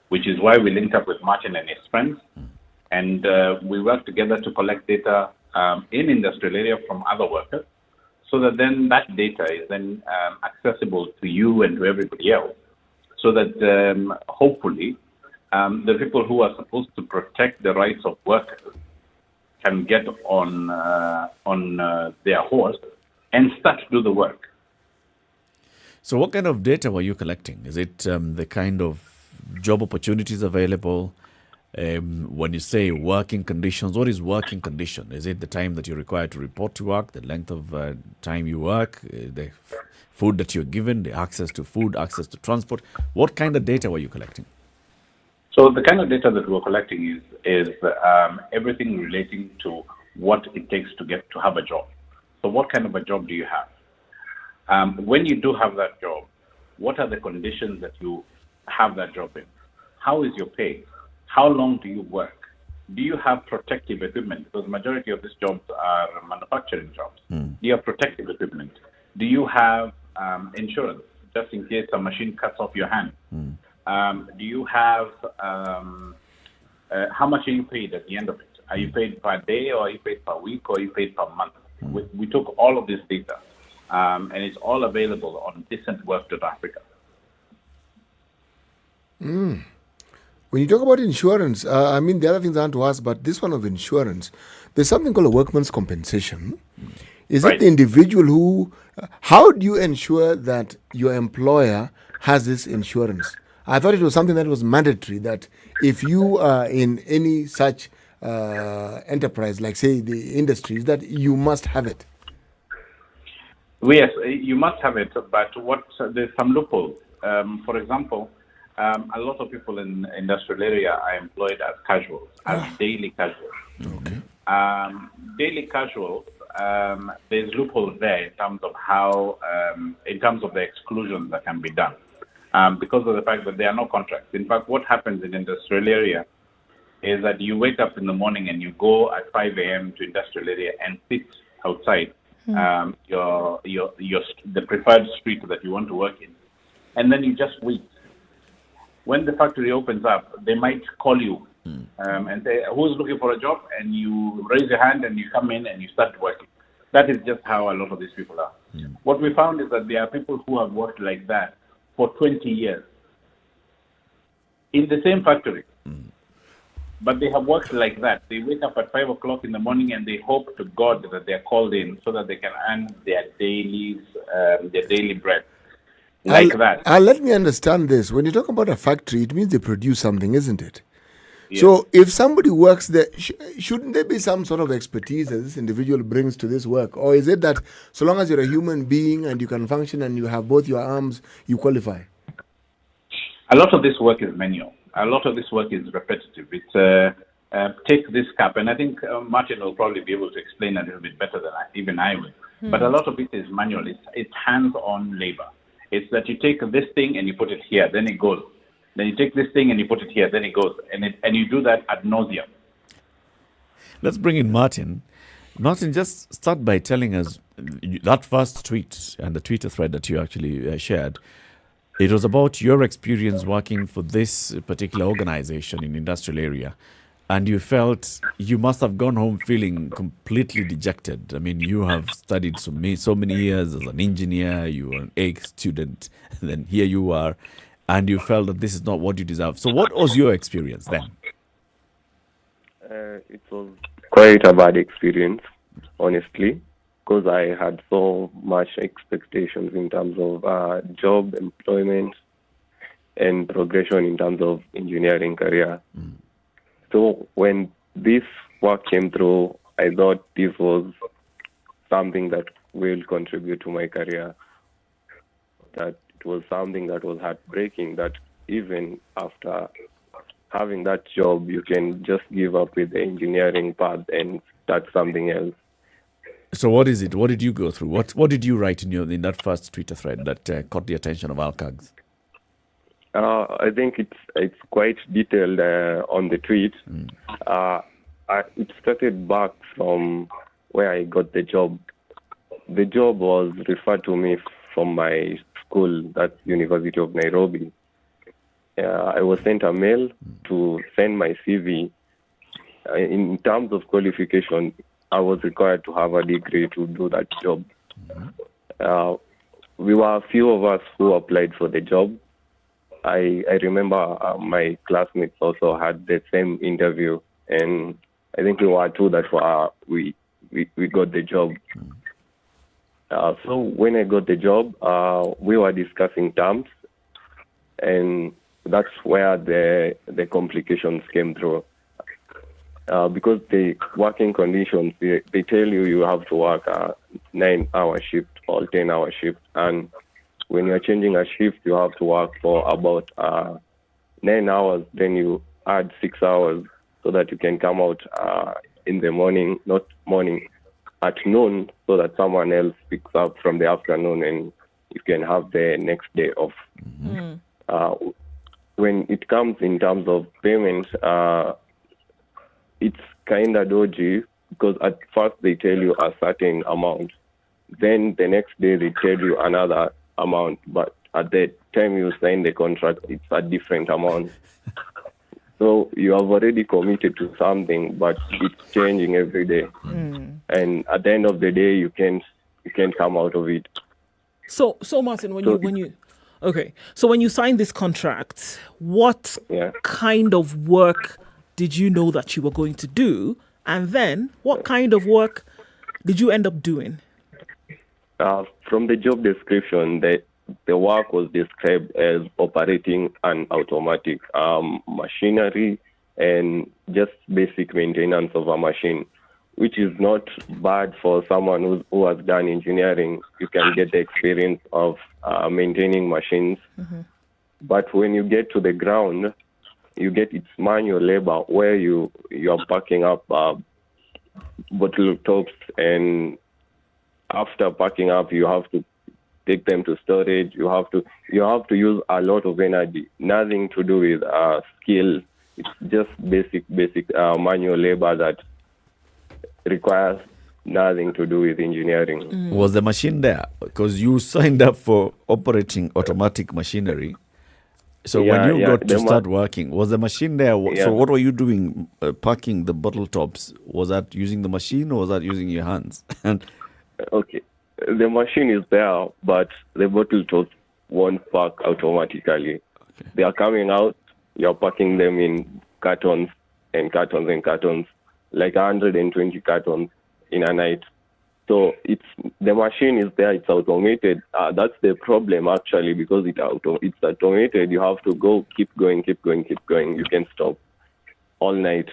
which is why we linked up with Martin and his friends, and we work together to collect data in industrial area from other workers, so that then that data is then accessible to you and to everybody else, so that hopefully the people who are supposed to protect the rights of workers can get on their horse and start to do the work. So what kind of data were you collecting? Is it the kind of job opportunities available? When you say working conditions, what is working condition? Is it the time that you're required to report to work, the length of time you work, the food that you're given, the access to food, access to transport? What kind of data were you collecting? So the kind of data that we're collecting is everything relating to what it takes to have a job. So what kind of a job do you have? When you do have that job, what are the conditions that you have that job in? How is your pay? How long do you work? Do you have protective equipment? Because the majority of these jobs are manufacturing jobs. Do you have protective equipment? Do you have insurance, just in case a machine cuts off your hand? Do you have, how much are you paid at the end of it? Are you paid per day, or are you paid per week, or are you paid per month? We took all of this data, and it's all available on decentwork.africa. When you talk about insurance, I mean, the other things aren't to us, but this one of insurance, there's something called a workman's compensation. Is it the individual who, how do you ensure that your employer has this insurance? I thought it was something that was mandatory, that if you are in any such enterprise, like say the industries, that you must have it. Yes, you must have it, but there's some loopholes. For example, a lot of people in industrial area are employed as casuals, as daily casuals. Daily casuals, there's loopholes there in terms of how, in terms of the exclusions that can be done, because of the fact that there are no contracts. In fact, what happens in industrial area is that you wake up in the morning and you go at 5 a.m. to industrial area and sit outside the preferred street that you want to work in, and then you just wait. When the factory opens up, they might call you and say, who's looking for a job? And you raise your hand and you come in and you start working. That is just how a lot of these people are. What we found is that there are people who have worked like that for 20 years in the same factory. But they have worked like that. They wake up at 5 o'clock in the morning and they hope to God that they are called in so that they can earn their daily bread. Like that. Let me understand this. When you talk about a factory, it means they produce something, isn't it? Yes. So if somebody works there, shouldn't there be some sort of expertise that this individual brings to this work? Or is it that so long as you're a human being and you can function and you have both your arms, you qualify? A lot of this work is manual. A lot of this work is repetitive. It's take this cap, and I think Martin will probably be able to explain a little bit better than even I will. But a lot of it is manual. It's hands-on labor. It's that you take this thing and you put it here, then it goes. Then you take this thing and you put it here. Then it goes, and you do that ad nauseum. Let's bring in Martin. Martin, just start by telling us that first tweet and the Twitter thread that you actually shared. It was about your experience working for this particular organization in industrial area. And you felt you must have gone home feeling completely dejected. I mean, you have studied so many years as an engineer, you were an A student, and then here you are, and you felt that this is not what you deserve. So what was your experience then? It was quite a bad experience, honestly, because I had so much expectations in terms of job, employment, and progression in terms of engineering career. So when this work came through, I thought this was something that will contribute to my career. That it was something that was heartbreaking, that even after having that job, you can just give up with the engineering path and start something else. So what is it? What did you go through? What did you write in that first Twitter thread that caught the attention of Alcags? I think it's quite detailed on the tweet. It started back from where I got the job. The job was referred to me from my school, that's University of Nairobi. I was sent a mail to send my CV. In terms of qualification, I was required to have a degree to do that job. We were a few of us who applied for the job. I remember my classmates also had the same interview, and I think we were two that we got the job. So when I got the job, we were discussing terms, and that's where the complications came through. Because the working conditions, they tell you have to work a 9-hour shift or 10-hour shift, and when you're changing a shift, you have to work for about 9 hours. Then you add 6 hours so that you can come out in the morning, not morning, at noon, so that someone else picks up from the afternoon and you can have the next day off. When it comes in terms of payments, it's kind of dodgy, because at first they tell you a certain amount. Then the next day they tell you another amount, but at the time you sign the contract, it's a different amount. So you have already committed to something, but it's changing every day. And at the end of the day, you can't come out of it. So Martin, when you signed this contract, what kind of work did you know that you were going to do? And then what kind of work did you end up doing? From the job description, the work was described as operating an automatic machinery and just basic maintenance of a machine, which is not bad for someone who has done engineering. You can get the experience of maintaining machines. But when you get to the ground, you get its manual labor, where you are packing up bottle tops, and after packing up, you have to take them to storage. You have to use a lot of energy. Nothing to do with skill. It's just basic manual labor that requires nothing to do with engineering. Was the machine there? Because you signed up for operating automatic machinery. So when you got to start working, was the machine there? So what were you doing, packing the bottle tops? Was that using the machine or was that using your hands? Okay. The machine is there, but the bottle tops won't pack automatically. Okay. They are coming out, you're packing them in cartons and cartons and cartons, like 120 cartons in a night. So the machine is there, it's automated. That's the problem, actually, because it's automated. You have to keep going. You can stop all night.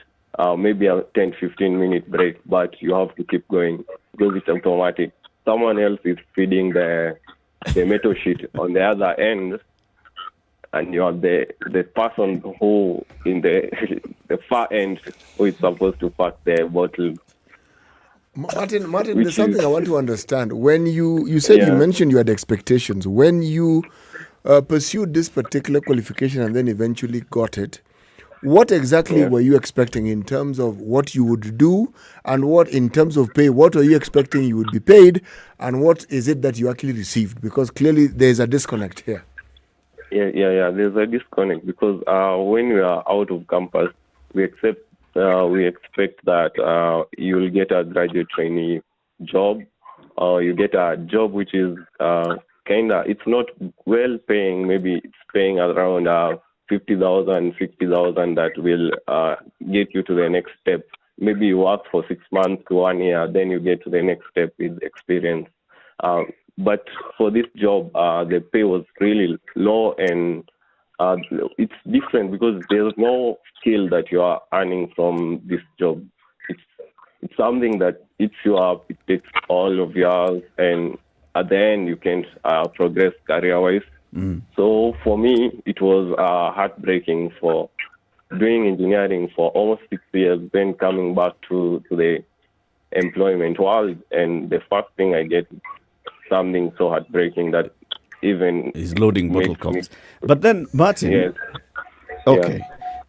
Maybe a 10-15 minute break, but you have to keep going because it's automatic. Someone else is feeding the metal sheet on the other end, and you have the person who in the far end who is supposed to pack the bottle. Martin, there's something I want to understand. When you said you mentioned you had expectations. When you pursued this particular qualification and then eventually got it, what exactly were you expecting in terms of what you would do, and what in terms of pay? What were you expecting you would be paid, and what is it that you actually received? Because clearly there is a disconnect here. Yeah. There's a disconnect because when we are out of campus, we expect that you'll get a graduate trainee job, or you get a job which is it's not well paying. Maybe it's paying around 50,000, 60,000 that will get you to the next step. Maybe you work for 6 months to 1 year, then you get to the next step with experience. But for this job, the pay was really low, and it's different because there's no skill that you are earning from this job. It's something that eats you up. It takes all of yours, and at the end, you can't progress career-wise. So for me, it was heartbreaking for doing engineering for almost 6 years, then coming back to the employment world, and the first thing I get is something so heartbreaking that even is loading bottle caps. But then, Martin,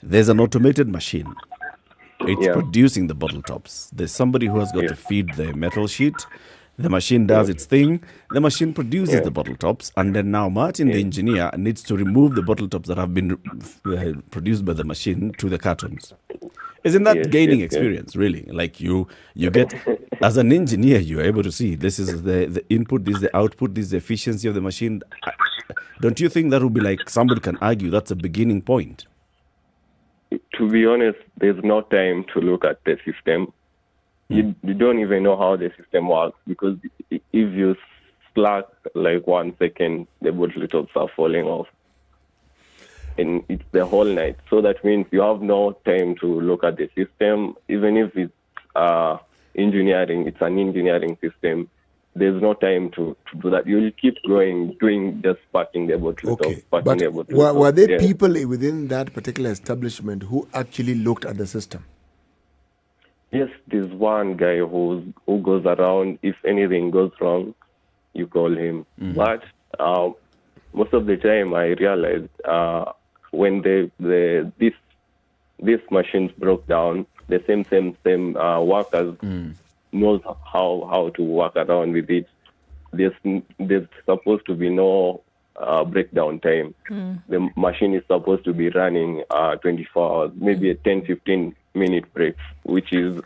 there's an automated machine. It's producing the bottle tops. There's somebody who has got to feed the metal sheet. The machine does its thing. The machine produces the bottle tops, and then now Martin, the engineer, needs to remove the bottle tops that have been produced by the machine to the cartons. Isn't that gaining experience, really? Like you get, as an engineer, you're able to see this is the input, this is the output, this is the efficiency of the machine. Don't you think that would be like, somebody can argue that's a beginning point? To be honest, there's no time to look at the system. You don't even know how the system works, because if you slack like 1 second, the bottle tops are falling off. And it's the whole night. So that means you have no time to look at the system. Even if it's engineering, it's an engineering system, there's no time to do that. You'll keep doing just packing the bottle tops. But were there people within that particular establishment who actually looked at the system? Yes, there's one guy who goes around. If anything goes wrong, you call him. But most of the time, I realized when these machines broke down, the same workers knows how to work around with it. There's supposed to be no breakdown time. The machine is supposed to be running 24 hours, maybe a 10-15-minute break, which is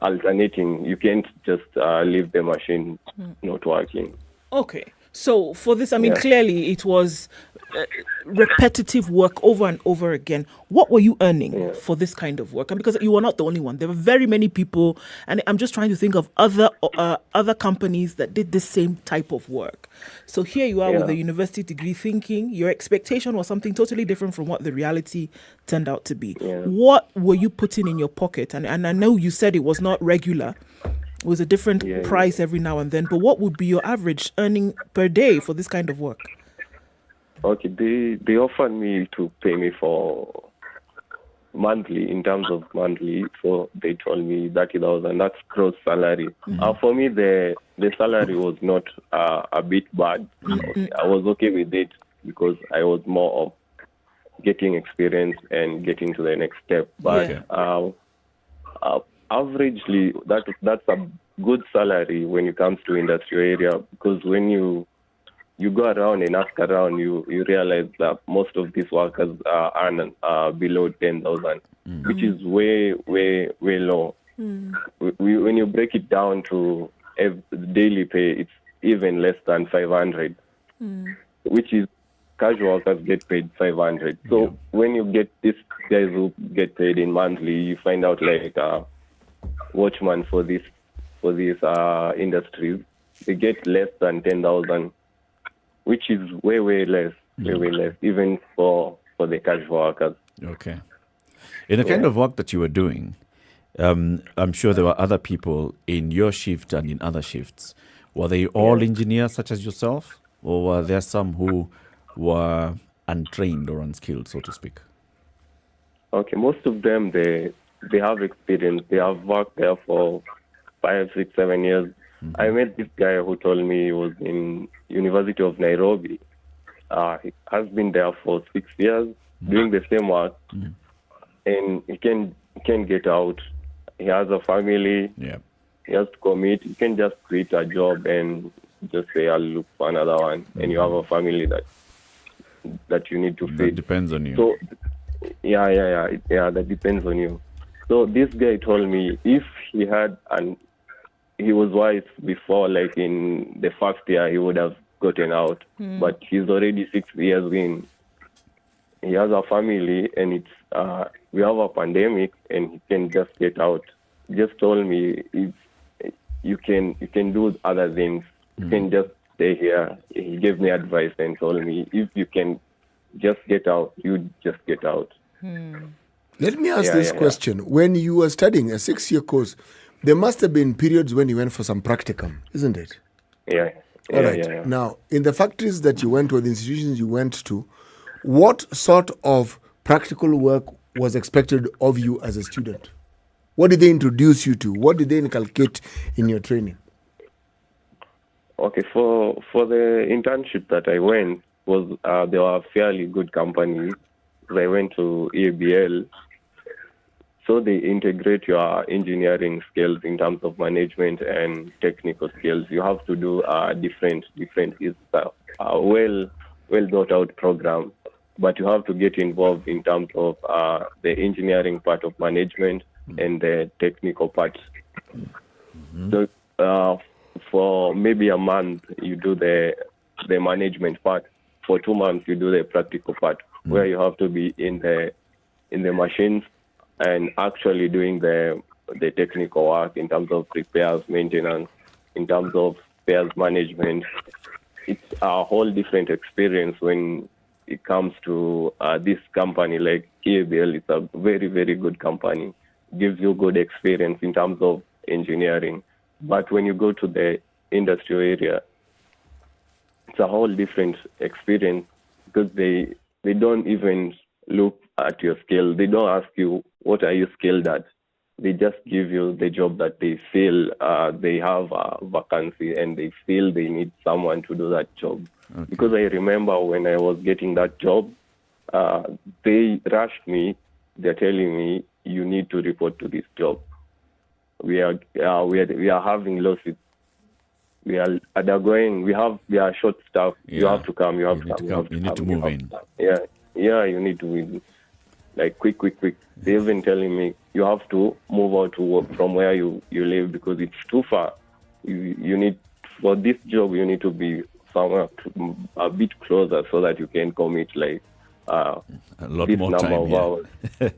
alternating. You can't just leave the machine not working. Okay. So for this, clearly it was repetitive work over and over again. What were you earning for this kind of work? And because you were not the only one, there were very many people, and I'm just trying to think of other companies that did the same type of work. So here you are with a university degree, thinking your expectation was something totally different from what the reality turned out to be. What were you putting in your pocket? And I know you said it was not regular. It was a different price every now and then, but what would be your average earning per day for this kind of work? Okay, they offered me to pay me for monthly, in terms of monthly, so they told me 30,000, that's gross salary. For me, the salary was not a bit bad. I was okay with it because I was more of getting experience and getting to the next step. But averagely, that's a good salary when it comes to industrial area, because when you go around and ask around, you realize that most of these workers earn below 10,000, which is way low. When you break it down to daily pay, it's even less than 500, which is casual workers get paid 500. So when you get these guys who get paid in monthly, you find out like watchman for these industries, they get less than 10,000, which is way less, even for the casual workers. Okay. In the kind of work that you were doing, I'm sure there were other people in your shift and in other shifts. Were they all engineers such as yourself, or were there some who were untrained or unskilled, so to speak? Okay, most of them, they have experience. They have worked there for 5, 6, 7 years. I met this guy who told me he was in University of Nairobi. he has been there for 6 years doing the same work, and he can get out. He has a family. Yeah. He has to commit. He can just quit a job and just say, I'll look for another one. And you have a family that you need to feed. That depends on you. So, yeah, that depends on you. So this guy told me if he had, and he was wise before, like in the first year, he would have gotten out. But he's already 6 years in. He has a family, and it's we have a pandemic, and he can just get out. Just told me if you can do other things. You can just stay here. He gave me advice and told me if you can just get out, you just get out. Let me ask this question. When you were studying a 6-year course, there must have been periods when you went for some practicum, isn't it? Yeah. All right. Now, in the factories that you went to, or the institutions you went to, what sort of practical work was expected of you as a student? What did they introduce you to? What did they inculcate in your training? Okay, for the internship that I went, they were fairly good companies. I went to ABL. So they integrate your engineering skills in terms of management and technical skills. You have to do different. It's a well thought out program, but you have to get involved in terms of the engineering part of management and the technical part. So for maybe a month, you do the management part. For 2 months, you do the practical part, where you have to be in the machines and actually doing the technical work in terms of repairs, maintenance, in terms of spares management. It's a whole different experience when it comes to this company like ABL. It's a very, very good company. Gives you good experience in terms of engineering. But when you go to the industrial area, it's a whole different experience because they don't even look at your skill. They don't ask you, what are you skilled at? They just give you the job that they feel they have a vacancy and they feel they need someone to do that job. Okay. Because I remember when I was getting that job, they rushed me. They're telling me, you need to report to this job. We are having losses. We are undergoing. We are short staff. Yeah. You have to come. You need to move in. Yeah. You need to move. Like quick. They've been telling me you have to move out to work from where you live because it's too far. You need, for this job, you need to be somewhere a bit closer so that you can commit like a lot more time. Hours.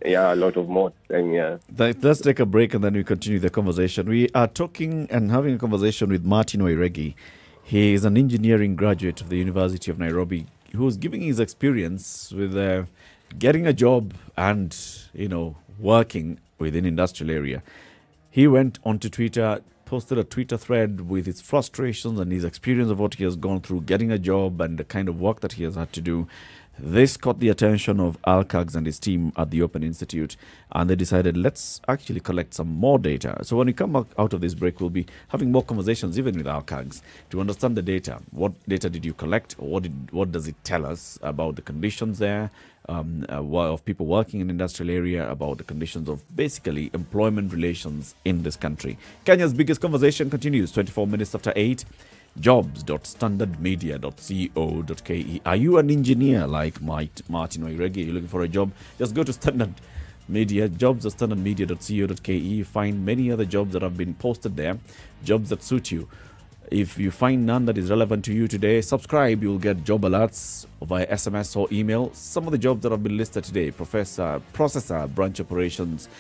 A lot of more time. Yeah. Let's take a break and then we continue the conversation. We are talking and having a conversation with Martin Oiregi. He is an engineering graduate of the University of Nairobi who's giving his experience with getting a job and, working within industrial area. He went onto Twitter, posted a Twitter thread with his frustrations and his experience of what he has gone through getting a job and the kind of work that he has had to do. This caught the attention of Alcags and his team at the Open Institute, and they decided, let's actually collect some more data. So when we come out of this break, we'll be having more conversations even with Alcags to understand the data. What data did you collect? Or what does it tell us about the conditions there, of people working in the industrial area, about the conditions of basically employment relations in this country? Kenya's biggest conversation continues 24 minutes after 8. Jobs.standardmedia.co.ke. Are you an engineer like Martin Oiregi? You're looking for a job? Just go to Standard Media, jobs.standardmedia.co.ke. Find many other jobs that have been posted there, jobs that suit you. If you find none that is relevant to you today, subscribe. You'll get job alerts via SMS or email. Some of the jobs that have been listed today: processor, branch operations,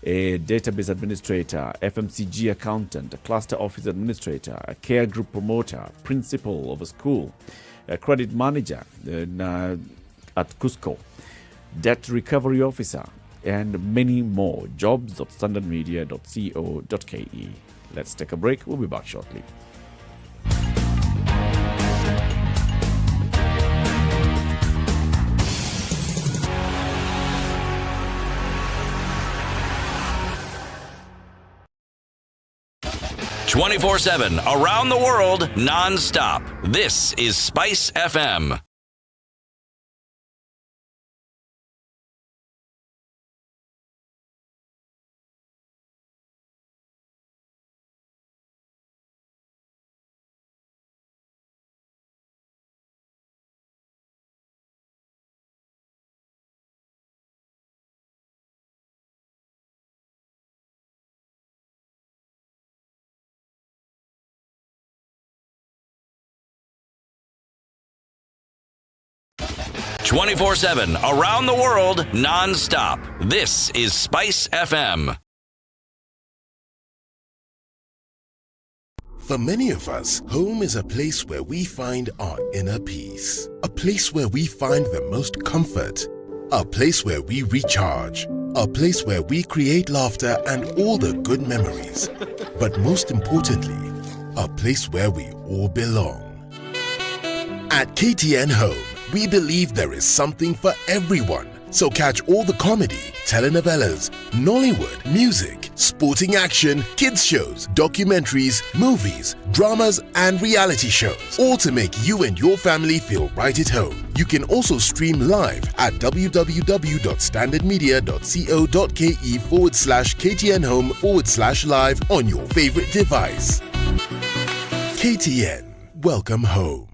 a database administrator, FMCG accountant, a cluster office administrator, a care group promoter, principal of a school, a credit manager at Cusco, debt recovery officer, and many more. Jobs.standardmedia.co.ke. Let's take a break. We'll be back shortly. .24/7 around the world, non-stop. This is Spice FM. 24/7 around the world, non-stop. This is Spice FM. For many of us, home is a place where we find our inner peace. A place where we find the most comfort. A place where we recharge. A place where we create laughter and all the good memories. But most importantly, a place where we all belong. At KTN Home, we believe there is something for everyone. So catch all the comedy, telenovelas, Nollywood, music, sporting action, kids shows, documentaries, movies, dramas and reality shows. All to make you and your family feel right at home. You can also stream live at www.standardmedia.co.ke/KTN Home/live on your favorite device. KTN, welcome home.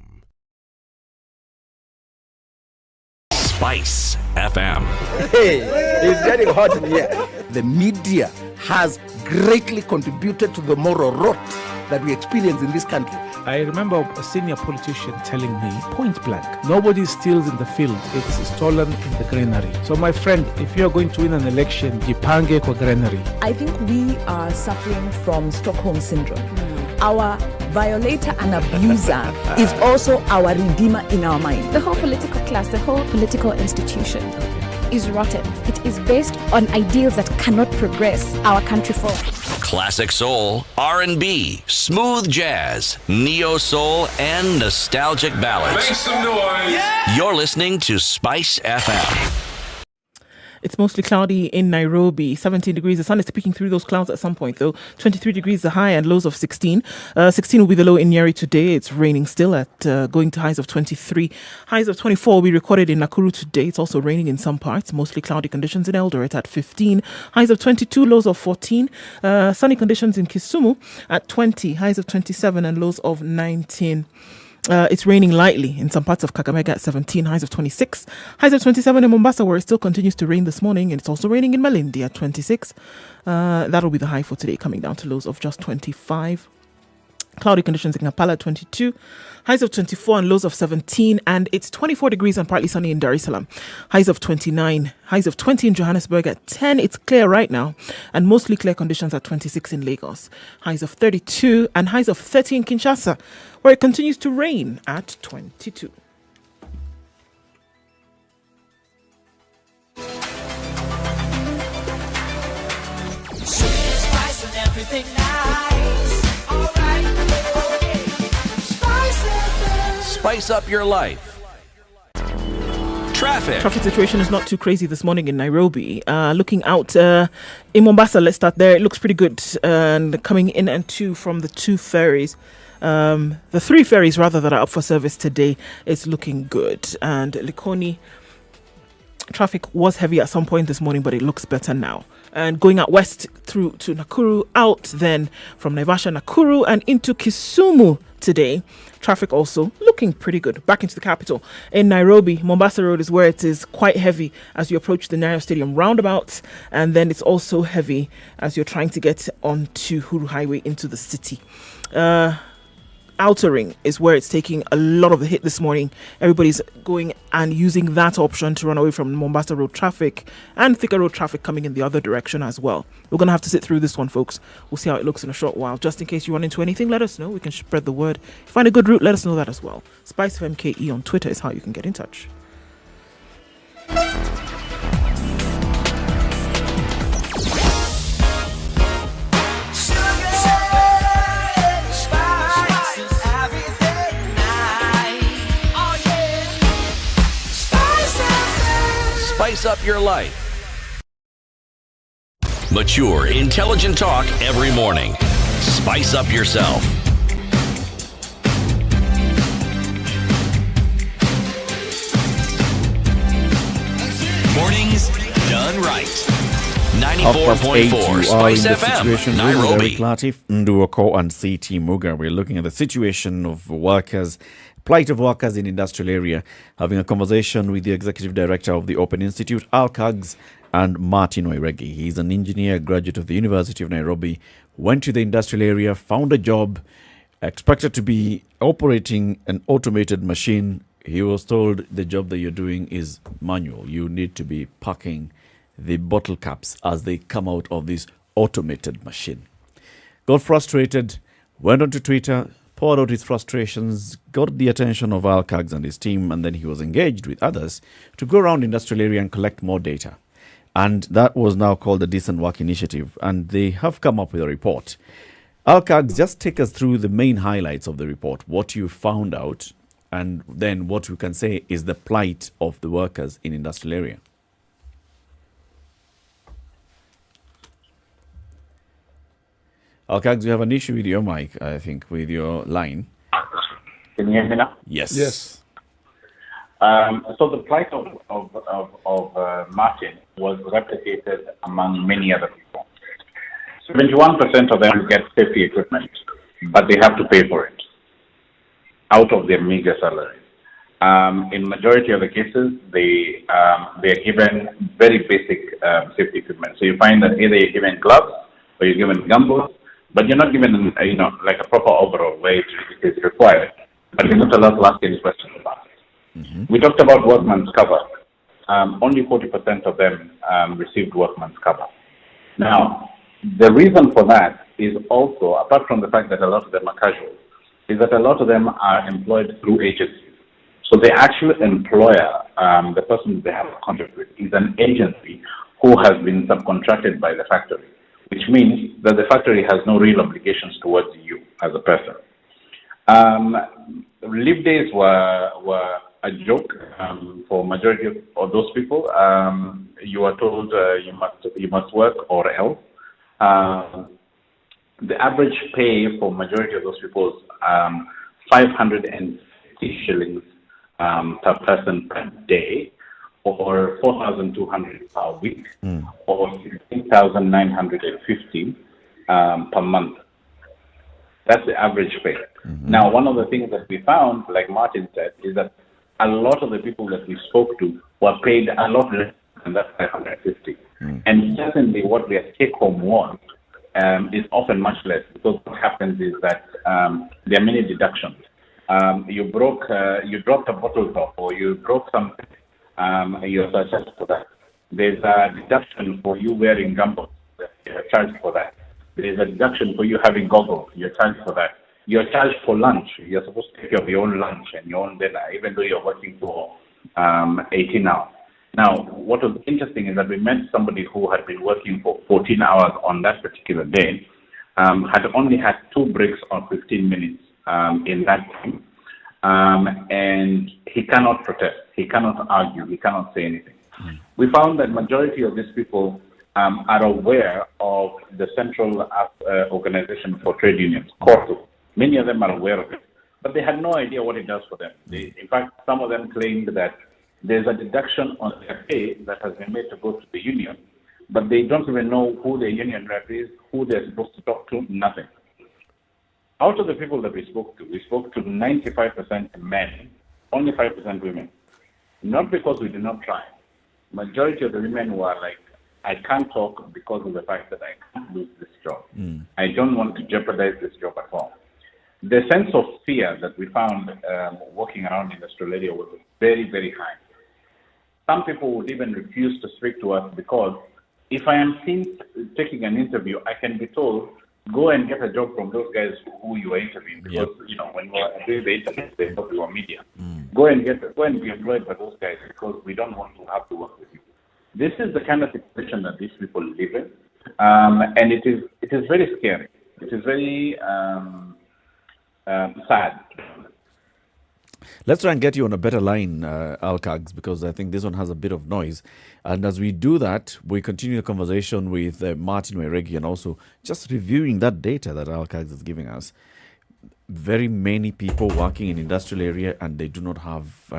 Spice FM. Hey, it's getting hot in here. The media has greatly contributed to the moral rot that we experience in this country. I remember a senior politician telling me, point blank, nobody steals in the field, it's stolen in the granary. So my friend, if you're going to win an election, jipange kwa granary. I think we are suffering from Stockholm syndrome. Our violator and abuser is also our redeemer in our mind. The whole political class, the whole political institution is rotten. It is based on ideals that cannot progress our country forward. Classic soul, R&B, smooth jazz, neo soul, and nostalgic ballads. Make some noise. Yeah. You're listening to Spice FM. It's mostly cloudy in Nairobi, 17 degrees. The sun is peeking through those clouds at some point, though. 23 degrees the high and lows of 16. 16 will be the low in Nyeri today. It's raining still at going to highs of 23. Highs of 24 will be recorded in Nakuru today. It's also raining in some parts. Mostly cloudy conditions in Eldoret at 15. Highs of 22, lows of 14. Sunny conditions in Kisumu at 20. Highs of 27 and lows of 19. It's raining lightly in some parts of Kakamega at 17, highs of 26. Highs of 27 in Mombasa, where it still continues to rain this morning, and it's also raining in Malindi at 26. That'll be the high for today, coming down to lows of just 25. Cloudy conditions in Kampala at 22. Highs of 24 and lows of 17. And it's 24 degrees and partly sunny in Dar es Salaam. Highs of 29. Highs of 20 in Johannesburg at 10. It's clear right now. And mostly clear conditions at 26 in Lagos. Highs of 32 and highs of 30 in Kinshasa, where it continues to rain at 22. Spice and everything nice. Alright, okay. Spice up your life. Traffic situation is not too crazy this morning in Nairobi. Looking out in Mombasa, let's start there. It looks pretty good. And coming in and to from the two ferries. The three ferries, rather, that are up for service today, is looking good. And Likoni, traffic was heavy at some point this morning, but it looks better now. And going out west through to Nakuru, out then from Naivasha, Nakuru, and into Kisumu today. Traffic also looking pretty good. Back into the capital. In Nairobi, Mombasa Road is where it is quite heavy as you approach the Nyayo Stadium roundabout. And then it's also heavy as you're trying to get onto Huru Highway into the city. Outer Ring is where it's taking a lot of the hit this morning. Everybody's going and using that option to run away from Mombasa Road traffic and Thika Road traffic coming in the other direction as well. We're going to have to sit through this one, folks. We'll see how it looks in a short while. Just in case you run into anything, let us know. We can spread the word. If you find a good route, let us know that as well. SpiceFM KE on Twitter is how you can get in touch. Spice up your life. Mature, intelligent talk every morning. Spice up yourself. Mornings done right. 94.4 Spice FM, Nairobi. Latif, Nduoko, and CT Muga. We're looking at the situation of workers, plight of workers in industrial area, having a conversation with the executive director of the Open Institute, Alcags, and Martin Wairegi. He's an engineer, graduate of the University of Nairobi, went to the industrial area, found a job, expected to be operating an automated machine. he was told the job that you're doing is manual. You need to be packing the bottle caps as they come out of this automated machine. Got frustrated, went onto Twitter, poured out his frustrations, got the attention of Alcags and his team, and then he was engaged with others to go around industrial area and collect more data. And that was now called the Decent Work Initiative, and they have come up with a report. Alcags, just take us through the main highlights of the report, what you found out, and then what you can say is the plight of the workers in industrial area. Alcags, you have an issue with your mic, I think, with your line. Can you hear me now? Yes. Yes. So the plight of Martin was replicated among many other people. 71% of them get safety equipment, but they have to pay for it out of their meager salary. In majority of the cases, they are given very basic safety equipment. So you find that either you're given gloves or you're given gumboots, but you're not given, like a proper overall where it is required. But you're not allowed to ask any questions about it. We talked about workman's cover. Only 40% of them received workman's cover. Now, the reason for that is also, apart from the fact that a lot of them are casual, is that a lot of them are employed through agencies. So the actual employer, the person they have a contract with, is an agency who has been subcontracted by the factory, which means that the factory has no real obligations towards you as a person. Leave days were a joke for majority of those people. You are told you must work or else. The average pay for majority of those people is 550 shillings per person per day, or 4,200 per week, or 16,950 per month. That's the average pay. Now, one of the things that we found, like Martin said, is that a lot of the people that we spoke to were paid a lot less than that 550. And certainly what their take-home was is often much less, because what happens is that there are many deductions. You dropped a bottle top, or you broke something, you're charged for that. There's a deduction for you wearing gumboots, you're charged for that. There's a deduction for you having goggles, you're charged for that. You're charged for lunch. You're supposed to take care of your own lunch and your own dinner, even though you're working for 18 hours. Now, what was interesting is that we met somebody who had been working for 14 hours on that particular day, had only had 2 breaks of 15 minutes in that time, and he cannot protest, he cannot argue, he cannot say anything. We found that majority of these people are aware of the Central Organization for Trade Unions, CORTU. Many of them are aware of it, but they had no idea what it does for them. In fact, some of them claimed that there's a deduction on their pay that has been made to go to the union, but they don't even know who the union rep is, who they're supposed to talk to, nothing. Out of the people that we spoke to 95% men, only 5% women. Not because we did not try. Majority of the women were like, I can't talk because of the fact that I can't lose this job. I don't want to jeopardize this job at all. The sense of fear that we found walking around in Australia was very, very high. Some people would even refuse to speak to us because if I am seen taking an interview, I can be told, go and get a job from those guys who you are interviewing, because when you are doing the interview, they thought you are media. Go and be employed by those guys, because we don't want to have to work with you. This is the kind of situation that these people live in, and it is very scary. It is very sad. Let's try and get you on a better line, Alcags, because I think this one has a bit of noise. And as we do that, we continue the conversation with Martin Weregi, and also just reviewing that data that Alcags is giving us. Very many people working in industrial area, and they do not have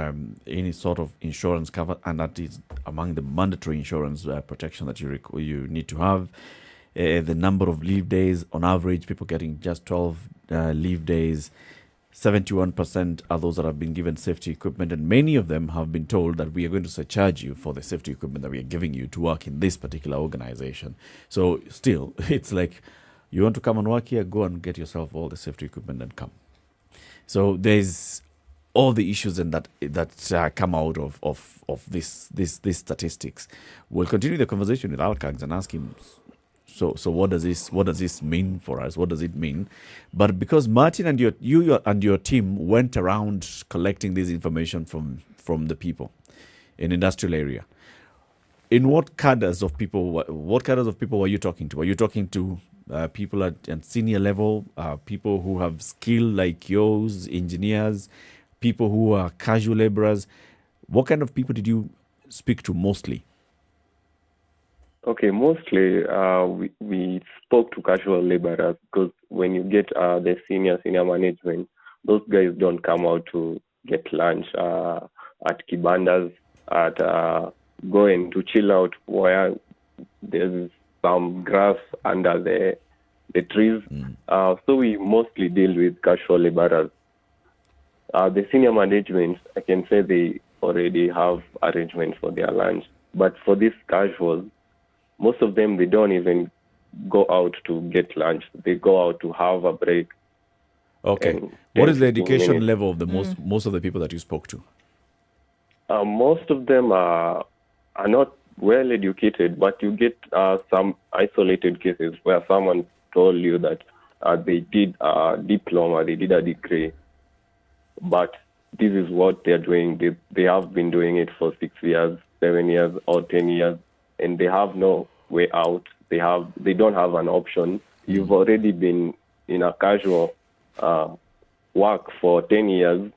any sort of insurance cover, and that is among the mandatory insurance protection that you need to have. The number of leave days, on average, people getting just 12 leave days. 71% are those that have been given safety equipment, and many of them have been told that we are going to surcharge you for the safety equipment that we are giving you to work in this particular organization. So still, it's like, you want to come and work here, go and get yourself all the safety equipment and come. So there's all the issues and that come out of this statistics. We'll continue the conversation with Alkags and ask him. So what does this mean for us? What does it mean? But because Martin and your team went around collecting this information from the people in industrial area, in what cadres of people were you talking to? Were you talking to people at senior level, people who have skill like yours, engineers, people who are casual laborers? What kind of people did you speak to mostly? Okay, mostly we spoke to casual laborers, because when you get the senior management, those guys don't come out to get lunch at kibandas, at going to chill out where there's some grass under the trees. So we mostly deal with casual laborers. The senior management, I can say they already have arrangements for their lunch. But for these casuals, most of them, they don't even go out to get lunch. They go out to have a break. Okay. What is the education level of the most of the people that you spoke to? Most of them are not well educated, but you get some isolated cases where someone told you that they did a diploma, they did a degree, but this is what they're doing. They have been doing it for 6 years, 7 years, or 10 years, and they have no way out. They don't have an option. You've already been in a casual work for 10 years.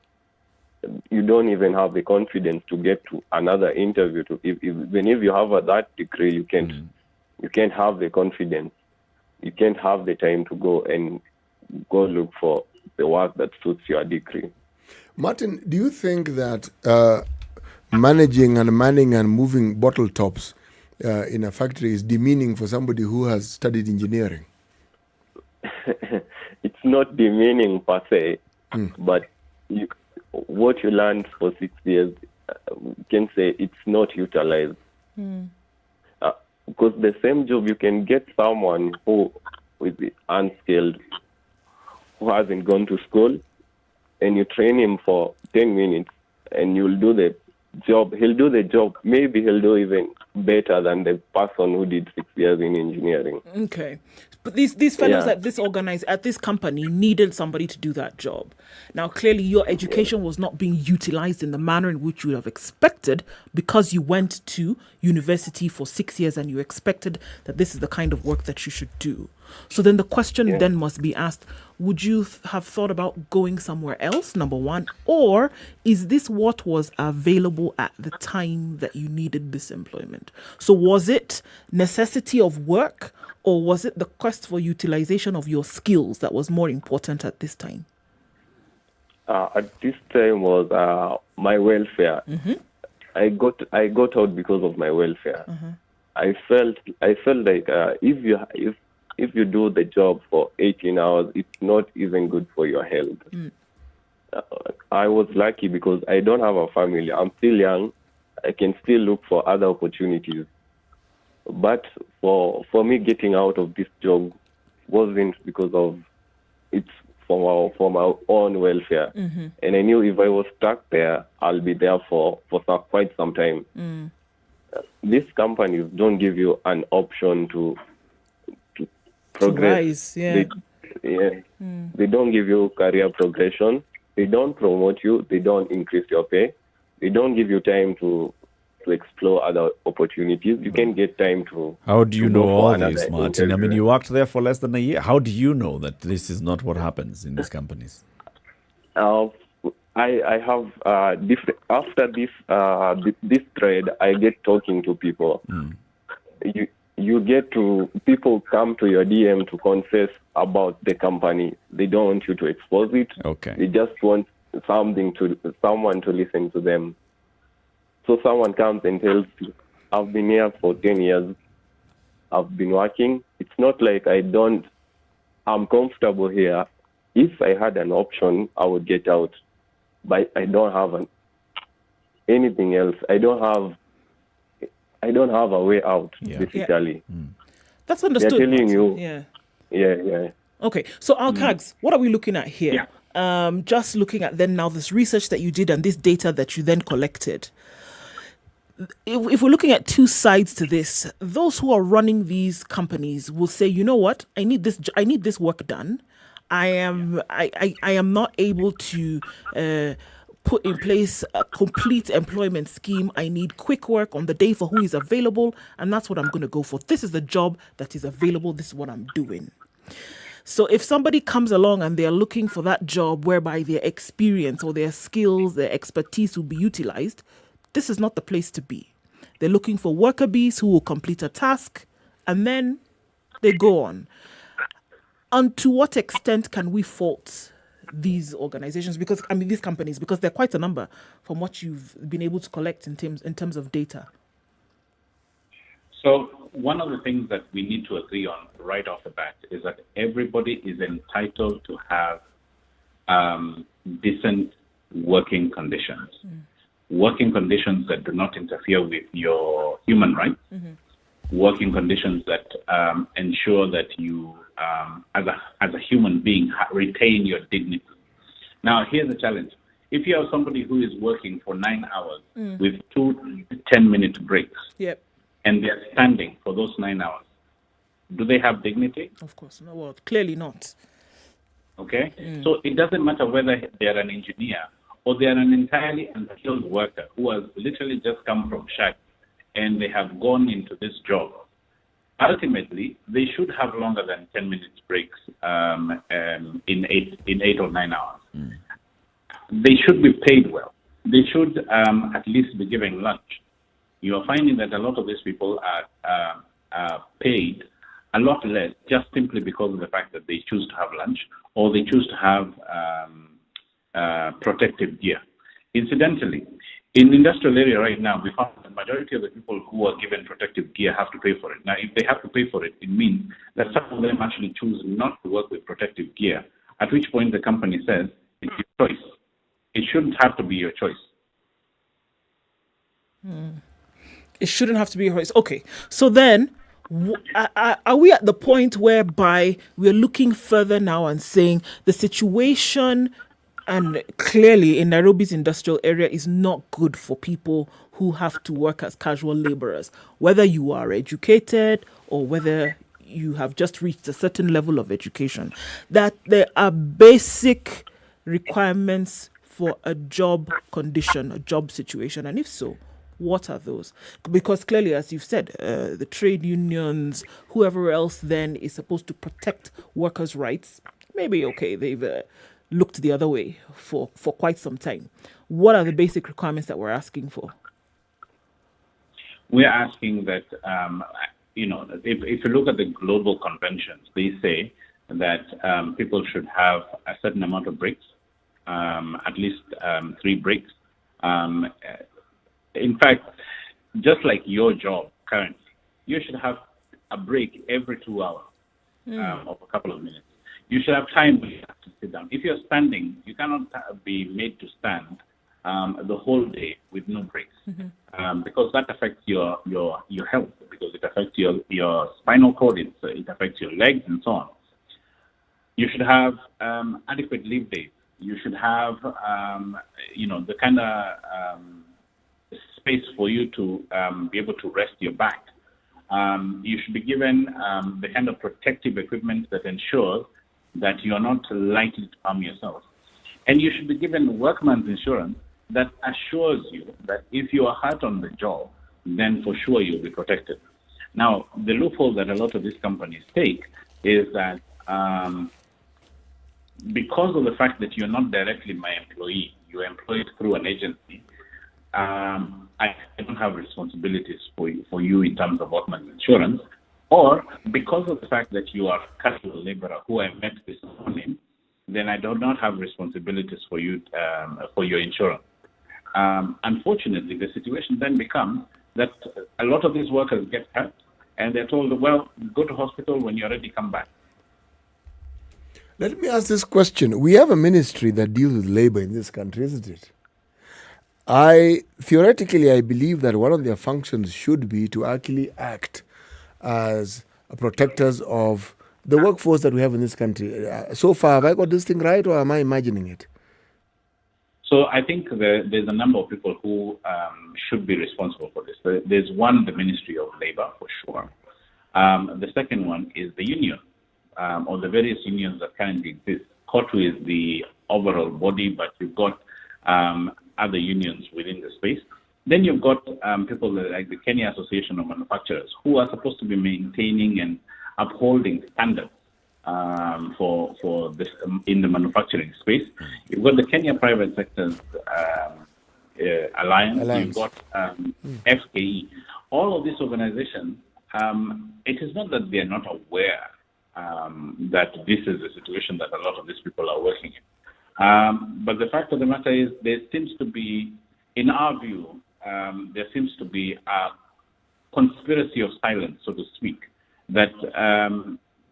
You don't even have the confidence to get to another interview. Even if you have that degree, you can't have the confidence. You can't have the time to go look for the work that suits your degree. Martin, do you think that managing and manning and moving bottle tops in a factory is demeaning for somebody who has studied engineering? It's not demeaning per se, but what you learned for 6 years, you can say it's not utilized. Because the same job, you can get someone who is unskilled, who hasn't gone to school, and you train him for 10 minutes, and you'll do the job. He'll do the job. Maybe he'll do even better than the person who did 6 years in engineering. Okay. But these fellows at this company needed somebody to do that job. Now, clearly, your education was not being utilized in the manner in which you would have expected, because you went to university for 6 years and you expected that this is the kind of work that you should do. So then the question then must be asked, would you have thought about going somewhere else, number one? Or is this what was available at the time that you needed this employment? So was it necessity of work, or was it the quest for utilization of your skills that was more important at this time? At this time was my welfare. I got out because of my welfare. I felt like if you do the job for 18 hours, it's not even good for your health. I was lucky because I don't have a family. I'm still young. I can still look for other opportunities. But for me, getting out of this job wasn't because of it's for my own welfare. And I knew if I was stuck there, I'll be there for quite some time. These companies don't give you an option to progress. To rise, They don't give you career progression. They don't promote you. They don't increase your pay. They don't give you time to explore other opportunities. You can get time to... How do you know all this, Martin? I mean, you worked there for less than a year. How do you know that this is not what happens in these companies? I have different... After this trade, I get talking to people. You get to... People come to your DM to confess about the company. They don't want you to expose it. Okay. They just want someone to listen to them. So someone comes and tells you, I've been here for 10 years. I've been working. It's not like I'm comfortable here. If I had an option, I would get out. But I don't have anything else. I don't have a way out, basically. That's understood. They're telling you. Yeah. Yeah. Okay, so Alkags, what are we looking at here? just looking at then now this research that you did and this data that you then collected, if we're looking at two sides to this, those who are running these companies will say, you know what, I need this work done. I am not able to put in place a complete employment scheme. I need quick work on the day for who is available, and that's what I'm going to go for. This is the job that is available. This is what I'm doing. So if somebody comes along and they're looking for that job whereby their experience or their skills, their expertise will be utilized, this is not the place to be. They're looking for worker bees who will complete a task and then they go on. And to what extent can we fault these organizations? Because, I mean, these companies, because they're quite a number from what you've been able to collect in terms of data. So one of the things that we need to agree on right off the bat is that everybody is entitled to have decent working conditions. Working conditions that do not interfere with your human rights. Working conditions that ensure that you, as a human being, retain your dignity. Now, here's the challenge. If you have somebody who is working for 9 hours with 2 10-minute breaks, and they're standing for those 9 hours, do they have dignity? Of course, no, well, clearly not. Okay? So it doesn't matter whether they're an engineer or they're an entirely unskilled worker who has literally just come from shack and they have gone into this job. Ultimately, they should have longer than 10 minutes breaks in 8 or 9 hours. They should be paid well. They should at least be given lunch. You are finding that a lot of these people are paid a lot less just simply because of the fact that they choose to have lunch or they choose to have protective gear. Incidentally, in the industrial area right now, we found the majority of the people who are given protective gear have to pay for it. Now, if they have to pay for it, it means that some of them actually choose not to work with protective gear, at which point the company says it's your choice. It shouldn't have to be your choice. It shouldn't have to be your choice. Okay, so then are we at the point whereby we're looking further now and saying the situation and clearly in Nairobi's industrial area is not good for people who have to work as casual laborers, whether you are educated or whether you have just reached a certain level of education, that there are basic requirements for a job condition, a job situation? And if so, what are those? Because clearly, as you've said, the trade unions, whoever else then is supposed to protect workers' rights, maybe, okay, they've looked the other way for quite some time. What are the basic requirements that we're asking for? We're asking that, if you look at the global conventions, they say that people should have a certain amount of breaks, at least 3 breaks. In fact, just like your job currently, you should have a break every 2 hours of a couple of minutes. You should have time where you have to sit down. If you're standing, you cannot be made to stand the whole day with no breaks, because that affects your health, because it affects your spinal cord, it affects your legs and so on. You should have adequate leave days. You should have, the kind of space for you to be able to rest your back. You should be given the kind of protective equipment that ensures that you are not likely to harm yourself. And you should be given workman's insurance that assures you that if you are hurt on the job, then for sure you'll be protected. Now, the loophole that a lot of these companies take is that because of the fact that you're not directly my employee, you're employed through an agency, I don't have responsibilities for you in terms of workman's insurance, or because of the fact that you are a casual laborer who I met this morning, then I do not have responsibilities for you for your insurance. Unfortunately, the situation then becomes that a lot of these workers get hurt and they're told, well, go to hospital when you're ready, come back. Let me ask this question. We have a ministry that deals with labor in this country, isn't it? Theoretically, I believe that one of their functions should be to actually act as protectors of the workforce that we have in this country. So far, have I got this thing right, or am I imagining it? So I think there's a number of people who should be responsible for this. There's one, the Ministry of Labour, for sure. The second one is the union, or the various unions that currently exist. COTU is the overall body, but you've got other unions within the space. Then you've got people like the Kenya Association of Manufacturers, who are supposed to be maintaining and upholding standards for this in the manufacturing space. You've got the Kenya Private Sector Alliance. You've got FKE. All of these organizations, it is not that they are not aware that this is the situation that a lot of these people are working in. But the fact of the matter is, there seems to be, in our view, there seems to be a conspiracy of silence, so to speak, that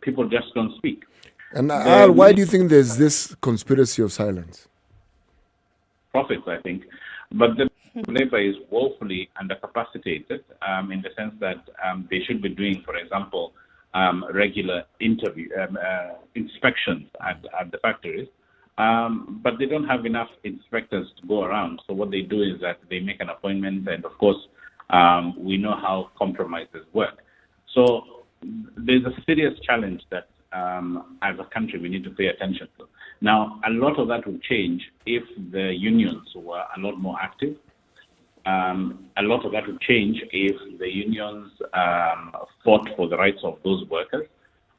people just don't speak. And Al, why do you think there's this conspiracy of silence? Profits, I think. But the labor is woefully undercapacitated in the sense that they should be doing, for example, regular inspections at the factories. But they don't have enough inspectors to go around. So what they do is that they make an appointment, and of course, we know how compromises work. So there's a serious challenge that, as a country, we need to pay attention to. Now, a lot of that will change if the unions were a lot more active. A lot of that will change if the unions fought for the rights of those workers.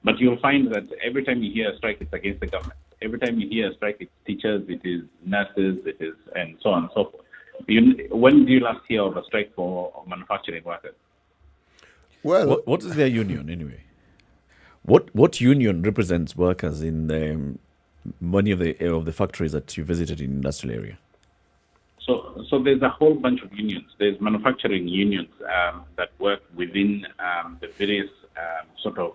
But you'll find that every time you hear a strike, it's against the government. Every time you hear a strike, it's teachers, it is nurses, it is, and so on and so forth. When do you last hear of a strike for manufacturing workers? Well, what is their union anyway? What union represents workers in many of the factories that you visited in the industrial area? So there's a whole bunch of unions. There's manufacturing unions that work within the various sort of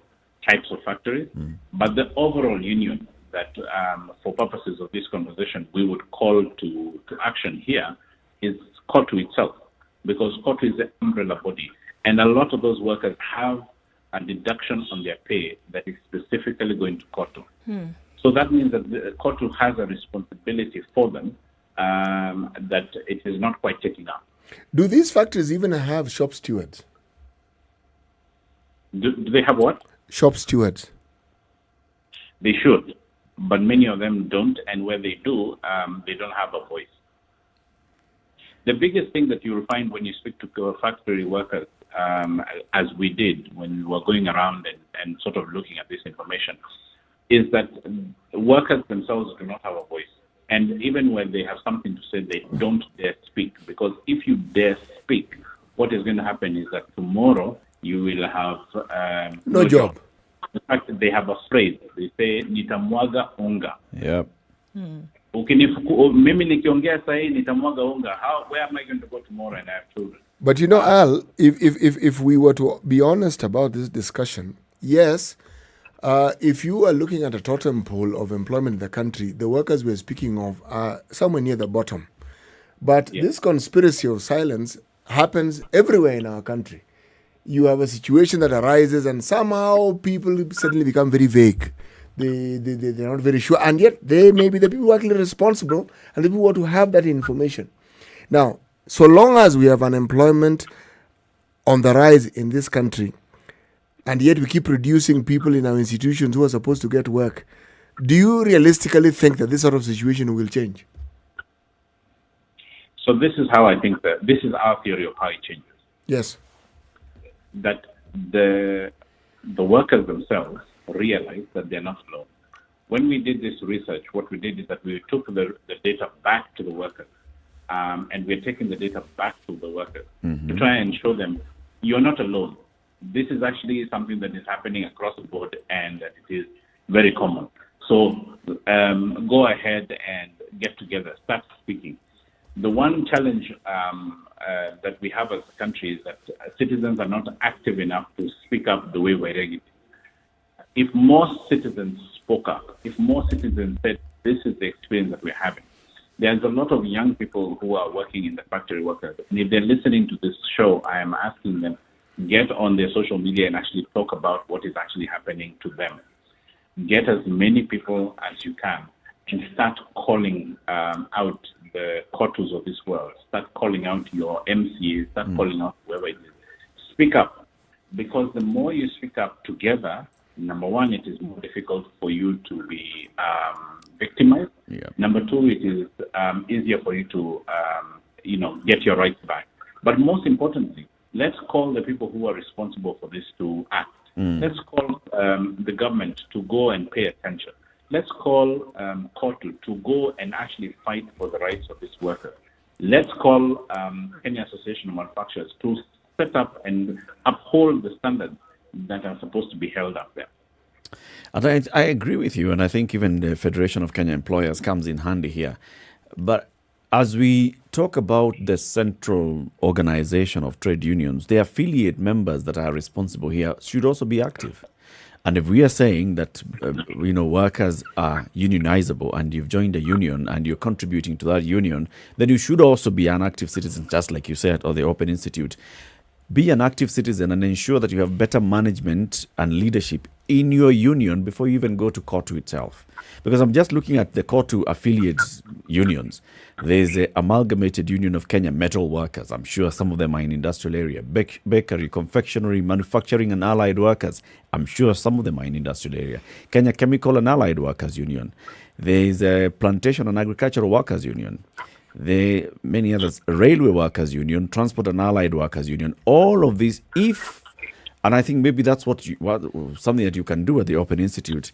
types of factories. But the overall union that, for purposes of this conversation, we would call to action here is COTU itself, because COTU is the umbrella body. And a lot of those workers have a deduction on their pay that is specifically going to COTU. So that means that the COTU has a responsibility for them that it is not quite taking up. Do these factories even have shop stewards? Do they have what? Shop stewards. They should, but many of them don't, and where they do, they don't have a voice. The biggest thing that you will find when you speak to factory workers, as we did when we were going around and sort of looking at this information, is that workers themselves do not have a voice. And even when they have something to say, they don't dare speak. Because if you dare speak, what is going to happen is that tomorrow you will have no job. In fact, they have a phrase. They say, nitamwaga unga. Yep. Mimi nikiongea sahi nitamwaga unga. Where am I going to go tomorrow and I have children? But you know, Al, if we were to be honest about this discussion, yes, if you are looking at a totem pole of employment in the country, the workers we're speaking of are somewhere near the bottom. But this conspiracy of silence happens everywhere in our country. You have a situation that arises and somehow people suddenly become very vague. They're not very sure. And yet they may be the people who are actually responsible and the people who want to have that information. Now, so long as we have unemployment on the rise in this country, and yet we keep producing people in our institutions who are supposed to get work, do you realistically think that this sort of situation will change? So this is how I think that, this is our theory of how it changes. Yes. That the workers themselves realize that they're not alone. When we did this research, what we did is that we took the data back to the workers, and we're taking the data back to the workers to try and show them, you're not alone. This is actually something that is happening across the board, and that it is very common. So go ahead and get together, start speaking. The one challenge that we have as a country is that citizens are not active enough to speak up the way we're regulating. If more citizens spoke up, if more citizens said, this is the experience that we're having, there's a lot of young people who are working in the factory workers. And if they're listening to this show, I am asking them, get on their social media and actually talk about what is actually happening to them. get as many people as you can and start calling out the Kotus of this world. Start calling out your MCAs, start calling out whoever it is. Speak up, because the more you speak up together, number one, it is more difficult for you to be victimized. Number two, it is easier for you to, get your rights back. But most importantly, let's call the people who are responsible for this to act. Let's call the government to go and pay attention. Let's call Kotu to go and actually fight for the rights of these workers. Let's call Kenya Association of Manufacturers to set up and uphold the standards that are supposed to be held up there. And I agree with you, and I think even the Federation of Kenya Employers comes in handy here. But as we talk about the central organization of trade unions, the affiliate members that are responsible here should also be active. And if we are saying that, workers are unionizable and you've joined a union and you're contributing to that union, then you should also be an active citizen, just like you said, or the Open Institute. Be an active citizen and ensure that you have better management and leadership in your union before you even go to Kotu itself. Because I'm just looking at the Kotu affiliate unions. There's the Amalgamated Union of Kenya Metal Workers. I'm sure some of them are in industrial area. Bakery, confectionery, manufacturing and allied workers. I'm sure some of them are in industrial area. Kenya Chemical and Allied Workers Union. There's a Plantation and Agricultural Workers Union. There are many others, Railway Workers Union, Transport and Allied Workers Union. All of these, and I think maybe that's something that you can do at the Open Institute,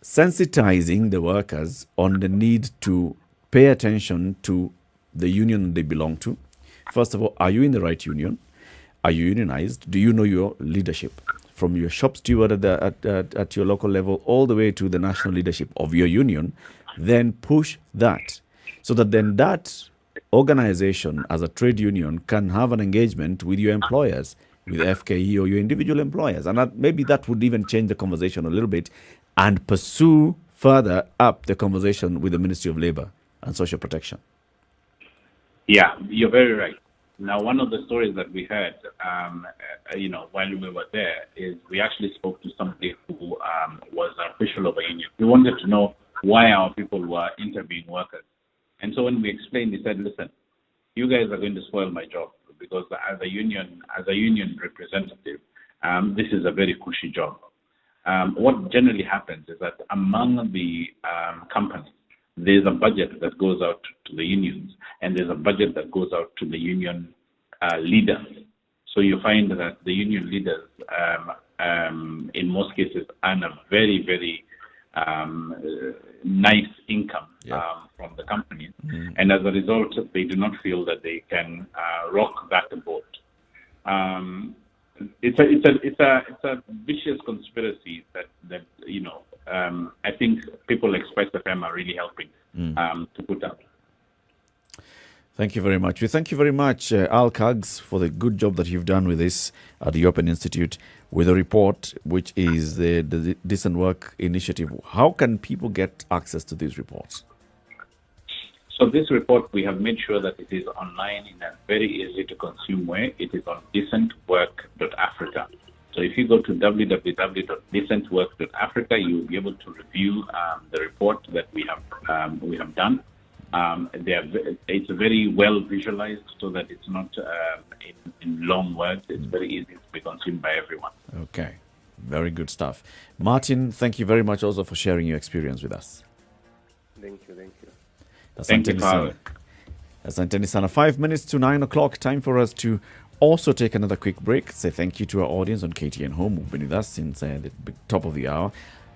sensitizing the workers on the need to pay attention to the union they belong to. First of all, are you in the right union? Are you unionized? Do you know your leadership? From your shop steward at your local level all the way to the national leadership of your union, then push that. So that then that organization as a trade union can have an engagement with your employers, with FKE or your individual employers. And maybe that would even change the conversation a little bit and pursue further up the conversation with the Ministry of Labor and Social Protection. Yeah, you're very right. Now, one of the stories that we heard, while we were there, is we actually spoke to somebody who was an official of a union. We wanted to know why our people were interviewing workers. And so when we explained, he said, listen, you guys are going to spoil my job because as a union representative, this is a very cushy job. What generally happens is that among the companies, there's a budget that goes out to the unions and there's a budget that goes out to the union leaders. So you find that the union leaders, in most cases, earn a very, very nice income from the companies, and as a result, they do not feel that they can rock that boat. It's a vicious conspiracy that I think people like SpiceFM are really helping to put up. Thank you very much. We thank you very much, Al Kags, for the good job that you've done with this at the Open Institute with a report, which is the Decent Work Initiative. How can people get access to these reports? So this report, we have made sure that it is online in a very easy to consume way. It is on decentwork.africa. So if you go to www.decentwork.africa, you will be able to review the report that we have done. It's very well visualized so that it's not in long words. It's very easy to be consumed by everyone. Okay, very good stuff. Martin, thank you very much also for sharing your experience with us. Thank you. Thank you, Paul. Asanteni sana. 5 minutes to 9 o'clock. Time for us to also take another quick break. Say thank you to our audience on KTN Home who've been with us since the top of the hour.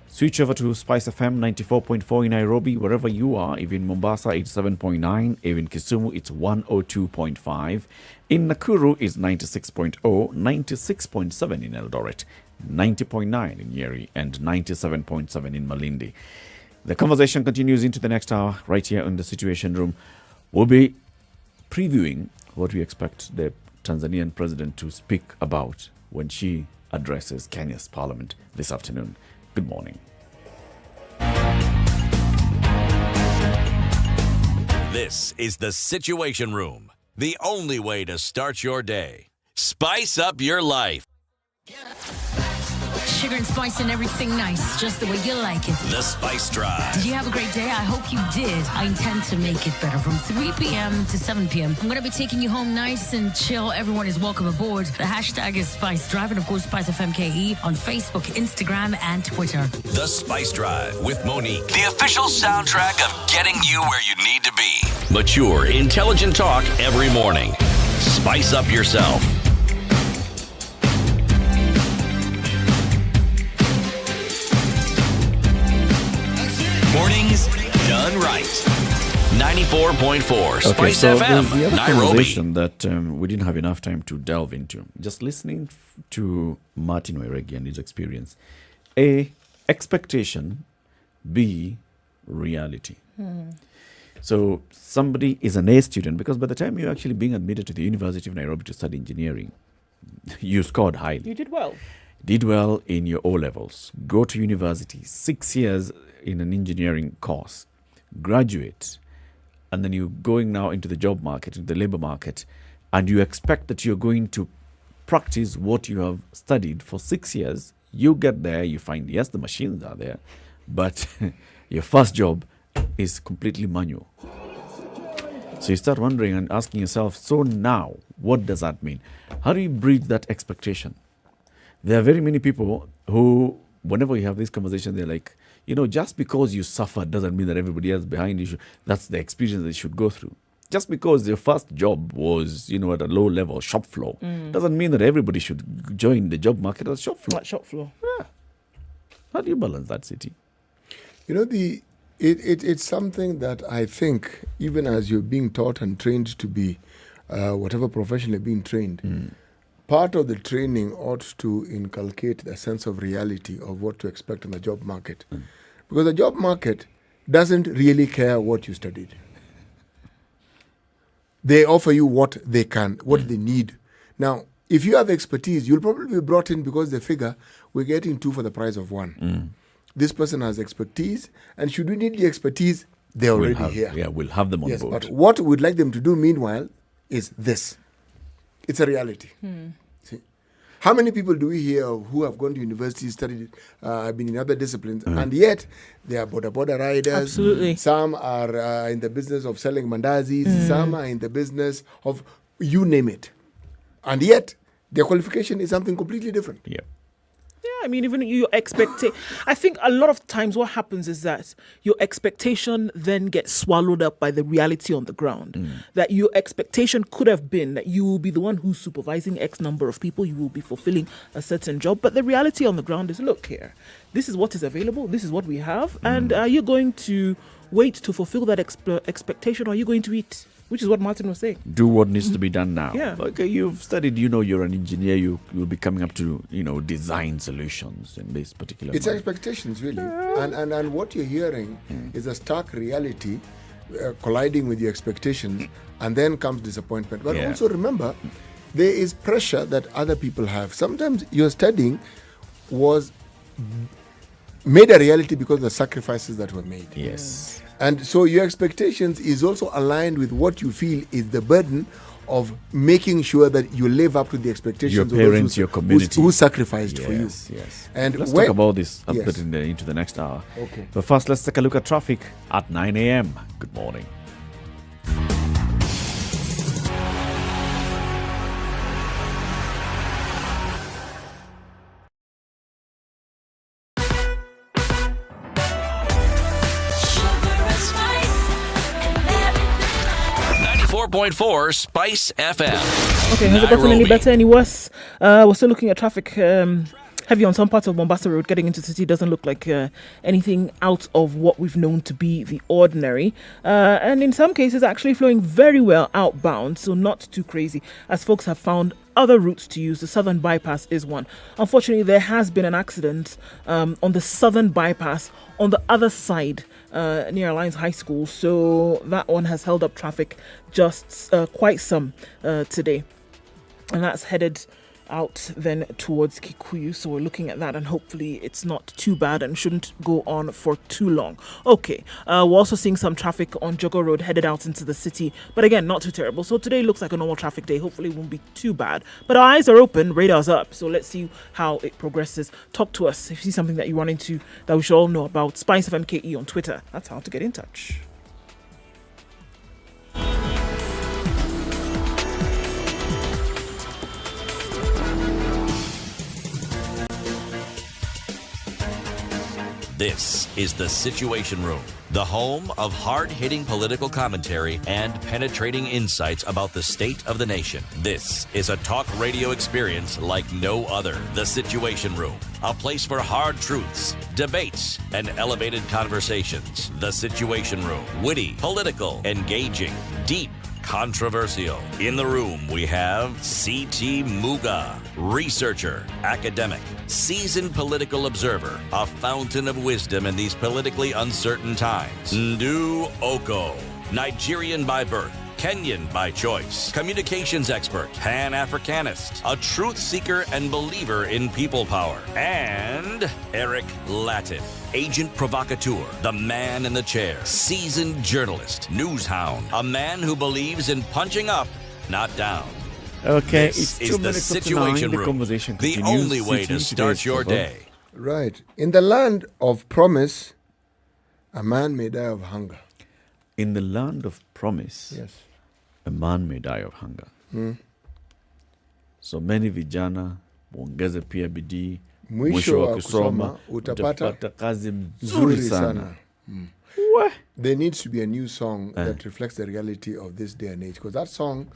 Switch over to SpiceFM 94.4 in Nairobi, wherever you are. Even Mombasa, 87.9. Even Kisumu, it's 102.5. In Nakuru, it's 96.0, 96.7 in Eldoret, 90.9 in Nyeri, and 97.7 in Malindi. The conversation continues into the next hour right here in the Situation Room. We'll be previewing what we expect the Tanzanian president to speak about when she addresses Kenya's parliament this afternoon. Good morning. This is the Situation Room, the only way to start your day. Spice up your life. sugar and spice and everything nice, just the way you like it. The Spice Drive. Did you have a great day? I hope you did. I intend to make it better from 3 p.m. to 7 p.m. I'm going to be taking you home nice and chill. Everyone is welcome aboard. The hashtag is Spice Drive and, of course, SpiceFM KE on Facebook, Instagram, and Twitter. The Spice Drive with Monique. The official soundtrack of getting you where you need to be. Mature, intelligent talk every morning. Spice up yourself. Mornings done right. 94.4 Spice so FM, there's the other Nairobi. conversation that we didn't have enough time to delve into. Just listening to Martin Wairegi and his experience. A, expectation. B, reality. So somebody is an A student because by the time you're actually being admitted to the University of Nairobi to study engineering, you scored highly. You did well. Did well in your O-levels. Go to university, 6 years in an engineering course, graduate, and then you're going now into the job market, into the labor market, and you expect that you're going to practice what you have studied for 6 years. You get there, you find, yes, the machines are there, but your first job is completely manual. So you start wondering and asking yourself, so now, what does that mean? How do you bridge that expectation? There are very many people who, whenever you have this conversation, they're like, just because you suffered doesn't mean that everybody else behind you that's the experience they should go through. Just because your first job was, at a low level, shop floor, doesn't mean that everybody should join the job market as shop floor. Like shop floor. Yeah. How do you balance that, City? It's something that I think, even as you're being taught and trained to be whatever profession you're being trained, part of the training ought to inculcate the sense of reality of what to expect in the job market. Because the job market doesn't really care what you studied. They offer you what they can, what they need. Now, if you have expertise, you'll probably be brought in because they figure we're getting 2 for the price of 1. This person has expertise, and should we need the expertise, they're already here. Yeah, we'll have them on board. But what we'd like them to do, meanwhile, is this. It's a reality. See? How many people do we hear of who have gone to university, studied, been in other disciplines, and yet they are border riders. Absolutely. Some are in the business of selling mandazis. Some are in the business of you name it. And yet, their qualification is something completely different. Yeah. Yeah, I mean, even your expectation. I think a lot of times what happens is that your expectation then gets swallowed up by the reality on the ground. That your expectation could have been that you will be the one who's supervising X number of people, you will be fulfilling a certain job. But the reality on the ground is, look here, this is what is available, this is what we have. And are you going to wait to fulfill that expectation, or are you going to eat? Which is what Martin was saying. Do what needs to be done now. Yeah. Okay, you've studied, you're an engineer, you'll be coming up to, design solutions in this particular It's manner. expectations, really. And what you're hearing is a stark reality colliding with your expectations, and then comes disappointment. But also remember, there is pressure that other people have. Sometimes your studying was made a reality because of the sacrifices that were made. Yes. And so your expectations is also aligned with what you feel is the burden of making sure that you live up to the expectations Your of parents, those your community. who sacrificed for you. Yes. And let's talk about this a bit Yes. into the next hour. Okay. But first, let's take a look at traffic at 9 a.m. Good morning. Sugar and spice and everything. 94.4 Spice FM. Okay, has it gotten any Nairobi. better, any worse? We're still looking at traffic heavy on some parts of Mombasa Road. Getting into the city doesn't look like anything out of what we've known to be the ordinary. And in some cases, actually flowing very well outbound, so not too crazy, as folks have found other routes to use. The southern bypass is one. Unfortunately, there has been an accident on the southern bypass on the other side near Alliance High School. So that one has held up traffic just quite some today. And that's headed out then towards Kikuyu. So we're looking at that, and hopefully it's not too bad and shouldn't go on for too long. Okay, we're also seeing some traffic on Jogo Road headed out into the city, but again, not too terrible. So today looks like a normal traffic day. Hopefully it won't be too bad. But our eyes are open, radar's up. So let's see how it progresses. Talk to us if you see something that you run into that we should all know about. SpiceFM KE on Twitter. That's how to get in touch. This is The Situation Room, the home of hard-hitting political commentary and penetrating insights about the state of the nation. This is a talk radio experience like no other. The Situation Room, a place for hard truths, debates, and elevated conversations. The Situation Room, witty, political, engaging, deep, controversial. In the room, we have C.T. Muga, researcher, academic, seasoned political observer, a fountain of wisdom in these politically uncertain times. Ndu Oko, Nigerian by birth, Kenyan by choice, communications expert, Pan-Africanist, a truth seeker and believer in people power, and Eric Latif, agent provocateur, the man in the chair, seasoned journalist, news hound, a man who believes in punching up, not down. Okay, This it's is 2 the minutes after Situation 9. The Room, conversation the continues. only way to CT start today's your cover. day. Right. In the land of promise, a man may die of hunger. In the land of promise, Yes. a man may die of hunger. So many vijana muongeze pia bidii, Mwisho wa kusoma utapata kazi mzuri sana. There needs to be a new song that reflects the reality of this day and age, because that song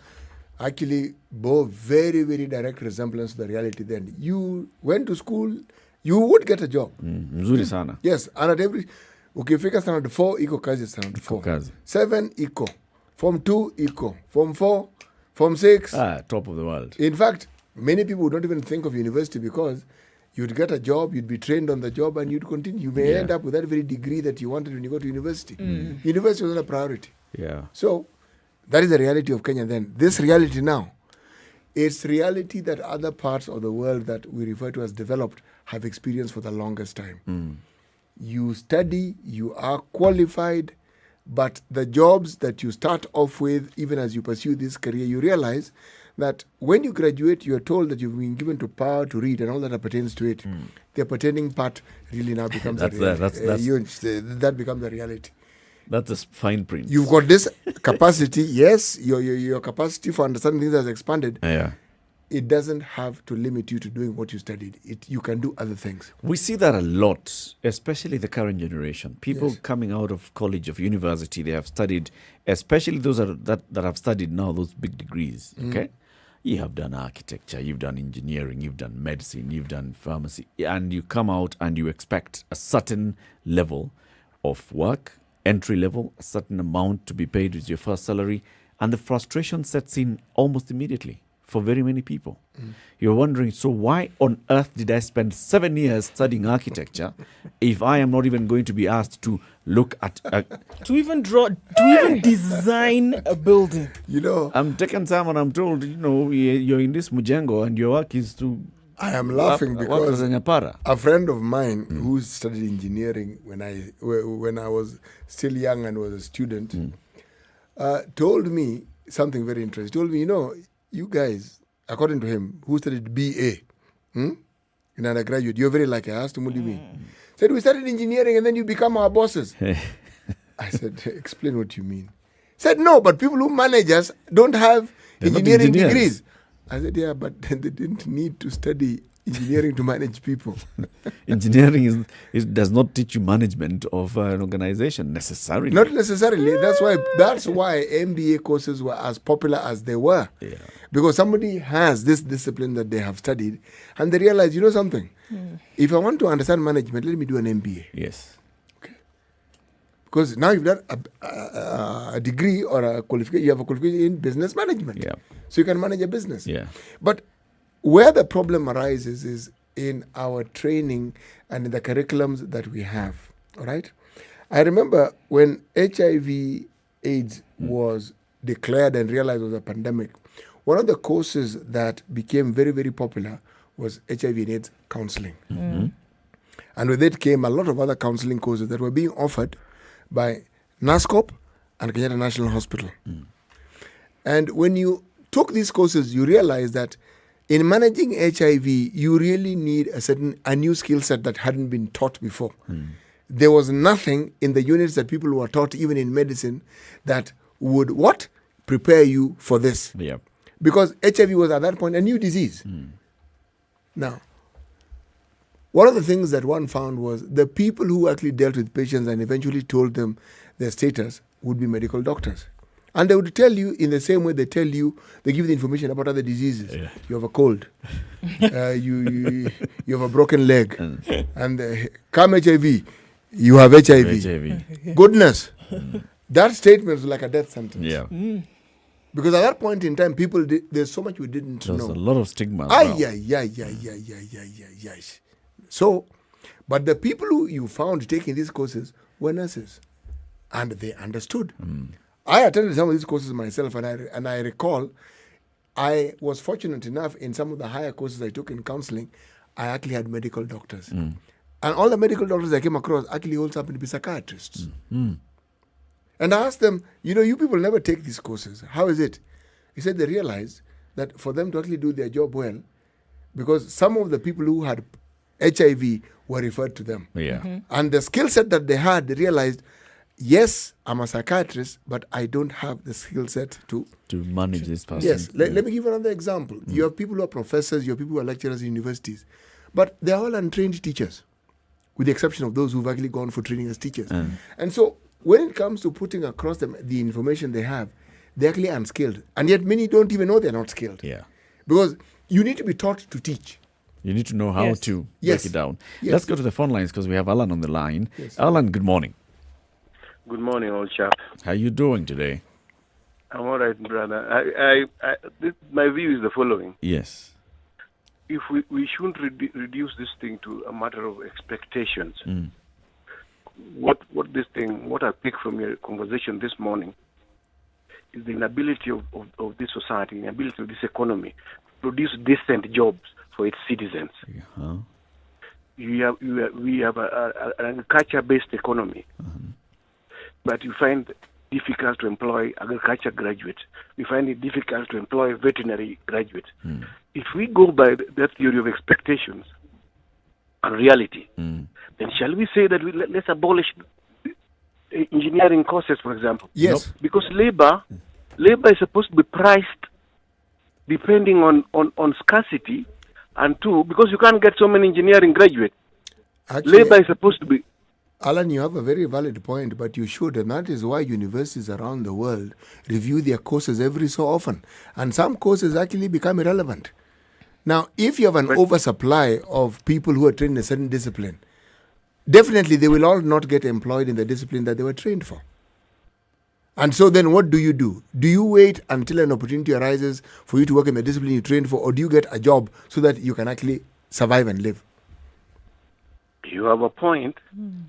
actually bore very, very direct resemblance to the reality then. You went to school, you would get a job. Mzuri sana. Yes, and at every ukifika standard 4 iko kazi standard 4. Kazi. 7 iko. Form 2 iko. Form 4, Form 6. Top of the world. In fact, many people would not even think of university because you'd get a job, you'd be trained on the job, and you'd continue. You may end up with that very degree that you wanted when you go to university. University was not a priority. Yeah. So that is the reality of Kenya then. This reality now, it's reality that other parts of the world that we refer to as developed have experienced for the longest time. You study, you are qualified, but the jobs that you start off with, even as you pursue this career, you realize that when you graduate, you are told that you've been given to power to read and all that pertains to it. The pertaining part really now becomes that becomes the reality. That's a fine print. You've got this capacity, yes, your capacity for understanding things has expanded. Yeah. It doesn't have to limit you to doing what you studied. You can do other things. We see that a lot, especially the current generation. People coming out of college, of university, they have studied, especially those that have studied now, those big degrees, okay? You have done architecture, you've done engineering, you've done medicine, you've done pharmacy, and you come out and you expect a certain level of work, entry level, a certain amount to be paid as your first salary, and the frustration sets in almost immediately for very many people. You're wondering, so why on earth did I spend 7 years studying architecture if I am not even going to be asked to look at to even design a building? You know, I'm taking time and I'm told, you're in this mujengo and your work is to I am laughing because a friend of mine who studied engineering when I was still young and was a student told me something very interesting. He told me, you guys, according to him, who studied BA in undergraduate, you're very lucky. I asked him, what do you mean? Said, we studied engineering and then you become our bosses. I said, explain what you mean. Said, no, but people who manage us don't have engineering degrees. I said, yeah, but they didn't need to study engineering to manage people. Engineering does not teach you management of an organization necessarily. Not necessarily. That's why MBA courses were as popular as they were. Yeah. Because somebody has this discipline that they have studied and they realize, something? If I want to understand management, let me do an MBA. Yes. Okay. Because now you've done a degree or a qualification, you have a qualification in business management. Yeah. So you can manage a business. Yeah. But where the problem arises is in our training and in the curriculums that we have. All right? I remember when HIV/AIDS was declared and realized was a pandemic, one of the courses that became very, very popular was HIV and AIDS counseling. And with it came a lot of other counseling courses that were being offered by NASCOP and Kenyatta National Hospital. And when you took these courses, you realize that in managing HIV, you really need a new skill set that hadn't been taught before. There was nothing in the units that people were taught, even in medicine, that would prepare you for this. Yeah. Because HIV was at that point a new disease. Now, one of the things that one found was the people who actually dealt with patients and eventually told them their status would be medical doctors. And they would tell you in the same way they give you the information about other diseases. Yeah. You have a cold. You have a broken leg. And come HIV, you have HIV. Goodness. That statement was like a death sentence. Yeah. Because at that point in time, there's so much we didn't know. There's a lot of stigma. So, but the people who you found taking these courses were nurses. And they understood. I attended some of these courses myself, and I recall I was fortunate enough in some of the higher courses I took in counseling, I actually had medical doctors. And all the medical doctors I came across actually also happened to be psychiatrists. And I asked them, you people never take these courses. How is it? He said they realized that for them to actually do their job well, because some of the people who had HIV were referred to them. Yeah. And the skill set that they had, they realized, yes, I'm a psychiatrist, but I don't have the skill set to manage this person. Yes. Let me give another example. You have people who are professors, you have people who are lecturers in universities, but they're all untrained teachers, with the exception of those who've actually gone for training as teachers. And so when it comes to putting across them the information they have, they're actually unskilled. And yet many don't even know they're not skilled. Yeah. Because you need to be taught to teach. You need to know how to break it down. Yes. Let's go to the phone lines because we have Alan on the line. Alan, good morning. Good morning, old chap. How you doing today? I'm all right, brother. My view is the following. Yes. If we shouldn't reduce this thing to a matter of expectations. What I pick from your conversation this morning is the inability of this society, the inability of this economy to produce decent jobs for its citizens. We have an agriculture-based economy. But you find it difficult to employ agriculture graduates. We find it difficult to employ veterinary graduates. If we go by that theory of expectations and reality, then shall we say that let's abolish engineering courses, for example? Yes. Nope. Because labor is supposed to be priced depending on scarcity, and two, because you can't get so many engineering graduates. Actually, labor is supposed to be... Alan, you have a very valid point, but you should, and that is why universities around the world review their courses every so often. And some courses actually become irrelevant. Now, if you have an oversupply of people who are trained in a certain discipline, definitely they will all not get employed in the discipline that they were trained for. And so then what do? Do you wait until an opportunity arises for you to work in the discipline you trained for, or do you get a job so that you can actually survive and live? You have a point,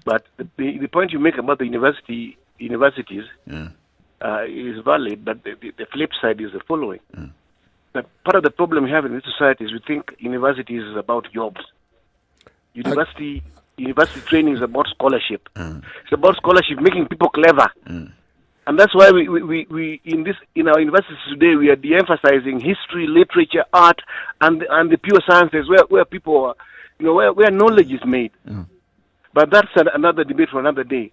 but the point you make about the universities is valid, but the flip side is the following. That part of the problem we have in this society is we think universities is about jobs. University training is about scholarship. It's about scholarship, making people clever. And that's why we in our universities today we are de-emphasizing history, literature, art, and the pure sciences where people are, where knowledge is made. But that's another debate for another day.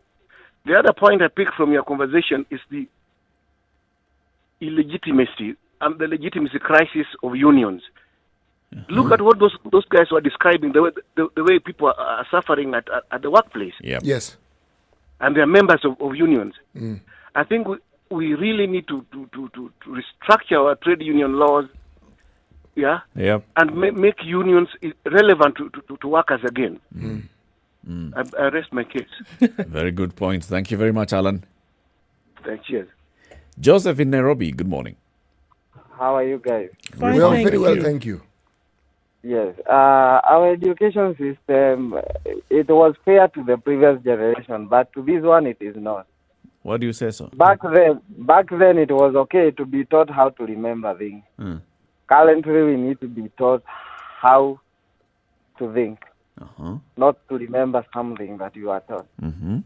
The other point I pick from your conversation is the illegitimacy and the legitimacy crisis of unions. Look at what those guys were describing, the way people are suffering at the workplace. Yes. And they are members of unions. I think we really need to restructure our trade union laws, and make unions relevant to workers again. I rest my case. Very good points. Thank you very much, Alan. Cheers. Joseph in Nairobi, good morning. How are you guys? Fine, very well, thank you. Yes. Our education system, it was fair to the previous generation, but to this one it is not. Why do you say so? Back then it was okay to be taught how to remember things. Mm. Currently, we need to be taught how to think, not to remember something that you are taught. Mm-hmm.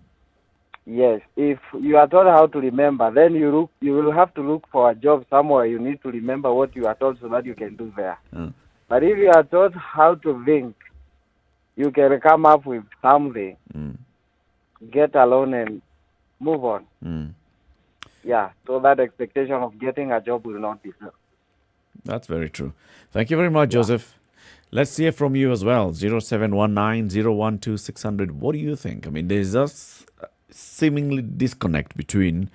Yes, if you are taught how to remember, then you will have to look for a job somewhere. You need to remember what you are taught so that you can do there. Mm. But if you are taught how to think, you can come up with something, get alone and move on. Mm. Yeah, so that expectation of getting a job will not be there. That's very true. Thank you very much, Joseph. Let's hear from you as well. 0719-012-600. What do you think? I mean, there's a seemingly disconnect between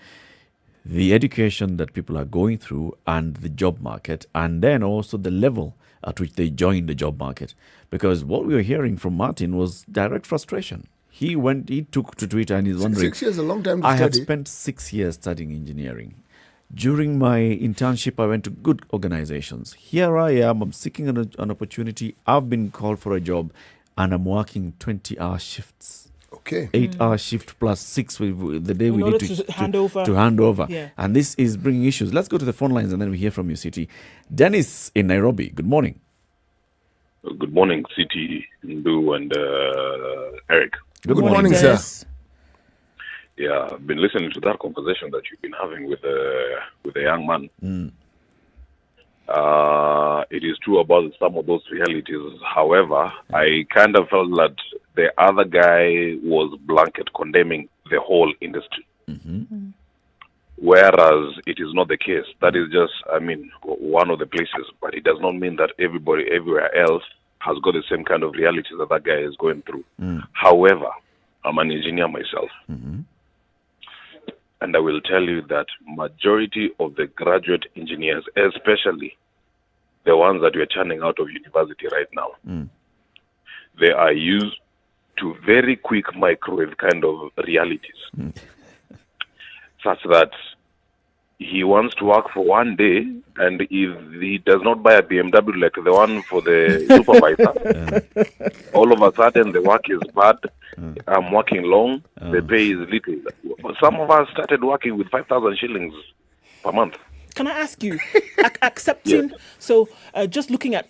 the education that people are going through and the job market, and then also the level at which they join the job market. Because what we were hearing from Martin was direct frustration. He took to Twitter and he's wondering, 6 years is a long time to I have study. spent 6 years studying engineering. During my internship, I went to good organizations. Here I am, I'm seeking an opportunity. I've been called for a job and I'm working 20-hour shifts. Okay. 8-hour shift plus 6 with the day In we order need to hand over. To hand over. Yeah. And this is bringing issues. Let's go to the phone lines and then we hear from you, City. Dennis in Nairobi. Good morning. Good morning, City, Ndu, and Eric. Good morning, sir. Yeah, I've been listening to that conversation that you've been having with the young man. Mm. It is true about some of those realities. However, I kind of felt that the other guy was blanket condemning the whole industry. Mm-hmm. Whereas it is not the case. That is just, one of the places. But it does not mean that everybody everywhere else has got the same kind of reality that guy is going through. Mm. However, I'm an engineer myself. Mm-hmm. And I will tell you that majority of the graduate engineers, especially the ones that we are churning out of university right now, they are used to very quick microwave kind of realities. Such that he wants to work for one day, and if he does not buy a BMW like the one for the supervisor, all of a sudden the work is bad. I'm working long, the pay is little. Some of us started working with 5,000 shillings per month. Can I ask you, accepting, so just looking at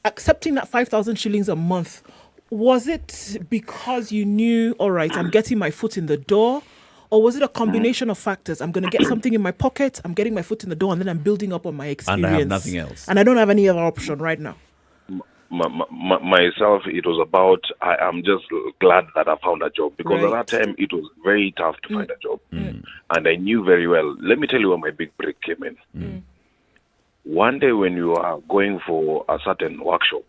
accepting that 5,000 shillings a month, was it because you knew, all right, I'm getting my foot in the door? Or was it a combination of factors? I'm going to get something in my pocket, I'm getting my foot in the door, and then I'm building up on my experience. And I have nothing else. And I don't have any other option right now. Myself, it was about, I am just glad that I found a job. Because at that time, it was very tough to find a job. And I knew very well. Let me tell you where my big break came in. One day when you are going for a certain workshop,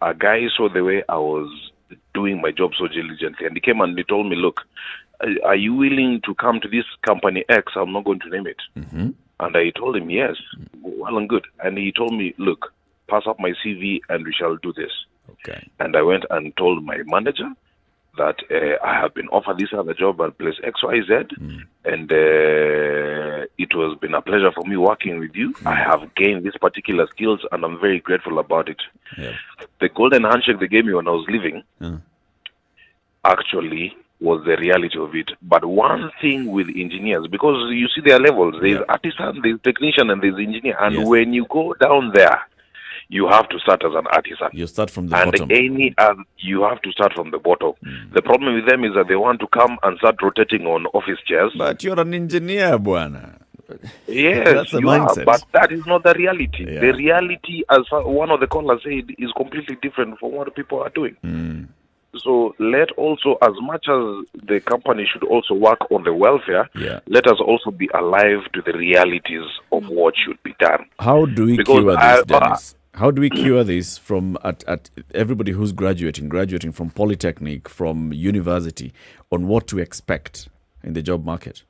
a guy saw the way I was doing my job so diligently. And he came and he told me, look, are you willing to come to this company X? I'm not going to name it. Mm-hmm. And I told him, yes, well and good. And he told me, look, pass up my CV and we shall do this. Okay. And I went and told my manager that I have been offered this other job at place XYZ. And it has been a pleasure for me working with you. I have gained these particular skills and I'm very grateful about it. Yeah. The golden handshake they gave me when I was leaving actually was the reality of it. But one thing with engineers, because you see their levels, there's artisan, there's technician, and there's engineer. And when you go down there, you have to start as an artisan. You start from the bottom. You have to start from the bottom. The problem with them is that they want to come and start rotating on office chairs. But you're an engineer, Buana. Yes, that's the mindset. but that is not the reality. Yeah. The reality, as one of the callers said, is completely different from what people are doing. So let also, as much as the company should also work on the welfare, let us also be alive to the realities of what should be done. How do we cure this, Dennis? How do we cure this from at everybody who's graduating from polytechnic, from university, on what to expect in the job market?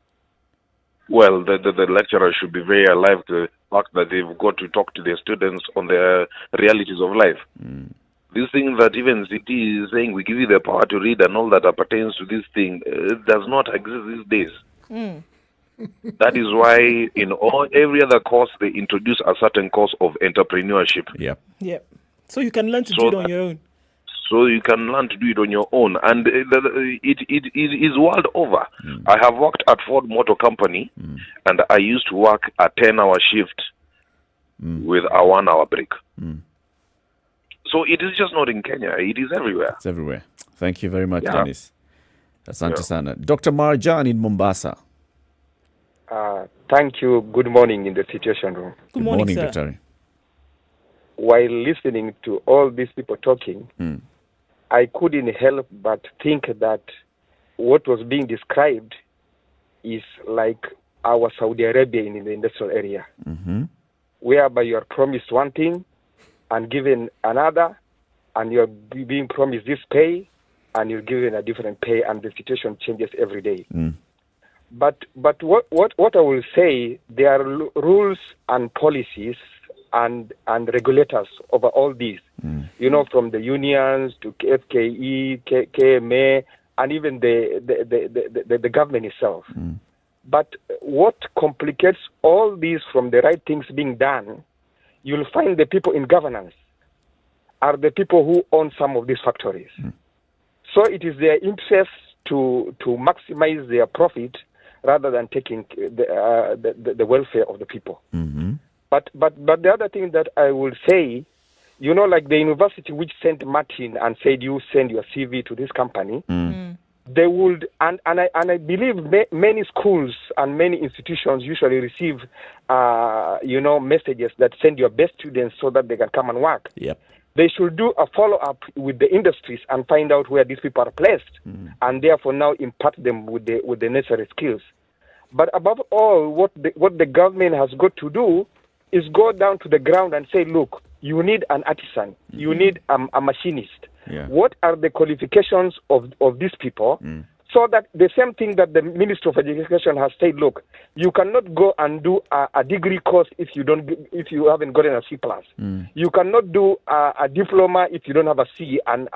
Well, the lecturers should be very alive to the fact that they've got to talk to their students on the realities of life. This thing that even CT is saying, we give you the power to read and all that pertains to this thing, it does not exist these days. That is why in every other course, they introduce a certain course of entrepreneurship. So you can learn to do it on your own. so you can learn to do it on your own. And it is world over. I have worked at Ford Motor Company, and I used to work a 10-hour shift with a 1-hour break. So it is just not in Kenya. It is everywhere. It's everywhere. Thank you very much, Yeah. Dennis. Asante sana. Dr. Marjan in Mombasa. Thank you. Good morning in the Situation Room. Good morning, sir. Dr. While listening to all these people talking, I couldn't help but think that what was being described is like our Saudi Arabia in the industrial area, whereby you are promised one thing and given another, and you're being promised this pay, and you're given a different pay, and the situation changes every day. But what I will say, there are rules and policies and regulators over all these. You know, from the unions to FKE, KMA, and even the government itself. But what complicates all these from the right things being done, you'll find the people in governance are the people who own some of these factories. So it is their interest to maximize their profit rather than taking the welfare of the people. But the other thing that I will say, you know, like the university which sent Martin and said you send your CV to this company, they would, and I believe many schools and many institutions usually receive, messages that send your best students so that they can come and work. They should do a follow-up with the industries and find out where these people are placed, and therefore now impart them with the necessary skills. But above all, what the government has got to do is go down to the ground and say, look, you need an artisan, you need a machinist. What are the qualifications of these people? So that the same thing that the Minister of Education has said, look, you cannot go and do a degree course if you haven't gotten a C+. You cannot do a diploma if you don't have a C, and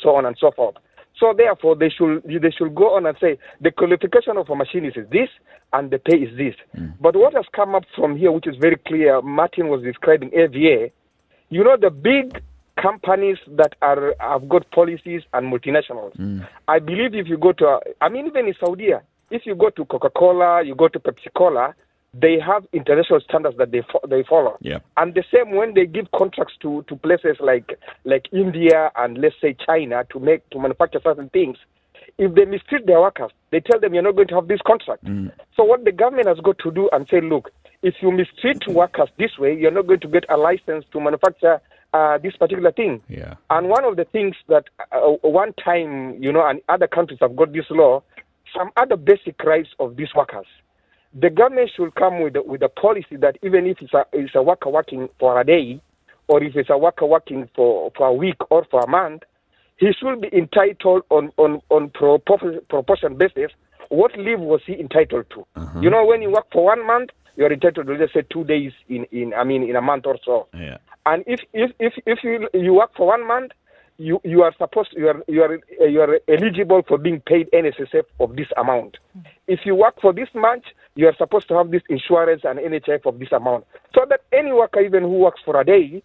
so on and so forth. So therefore, they should go on and say the qualification of a machinist is this, and the pay is this. But what has come up from here, which is very clear, Martin was describing AVA. You know, the big companies that have got policies and multinationals. I believe if you go to, even in Saudi, if you go to Coca-Cola, you go to Pepsi-Cola, they have international standards that they follow. And the same when they give contracts to places like India and let's say China to manufacture certain things, if they mistreat their workers, they tell them you're not going to have this contract. So what the government has got to do and say, look, if you mistreat workers this way, you're not going to get a license to manufacture this particular thing. And one of the things that one time, and other countries have got this law, some other basic rights of these workers. The government should come with a policy that even if it's a worker working for a day, or if it's a worker working for a week or for a month, he should be entitled on proportion basis. What leave was he entitled to? You know, when you work for 1 month, you're entitled to, let's say, 2 days in a month or so. And if you work for 1 month, you are eligible for being paid NSSF of this amount. If you work for this month, you are supposed to have this insurance and NHF of this amount, so that any worker, even who works for a day,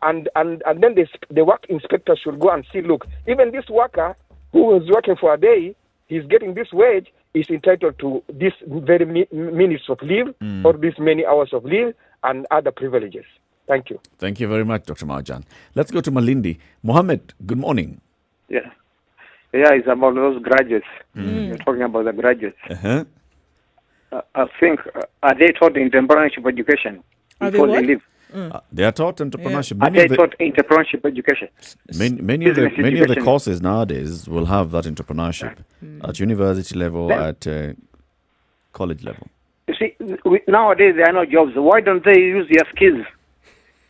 and then the work inspector should go and see, look, even this worker who was working for a day, he's getting this wage, is entitled to this very minutes of leave or this many hours of leave and other privileges. Thank you. Thank you very much, Dr. Marjan. Let's go to Malindi. Mohammed, good morning. Yeah, it's about those graduates. You're talking about the graduates. I think, are they taught entrepreneurship education before they leave? They are taught entrepreneurship. Are they taught entrepreneurship education? Many of the courses nowadays will have that entrepreneurship at university level, at college level. You see, nowadays there are no jobs. Why don't they use their skills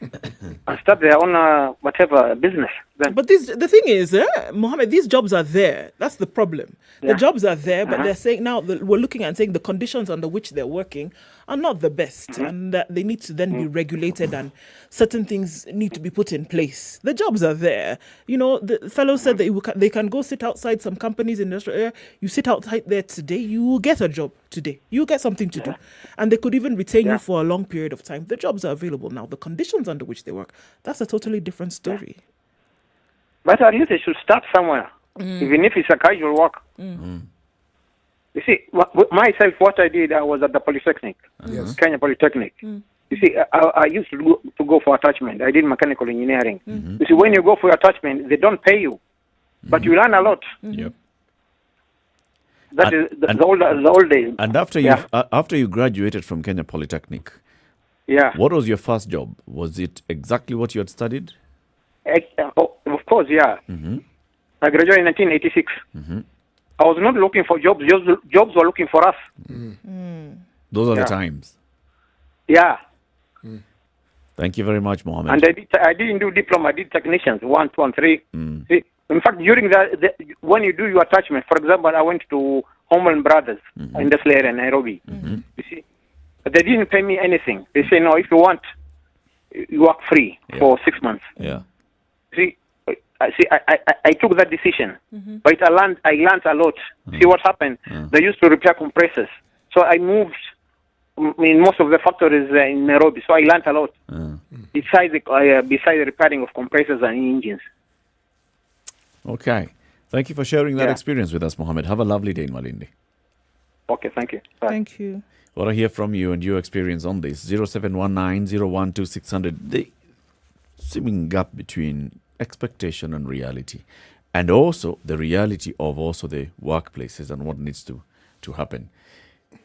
and start their own whatever business? Then. But the thing is, Mohammed, these jobs are there. That's the problem. The jobs are there, but they're saying now that we're looking and saying the conditions under which they're working are not the best, and that they need to then be regulated, and certain things need to be put in place. The jobs are there. You know, the fellow said that they can go sit outside some companies in Australia. You sit outside there today, you will get a job today. You will get something to do, and they could even retain you for a long period of time. The jobs are available now. The conditions under which they work, that's a totally different story. But at least they should start somewhere, even if it's a casual work. You see, myself, what I did, I was at the Polytechnic, Kenya Polytechnic. You see, I used to go for attachment. I did mechanical engineering. You see, when you go for attachment, they don't pay you, but you learn a lot. Yep. That is the old days. And after you graduated from Kenya Polytechnic, what was your first job? Was it exactly what you had studied? Of course, yeah. I graduated in 1986. I was not looking for jobs. Jobs were looking for us. Those are the times. Yeah. Thank you very much, Mohammed. And I didn't do diploma. I did technicians, 1, 2, and 3. See, in fact, during when you do your attachment, for example, I went to Homeland Brothers in this area in Nairobi. You see, but they didn't pay me anything. They say, no, if you want, you work free for 6 months. Yeah. See, I took that decision, but I learned a lot. See what happened? They used to repair compressors, so I moved in most of the factories in Nairobi. So I learned a lot besides the repairing of compressors and engines. Okay, thank you for sharing that experience with us, Mohammed. Have a lovely day in Malindi. Okay, thank you. Bye. Thank you. I want to hear from you and your experience on this. 0719-012-600. The seeming gap between expectation and reality, and also the reality of also the workplaces and what needs to happen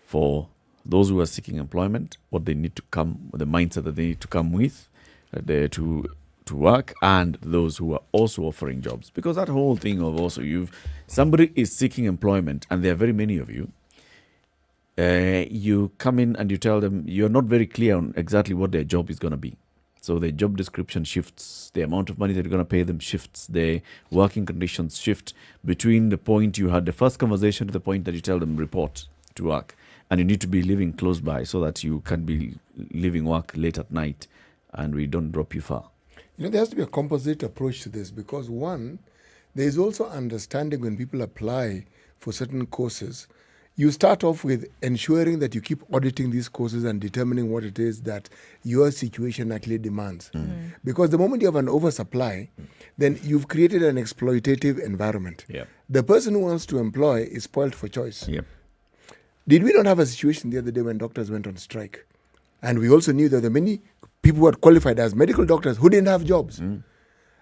for those who are seeking employment, what they need to come, the mindset that they need to come with to work, and those who are also offering jobs. Because that whole thing of also somebody is seeking employment and there are very many of you, you come in and you tell them you're not very clear on exactly what their job is going to be. So the job description shifts, the amount of money that you're going to pay them shifts, the working conditions shift between the point you had the first conversation to the point that you tell them report to work. And you need to be living close by so that you can be leaving work late at night and we don't drop you far. There has to be a composite approach to this because, one, there is also understanding when people apply for certain courses. You start off with ensuring that you keep auditing these courses and determining what it is that your situation actually demands. Because the moment you have an oversupply, then you've created an exploitative environment. The person who wants to employ is spoiled for choice. Did we not have a situation the other day when doctors went on strike? And we also knew that there were many people who had qualified as medical doctors who didn't have jobs.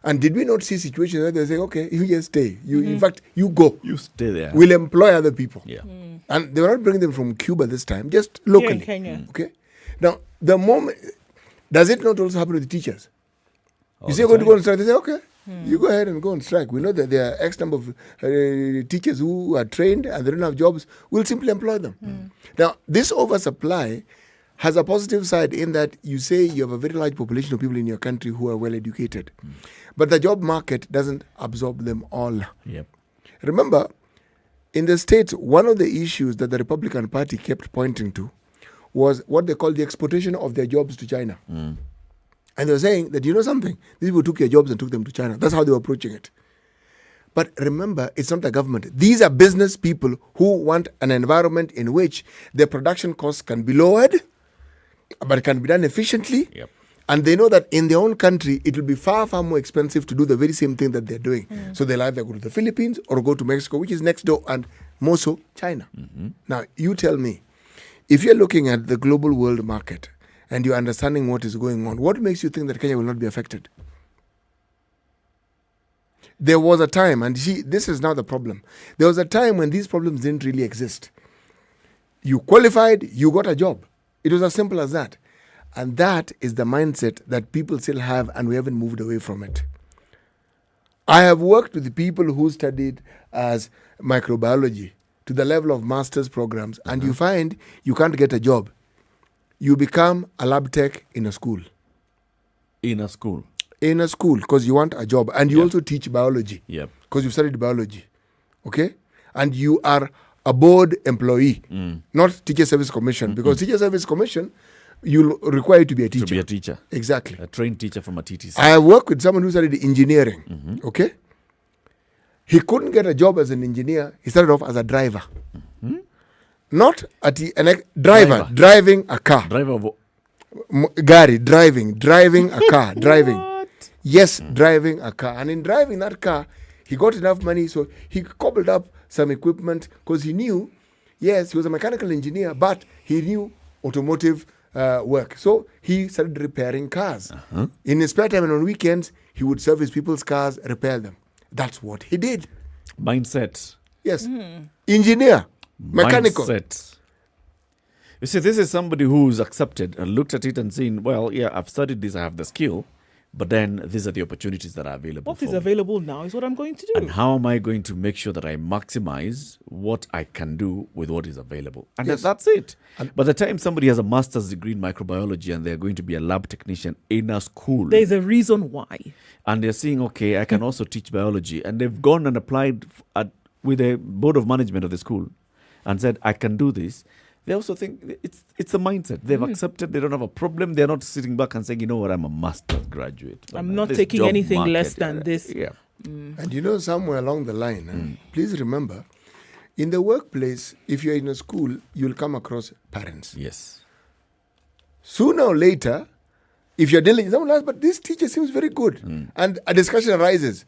And did we not see situations where they say, okay, you just stay. In fact, you go. You stay there. We'll employ other people. And they were not bringing them from Cuba this time, just locally. Here in Kenya. Okay. Now, the moment, does it not also happen with the teachers? You say you're going to go on strike, they say, okay, you go ahead and go on strike. We know that there are X number of teachers who are trained and they don't have jobs. We'll simply employ them. Now, this oversupply has a positive side in that you say you have a very large population of people in your country who are well educated. But the job market doesn't absorb them all. Remember, in the States, one of the issues that the Republican Party kept pointing to was what they call the exportation of their jobs to China. And they were saying that, you know something, these people took your jobs and took them to China. That's how they were approaching it. But remember, it's not the government. These are business people who want an environment in which their production costs can be lowered, but it can be done efficiently. And they know that in their own country, it will be far, far more expensive to do the very same thing that they're doing. So they'll either go to the Philippines or go to Mexico, which is next door, and more so, China. Now, you tell me, if you're looking at the global world market and you're understanding what is going on, what makes you think that Kenya will not be affected? There was a time, and see, this is now the problem. There was a time when these problems didn't really exist. You qualified, you got a job. It was as simple as that. And that is the mindset that people still have, and we haven't moved away from it. I have worked with the people who studied as microbiology to the level of master's programs, and you find you can't get a job. You become a lab tech in a school. In a school? In a school, because you want a job. And you also teach biology. Because you've studied biology. Okay? And you are a board employee, not Teacher Service Commission. Because Teacher Service Commission, you'll require you to be a teacher. To be a teacher. Exactly. A trained teacher from a TTC. I have worked with someone who studied engineering. Okay? He couldn't get a job as an engineer. He started off as a driver. Not a driver, driving a car. Driver of Gary, driving a car, driving. Yes, driving a car. And in driving that car, he got enough money, so he cobbled up some equipment because he knew, yes, he was a mechanical engineer, but he knew automotive work. So he started repairing cars. In his spare time and on weekends, he would service people's cars, repair them. That's what he did. Mindset. Yes. Engineer. Mechanical. Mindset. You see, this is somebody who's accepted and looked at it and seen, well, yeah, I've studied this, I have the skill, but then these are the opportunities that are available. What is available now is what I'm going to do. And how am I going to make sure that I maximize what I can do with what is available? And that's it. By the time somebody has a master's degree in microbiology and they're going to be a lab technician in a school, There's a reason why. and they're saying, okay, I can also teach biology, and they've gone and applied with the board of management of the school and said, I can do this. They also think it's a mindset. They've accepted. They don't have a problem. They're not sitting back and saying, you know what, I'm a master's graduate. I'm not taking anything less than this. Yeah. And you know, somewhere along the line, please remember, in the workplace, if you're in a school, you'll come across parents. Yes. Sooner or later, if you're dealing, someone asks, but this teacher seems very good. And a discussion arises.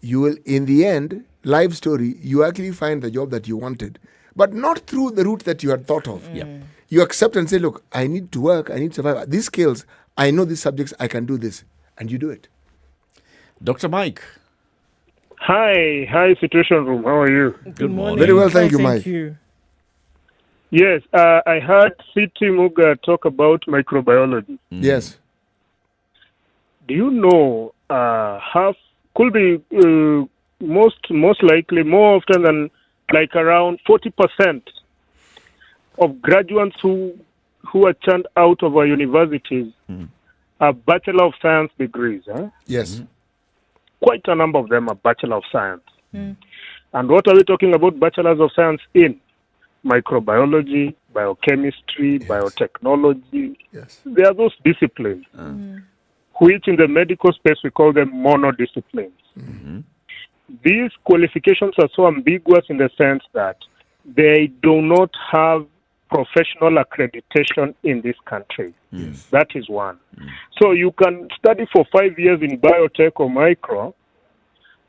You will, in the end, life story, you actually find the job that you wanted, but not through the route that you had thought of. You accept and say, look, I need to work, I need to survive. These skills, I know these subjects, I can do this. And you do it. Dr. Mike. Hi, Situation Room. How are you? Good morning. Very well, thank you, Mike. Yes, I heard C.T. Muga talk about microbiology. Yes. Do you know could be most likely, more often than like around 40% of graduates who are churned out of our universities are Bachelor of Science degrees. Yes. Quite a number of them are Bachelor of Science. And what are we talking about Bachelors of Science in? Microbiology, biochemistry, biotechnology. Yes. They are those disciplines, which in the medical space we call them monodisciplines. These qualifications are so ambiguous in the sense that they do not have professional accreditation in this country. That is one. So you can study for 5 years in biotech or micro,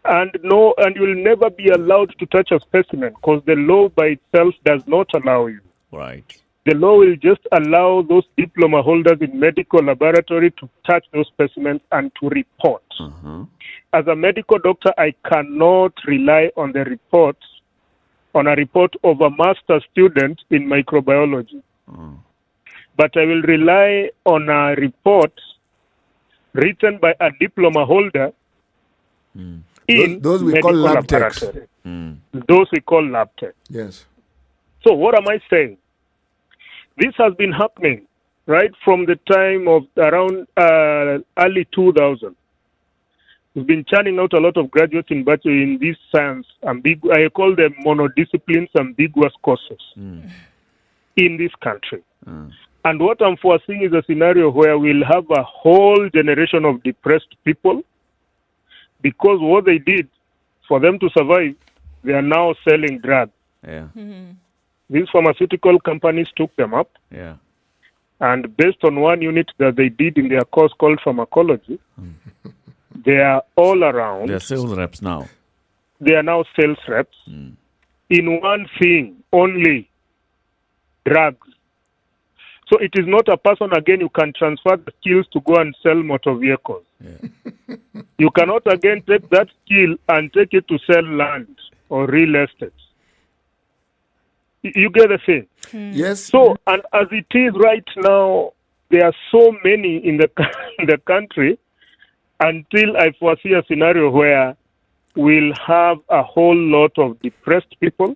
and you'll never be allowed to touch a specimen because the law by itself does not allow you. Right. The law will just allow those diploma holders in medical laboratory to touch those specimens and to report. As a medical doctor, I cannot rely on a report of a master student in microbiology. But I will rely on a report written by a diploma holder in those we call medical lab techs. laboratory. Those we call lab techs. Yes. So what am I saying? This has been happening right from the time of around early 2000. We've been churning out a lot of graduates in this science. I call them monodisciplines ambiguous courses in this country. And what I'm foreseeing is a scenario where we'll have a whole generation of depressed people because what they did for them to survive, they are now selling drugs. Yeah. These pharmaceutical companies took them up. Yeah. And based on one unit that they did in their course called pharmacology, they are all around. They're sales reps now. They are now sales reps in one thing only, drugs. So it is not a person, again, you can transfer the skills to go and sell motor vehicles. You cannot, again, take that skill and take it to sell land or real estate. You get the thing? Yes. So, and as it is right now, there are so many in the country until I foresee a scenario where we'll have a whole lot of depressed people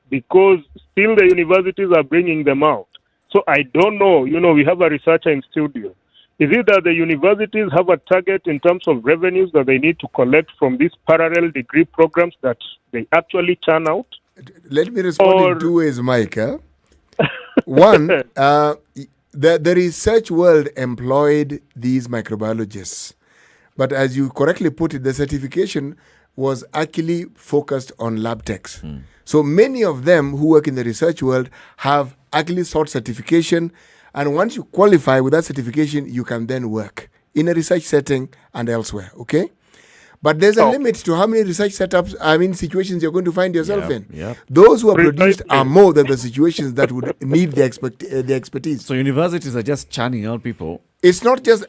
because still the universities are bringing them out. So I don't know, we have a researcher in studio. Is it that the universities have a target in terms of revenues that they need to collect from these parallel degree programs that they actually churn out? Let me respond in two ways, Mike. One, the research world employed these microbiologists. But as you correctly put it, the certification was actually focused on lab techs. So many of them who work in the research world have actually sought certification. And once you qualify with that certification, you can then work in a research setting and elsewhere, okay? But there's a limit to how many research situations you're going to find yourself in. Yep. Those who are produced are more than the situations that would need the expertise. So universities are just churning out people. It's not just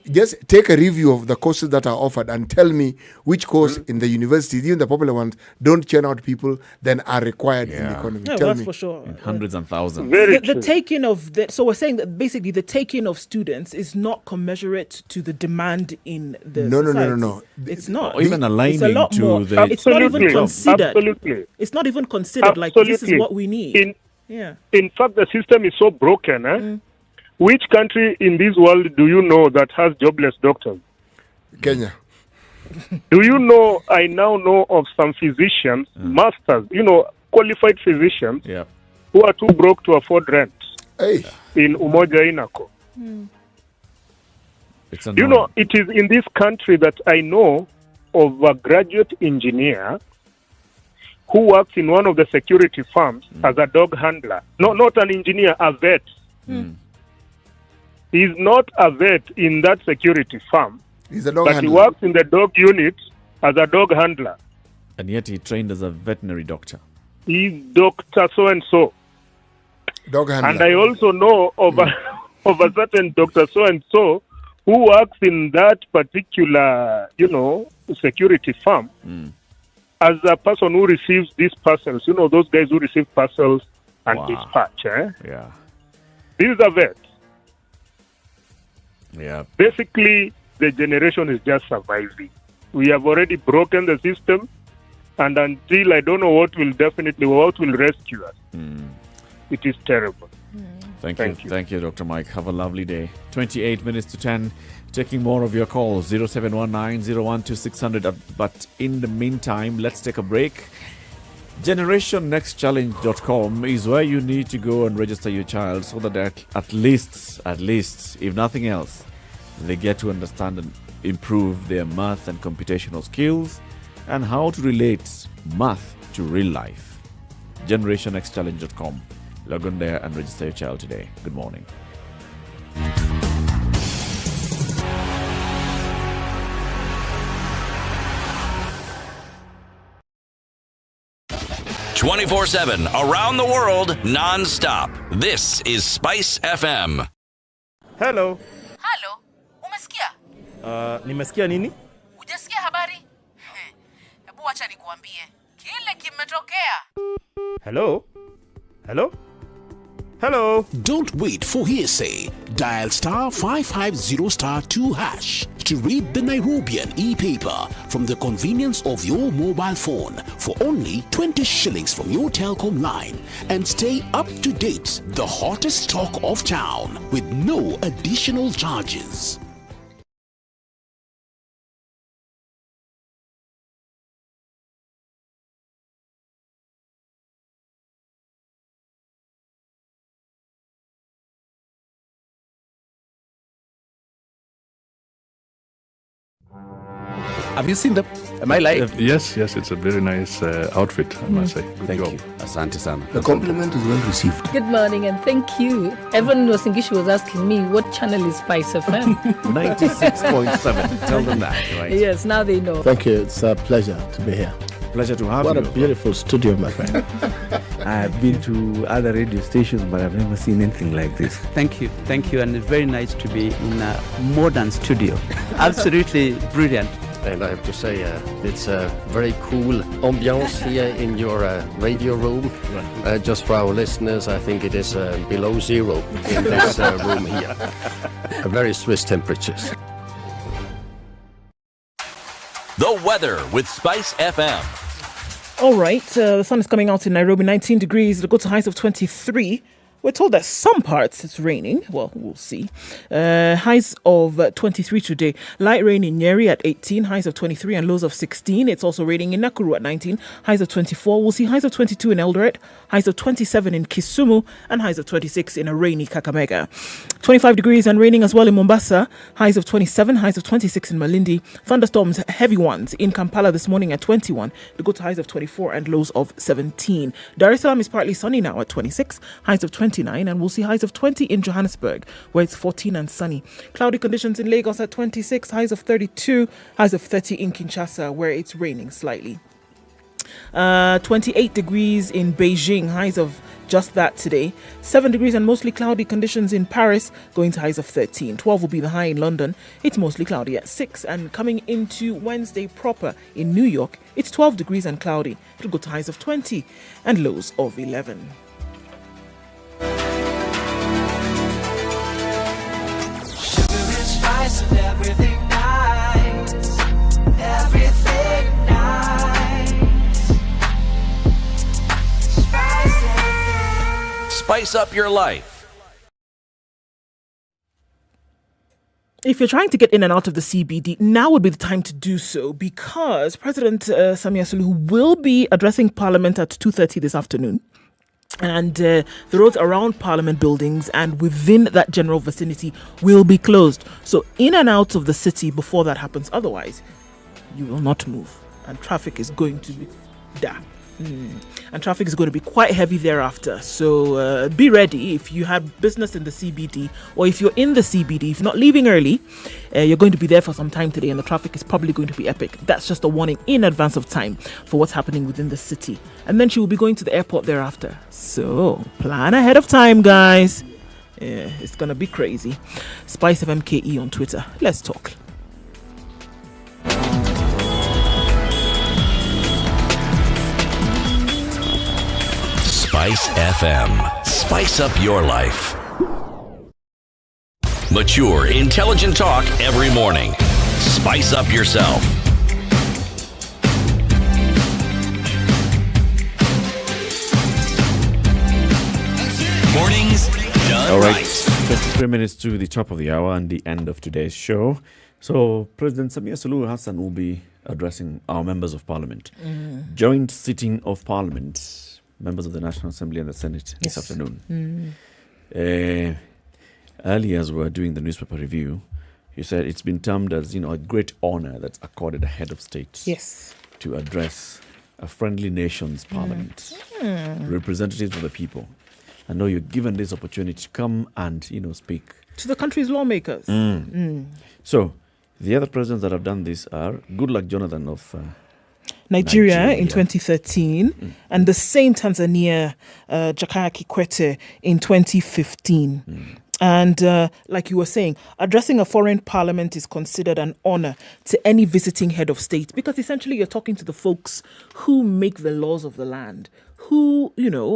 take a review of the courses that are offered and tell me which course in the universities, even the popular ones, don't churn out people then are required in the economy. Yeah, Tell that's me. for sure. In hundreds and thousands. The taking of so we're saying that basically the taking of students is not commensurate to the demand in the society. No. It's not. Or even aligning it's a lot to more. the It's not even considered. Absolutely. It's not even considered like this is what we need. In fact, the system is so broken. Which country in this world do you know that has jobless doctors? Kenya. Do you know, I now know of some physicians, masters, qualified physicians, who are too broke to afford rent in Umoja Inako. It is in this country that I know of a graduate engineer who works in one of the security firms as a dog handler. No, not an engineer, a vet. He's not a vet in that security firm. He's a dog but handler. He works in the dog unit as a dog handler. And yet he trained as a veterinary doctor. He's Dr. So-and-so. Dog handler. And I also know of a certain Dr. So-and-so who works in that particular, security firm as a person who receives these parcels. Those guys who receive parcels and dispatch. Yeah. This is a vet. Yeah. Basically, the generation is just surviving. We have already broken the system, and until I don't know what will rescue us. It is terrible. Thank you, Dr. Mike. Have a lovely day. 28 minutes to 10. Taking more of your calls, 0719-012-600. But in the meantime, let's take a break. GenerationNextChallenge.com is where you need to go and register your child so that at least, if nothing else, they get to understand and improve their math and computational skills and how to relate math to real life. GenerationNextChallenge.com. Log on there and register your child today. Good morning. 24/7 around the world, non-stop. This is Spice FM. Hello. Halo, umesikia? Nimesikia nini? Hujasikia habari? Hebu acha nikuambie. Kile kimetokea. Hello? Hello? Hello? Don't wait for hearsay. Dial star 550 star 2 hash to read the Nairobian e-paper from the convenience of your mobile phone for only 20 shillings from your telecom line and stay up to date, the hottest talk of town with no additional charges. Have you seen them? Am I lying? Yes, it's a very nice outfit, I must say. Good Thank job. you. Asante sana. The compliment is well received. Good morning and thank you. Evan Wasingishi was asking me what channel is Spice FM. 96.7. Tell them that, right? Yes, now they know. Thank you. It's a pleasure to be here. Pleasure to have you. you. What a beautiful studio, my friend. I've been to other radio stations, but I've never seen anything like this. Thank you, and it's very nice to be in a modern studio. Absolutely brilliant. And I have to say, it's a very cool ambiance here in your radio room. Just for our listeners, I think it is below zero in this room here. Very Swiss temperatures. The weather with Spice FM. All right, the sun is coming out in Nairobi, 19 degrees. It'll go to highs of 23. We're told that some parts it's raining. Well, we'll see. Highs of 23 today. Light rain in Nyeri at 18, highs of 23 and lows of 16. It's also raining in Nakuru at 19, highs of 24. We'll see highs of 22 in Eldoret, highs of 27 in Kisumu, and highs of 26 in a rainy Kakamega. 25 degrees and raining as well in Mombasa. Highs of 27, highs of 26 in Malindi. Thunderstorms, heavy ones in Kampala this morning at 21. They go to highs of 24 and lows of 17. Dar es Salaam is partly sunny now at 26, highs of 29, and we'll see highs of 20 in Johannesburg, where it's 14 and sunny. Cloudy conditions in Lagos at 26, highs of 32, highs of 30 in Kinshasa, where it's raining slightly. 28 degrees in Beijing, highs of just that today. 7 degrees and mostly cloudy conditions in Paris, going to highs of 13. 12 will be the high in London. It's mostly cloudy at 6. And coming into Wednesday proper in New York, it's 12 degrees and cloudy. It'll go to highs of 20 and lows of 11. Sugar and spice and everything nice. Everything nice. Spice up your life. If you're trying to get in and out of the CBD, now would be the time to do so, because President Samia Suluhu will be addressing Parliament at 2:30 this afternoon. And the roads around Parliament buildings and within that general vicinity will be closed. So in and out of the city before that happens. Otherwise, you will not move. And traffic is going to be there. And traffic is going to be quite heavy thereafter. So be ready if you have business in the CBD, or if you're in the CBD, if you're not leaving early, you're going to be there for some time today, and the traffic is probably going to be epic. That's just a warning in advance of time for what's happening within the city. And then she will be going to the airport thereafter. So plan ahead of time, guys. Yeah, it's going to be crazy. SpiceFM KE on Twitter. Let's talk. Spice FM. Spice up your life. Mature, intelligent talk every morning. Spice up yourself. Mornings done All right, right. 23 minutes to the top of the hour and the end of today's show. So President Samia Suluhu Hassan will be addressing our members of Parliament. Joint sitting of Parliament. Members of the National Assembly and the Senate this afternoon. Earlier, as we were doing the newspaper review, he said it's been termed as, a great honor that's accorded a head of state to address a friendly nation's parliament, representatives of the people. I know you're given this opportunity to come and, speak to the country's lawmakers. So, the other presidents that have done this are Goodluck Jonathan of Nigeria in 2013, and the same Tanzania, Jakaya Kikwete in 2015. And like you were saying, addressing a foreign parliament is considered an honor to any visiting head of state, because essentially you're talking to the folks who make the laws of the land, who,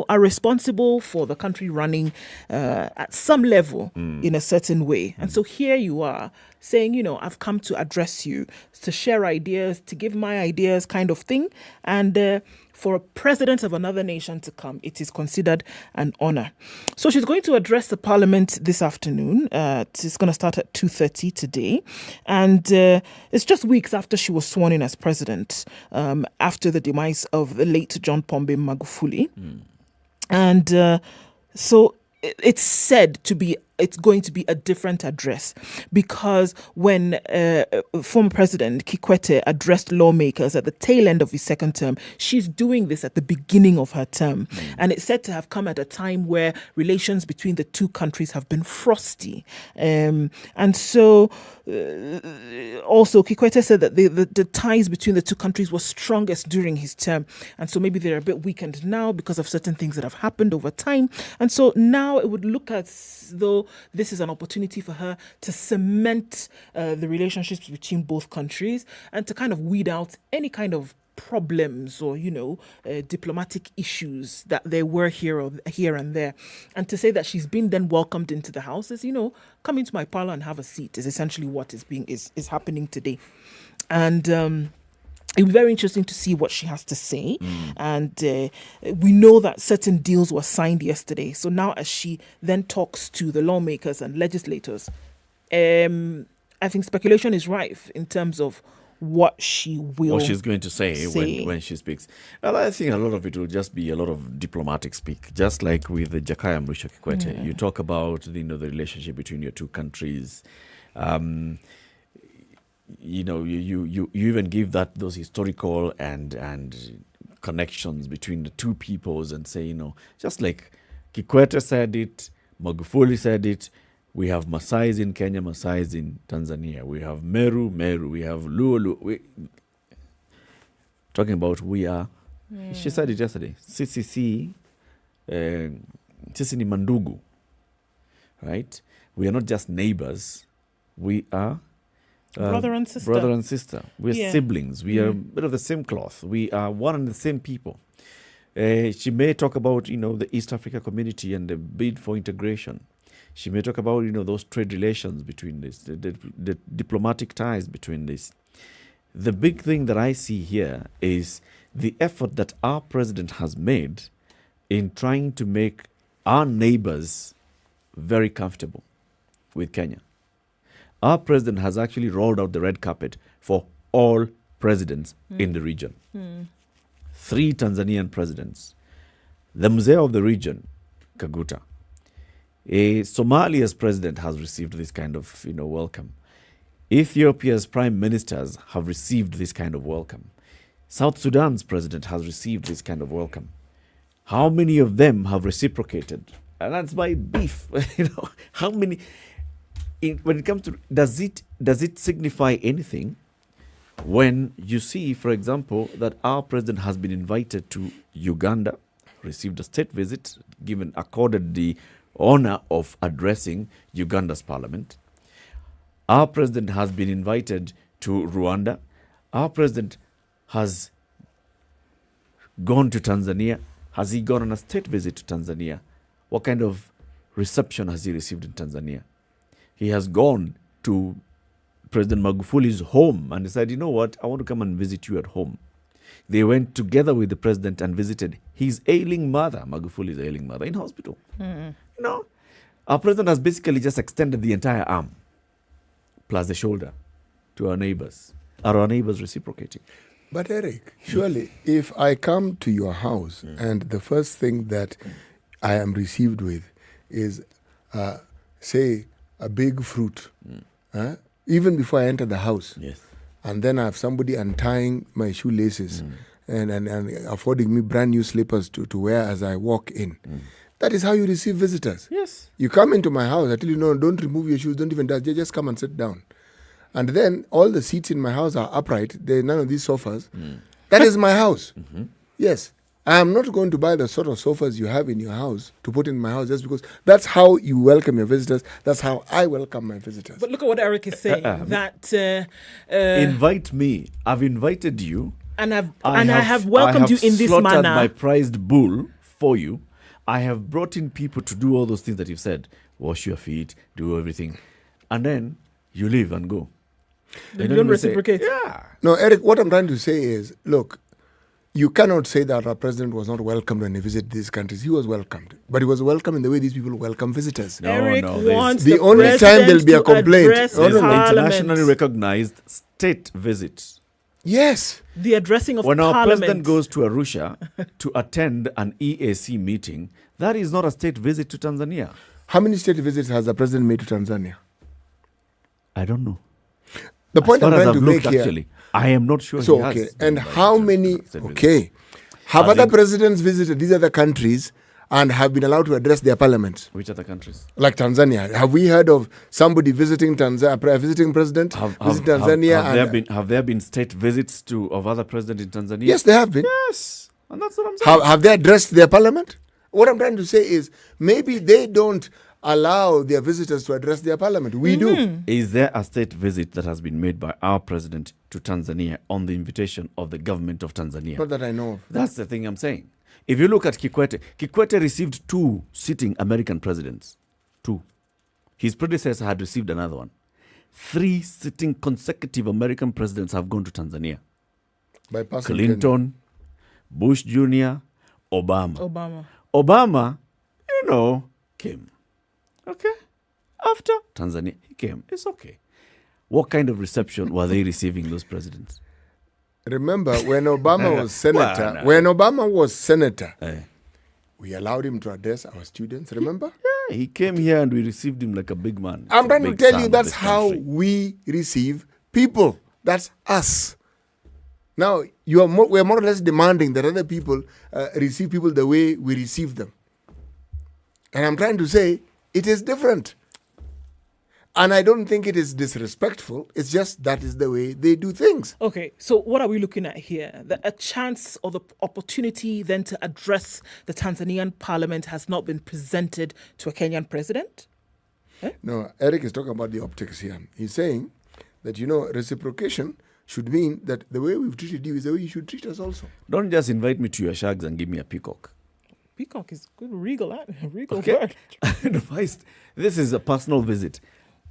are responsible for the country running at some level in a certain way. And so here you are saying, I've come to address you, to share ideas, to give my ideas kind of thing. And for a president of another nation to come, it is considered an honor. So she's going to address the parliament this afternoon. It's going to start at 2:30 today. And it's just weeks after she was sworn in as president, after the demise of the late John Pombe Magufuli. And so it's said to be, it's going to be a different address, because when former President Kikwete addressed lawmakers at the tail end of his second term, she's doing this at the beginning of her term. And it's said to have come at a time where relations between the two countries have been frosty. And so also Kikwete said that the ties between the two countries were strongest during his term. And so maybe they're a bit weakened now because of certain things that have happened over time. And so now it would look as though this is an opportunity for her to cement the relationships between both countries and to kind of weed out any kind of problems or, diplomatic issues that there were here and there. And to say that she's been then welcomed into the house is, come into my parlor and have a seat is essentially what is happening today. And it'll be very interesting to see what she has to say. And we know that certain deals were signed yesterday. So now as she then talks to the lawmakers and legislators, I think speculation is rife in terms of what she will what she's going to say. When she speaks. Well, I think a lot of it will just be a lot of diplomatic speak, just like with the Jakaya Mrisho Kikwete. Yeah. You talk about the relationship between your two countries. You even give those historical and connections between the two peoples and say, just like Kikwete said it, Magufuli said it. We have Masais in Kenya, Masais in Tanzania. We have Meru, we have Luo. Talking about we are. She said it yesterday. Sisi ni mandugu. Right? We are not just neighbors. We are brother and sister. We're siblings. We are a bit of the same cloth. We are one and the same people. She may talk about, the East Africa community and the bid for integration. She may talk about, those trade relations between this, the diplomatic ties between this. The big thing that I see here is the effort that our president has made in trying to make our neighbors very comfortable with Kenya. Our president has actually rolled out the red carpet for all presidents in the region. 3 Tanzanian presidents. The Mzee of the region, Kaguta. Somalia's president has received this kind of welcome. Ethiopia's prime ministers have received this kind of welcome. South Sudan's president has received this kind of welcome. How many of them have reciprocated? And that's my beef. How many? When it comes to does it signify anything when you see, for example, that our president has been invited to Uganda, received a state visit, accorded the honor of addressing Uganda's parliament. Our president has been invited to Rwanda. Our president has gone to Tanzania. Has he gone on a state visit to Tanzania? What kind of reception has he received in Tanzania? He has gone to President Magufuli's home and said, you know what, I want to come and visit you at home. They went together with the president and visited his ailing mother, Magufuli's ailing mother, in hospital. Our president has basically just extended the entire arm, plus the shoulder, to our neighbors. Are our neighbors reciprocating? But Eric, surely, if I come to your house and the first thing that I am received with is, say, a big fruit, even before I enter the house, and then I have somebody untying my shoelaces and affording me brand new slippers to wear as I walk in. That is how you receive visitors. Yes. You come into my house, I tell you, no, don't remove your shoes, don't even touch, just come and sit down. And then all the seats in my house are upright. There are none of these sofas. That is my house. Yes. I am not going to buy the sort of sofas you have in your house to put in my house just because that's how you welcome your visitors. That's how I welcome my visitors. But look at what Eric is saying. Invite me. I've invited you. And I have welcomed you in this manner. I have slaughtered my prized bull for you. I have brought in people to do all those things that you've said. Wash your feet, do everything. And then you leave and go. You don't reciprocate. No, Eric, what I'm trying to say is, look, you cannot say that our president was not welcomed when he visited these countries. He was welcomed. But he was welcomed in the way these people welcome visitors. Eric wants the only time there'll be a complaint. Internationally recognized state visit. Yes. The addressing of when Parliament. Our president goes to Arusha to attend an EAC meeting, that is not a state visit to Tanzania. How many state visits has the president made to Tanzania? I don't know. The point I'm trying to make here. Actually, I am not sure. So, okay. And how many? Okay. Have other presidents visited these other countries and have been allowed to address their parliaments? Which other countries? Like Tanzania. Have we heard of somebody visiting visiting president? Tanzania? Have there been state visits of other presidents in Tanzania? Yes, there have been. Yes. And that's what I'm saying. Have they addressed their parliament? What I'm trying to say is maybe they don't allow their visitors to address their parliament. We do. Is there a state visit that has been made by our president to Tanzania on the invitation of the government of Tanzania? Not that I know of. That's the thing I'm saying. If you look at Kikwete received 2 sitting American presidents. 2. His predecessor had received another one. 3 sitting consecutive American presidents have gone to Tanzania. By passing Clinton, Bush Jr., Obama, came. Okay. After Tanzania, he came. It's okay. What kind of reception were they receiving, those presidents? Remember when Obama was senator? We allowed him to address our students. Remember? Yeah, he came here and we received him like a big man. I'm trying to tell you that's how we receive people. That's us. Now we're more or less demanding that other people receive people the way we receive them. And I'm trying to say it is different. And I don't think it is disrespectful. It's just that is the way they do things. Okay, so what are we looking at here? A chance or the opportunity then to address the Tanzanian parliament has not been presented to a Kenyan president? No, Eric is talking about the optics here. He's saying that, reciprocation should mean that the way we've treated you is the way you should treat us also. Don't just invite me to your shags and give me a peacock. Peacock is good, regal Okay. bird. Advised. This is a personal visit.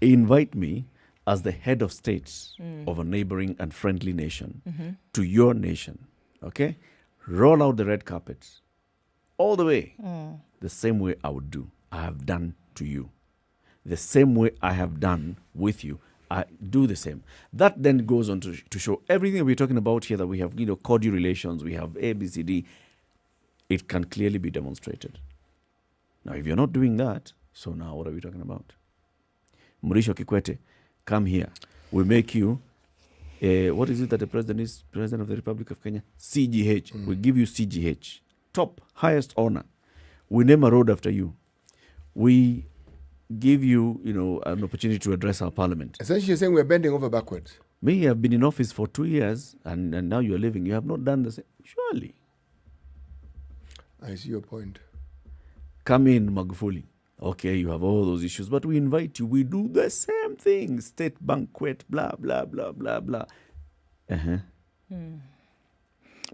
Invite me as the head of state of a neighboring and friendly nation to your nation. Okay? Roll out the red carpet all the way. The same way I would do, I have done to you. The same way I have done with you, I do the same. That then goes on to show everything we're talking about here, that we have, cordial relations, we have A, B, C, D. It can clearly be demonstrated. Now, if you're not doing that, so now what are we talking about? Mrisho Kikwete, come here. We make you, what is it that the president is? President of the Republic of Kenya? CGH. We give you CGH. Top, highest honor. We name a road after you. We give you, an opportunity to address our parliament. Essentially, you're saying we're bending over backwards. Me, I've been in office for 2 years, and now you're leaving. You have not done the same. Surely. I see your point. Come in, Magufuli. Okay, you have all those issues, but we invite you. We do the same thing. State banquet, blah, blah, blah, blah, blah.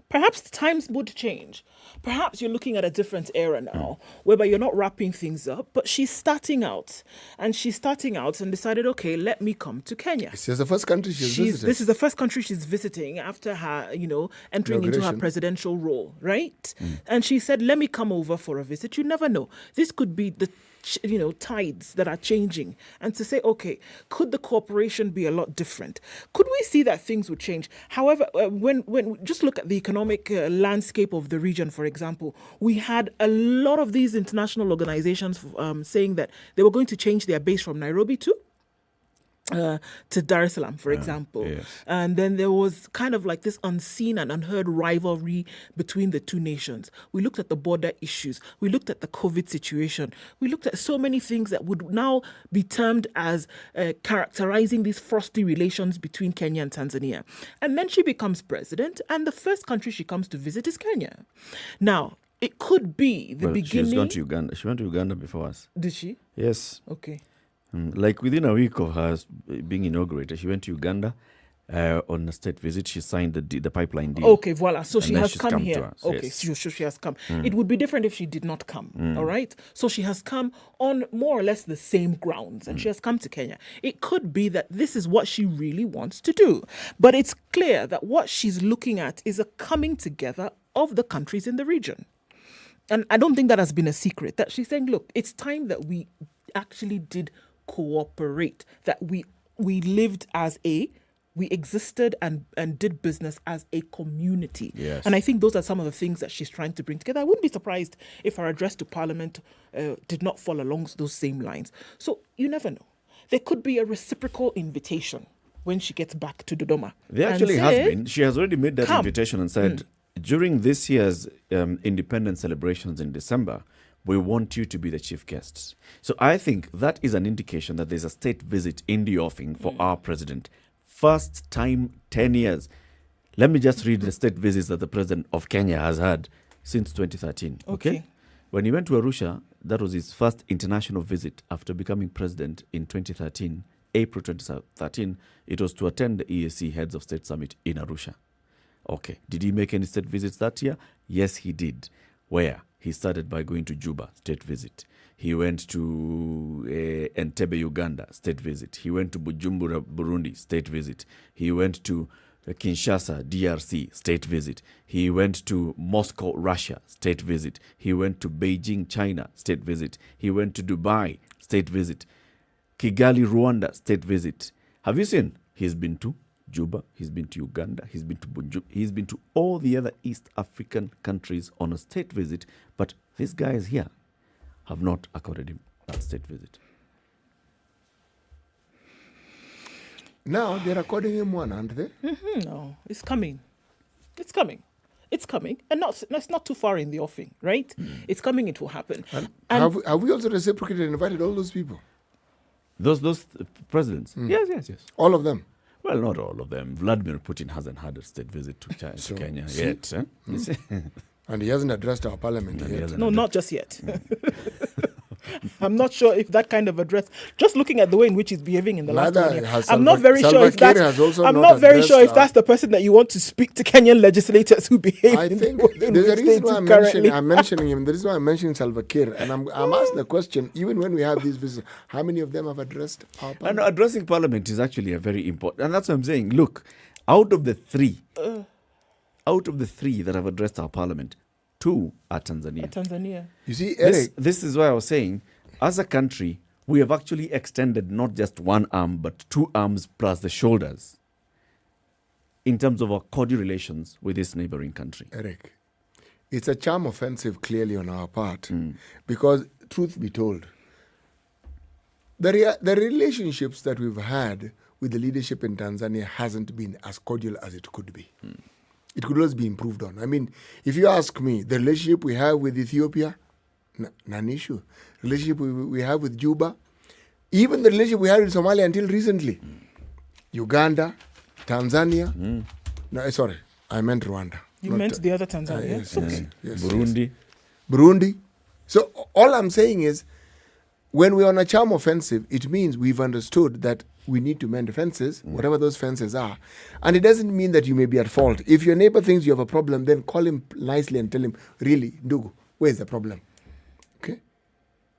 Perhaps the times would change. Perhaps you're looking at a different era now, whereby you're not wrapping things up, but she's starting out. And decided, okay, let me come to Kenya. This is the first country she's visited. This is the first country she's visiting after her, entering into her presidential role, right? And she said, let me come over for a visit. You never know. This could be the tides that are changing, and to say, okay, could the cooperation be a lot different? Could we see that things would change? However, when just look at the economic landscape of the region, for example, we had a lot of these international organizations saying that they were going to change their base from Nairobi to Dar es Salaam, for example. Yes. And then there was kind of like this unseen and unheard rivalry between the two nations. We looked at the border issues. We looked at the COVID situation. We looked at so many things that would now be termed as characterizing these frosty relations between Kenya and Tanzania. And then she becomes president, and the first country she comes to visit is Kenya. Now, it could be the beginning. She's gone to Uganda. She went to Uganda before us. Did she? Yes. Okay. Like within a week of her being inaugurated, she went to Uganda on a state visit. She signed the pipeline deal. Okay, voila. So she has she's come to here. us, Okay, yes. so she has come. It would be different if she did not come, all right? So she has come on more or less the same grounds, and she has come to Kenya. It could be that this is what she really wants to do. But it's clear that what she's looking at is a coming together of the countries in the region. And I don't think that has been a secret, that she's saying, look, it's time that we actually did cooperate, that we lived as we existed and did business as a community. Yes. And I think those are some of the things that she's trying to bring together. I wouldn't be surprised if her address to Parliament did not fall along those same lines. So you never know. There could be a reciprocal invitation when she gets back to Dodoma. There actually has been. She has already made that Come. invitation and said, during this year's independence celebrations in December, we want you to be the chief guests. So I think that is an indication that there's a state visit in the offing for our president. First time, 10 years. Let me just read the state visits that the president of Kenya has had since 2013. Okay? When he went to Arusha, that was his first international visit after becoming president in 2013. April 2013, it was to attend the EAC Heads of State Summit in Arusha. Okay. Did he make any state visits that year? Yes, he did. Where? He started by going to Juba, state visit. He went to Entebbe, Uganda, state visit. He went to Bujumbura, Burundi, state visit. He went to Kinshasa, DRC, state visit. He went to Moscow, Russia, state visit. He went to Beijing, China, state visit. He went to Dubai, state visit. Kigali, Rwanda, state visit. Have you seen? He's been to Juba, he's been to Uganda, he's been to Bunjub, he's been to all the other East African countries on a state visit, but these guys here have not accorded him that state visit. Now they're according him one, aren't they? No, it's coming. It's coming. It's coming. And it's not too far in the offing, right? It's coming, it will happen. And have we also reciprocated and invited all those people? Those presidents? Yes. All of them? Well, not all of them. Vladimir Putin hasn't had a state visit to Kenya yet. And he hasn't addressed our parliament yet. No, not just yet. I'm not sure if that kind of address. Just looking at the way in which he's behaving in the last 1 year, I'm not very sure if that's. I'm not very sure if that's the person that you want to speak to Kenyan legislators who behave. I think there's a reason why I'm mentioning him. The reason why I'm mentioning Salva Kiir, and I'm asking the question. Even when we have these visits, how many of them have addressed our parliament? And addressing parliament is actually a very important, and that's what I'm saying. Look, out of the three that have addressed our parliament, 2 are Tanzania. You see, Eric, this is why I was saying, as a country, we have actually extended not just one arm, but 2 arms plus the shoulders in terms of our cordial relations with this neighboring country. Eric, it's a charm offensive clearly on our part because, truth be told, the relationships that we've had with the leadership in Tanzania hasn't been as cordial as it could be. It could always be improved on. I mean, if you ask me, the relationship we have with Ethiopia, non issue. Relationship we have with Juba, even the relationship we had with Somalia until recently. Uganda, Tanzania. No, sorry, I meant Rwanda. You meant the other Tanzania? Yes. Burundi. So all I'm saying is, when we're on a charm offensive, it means we've understood that we need to mend fences, whatever those fences are. And it doesn't mean that you may be at fault. If your neighbor thinks you have a problem, then call him nicely and tell him, really, Ndugu, where's the problem? Okay?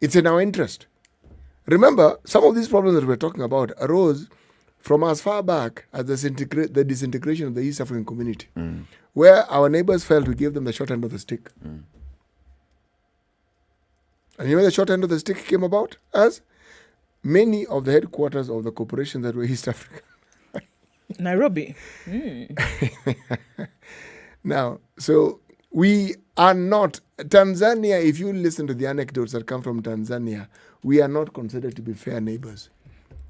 It's in our interest. Remember, some of these problems that we're talking about arose from as far back as the disintegration of the East African community, where our neighbors felt we gave them the short end of the stick. And you know the short end of the stick came about as many of the headquarters of the corporations that were East African. Nairobi. Now, so we are not, Tanzania, if you listen to the anecdotes that come from Tanzania, we are not considered to be fair neighbors.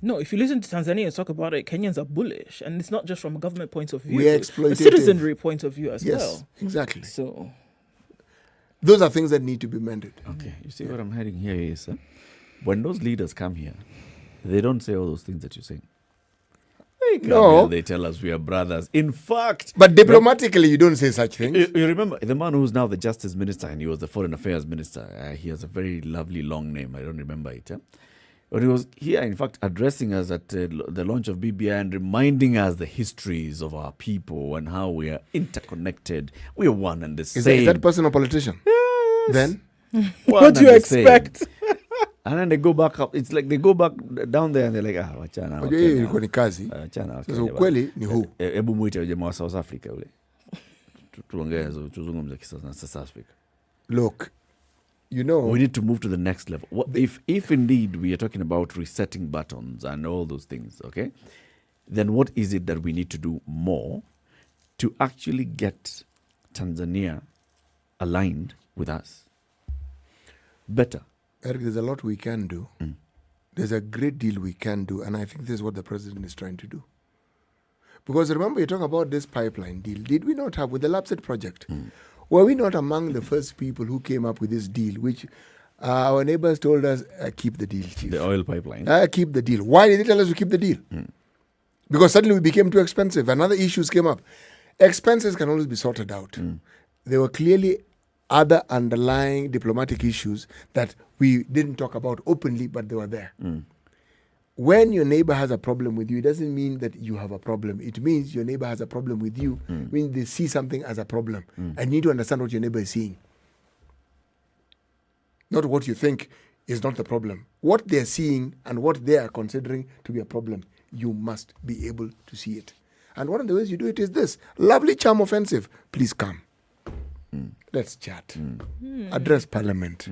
No, if you listen to Tanzanians talk about it, Kenyans are bullish. And it's not just from a government point of view. We are exploitative. A citizenry point of view as well. Yes, exactly. So those are things that need to be mended. Okay, you see what I'm heading here is, when those leaders come here, they don't say all those things that you're saying. They come here, they tell us we are brothers. In fact... But diplomatically, you don't say such things. You remember the man who's now the Justice Minister and he was the Foreign Affairs Minister. He has a very lovely long name. I don't remember it. But he was here, in fact, addressing us at the launch of BBI and reminding us the histories of our people and how we are interconnected. We are one and the same. Is that person a politician? Yes. Then? What do you expect? And then they go back up. It's like they go back down there and they're like, wachana. Ilikuwa ni kazi. Sasa ukweli ni huu. Hebu mwite jamaa wa South Africa ule. Tuzungumze kisasa South Africa. Look, you know, we need to move to the next level. What if indeed we are talking about resetting buttons and all those things, okay? Then what is it that we need to do more to actually get Tanzania aligned with us? Better. Eric, there's a lot we can do. There's a great deal we can do, and I think this is what the president is trying to do. Because remember, you're talking about this pipeline deal. Did we not have, with the Lapset project, were we not among the first people who came up with this deal, which our neighbors told us, keep the deal, chief. The oil pipeline. Keep the deal. Why did they tell us to keep the deal? Because suddenly we became too expensive and other issues came up. Expenses can always be sorted out. There were clearly other underlying diplomatic issues that we didn't talk about openly, but they were there. When your neighbor has a problem with you, it doesn't mean that you have a problem. It means your neighbor has a problem with you when they see something as a problem. And you need to understand what your neighbor is seeing. Not what you think is not the problem. What they're seeing and what they are considering to be a problem, you must be able to see it. And one of the ways you do it is this. Lovely charm offensive. Please come. Let's chat. Address parliament.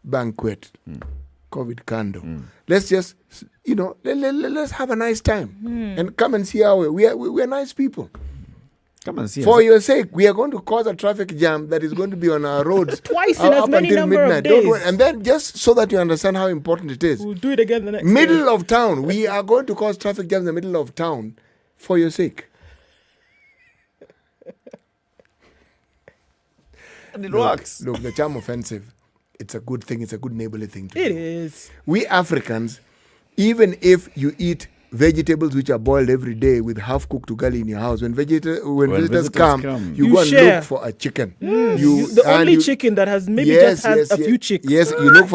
Banquet. COVID kando. Let's just, let's have a nice time and come and see how we are nice people. Come and see For us. your sake, we are going to cause a traffic jam that is going to be on our roads Twice in as up many until number midnight. of Don't days. worry. And then just so that you understand how important it is. We'll do it again the next Middle day. of town, we are going to cause traffic jams in the middle of town for your sake. And it works. Look, the charm offensive, it's a good thing. It's a good neighborly thing to do. It is. We Africans, even if you eat vegetables which are boiled every day with half-cooked ugali in your house, when visitors come, you go and share. look for a chicken. The only chicken that has just has a few chicks. Yes,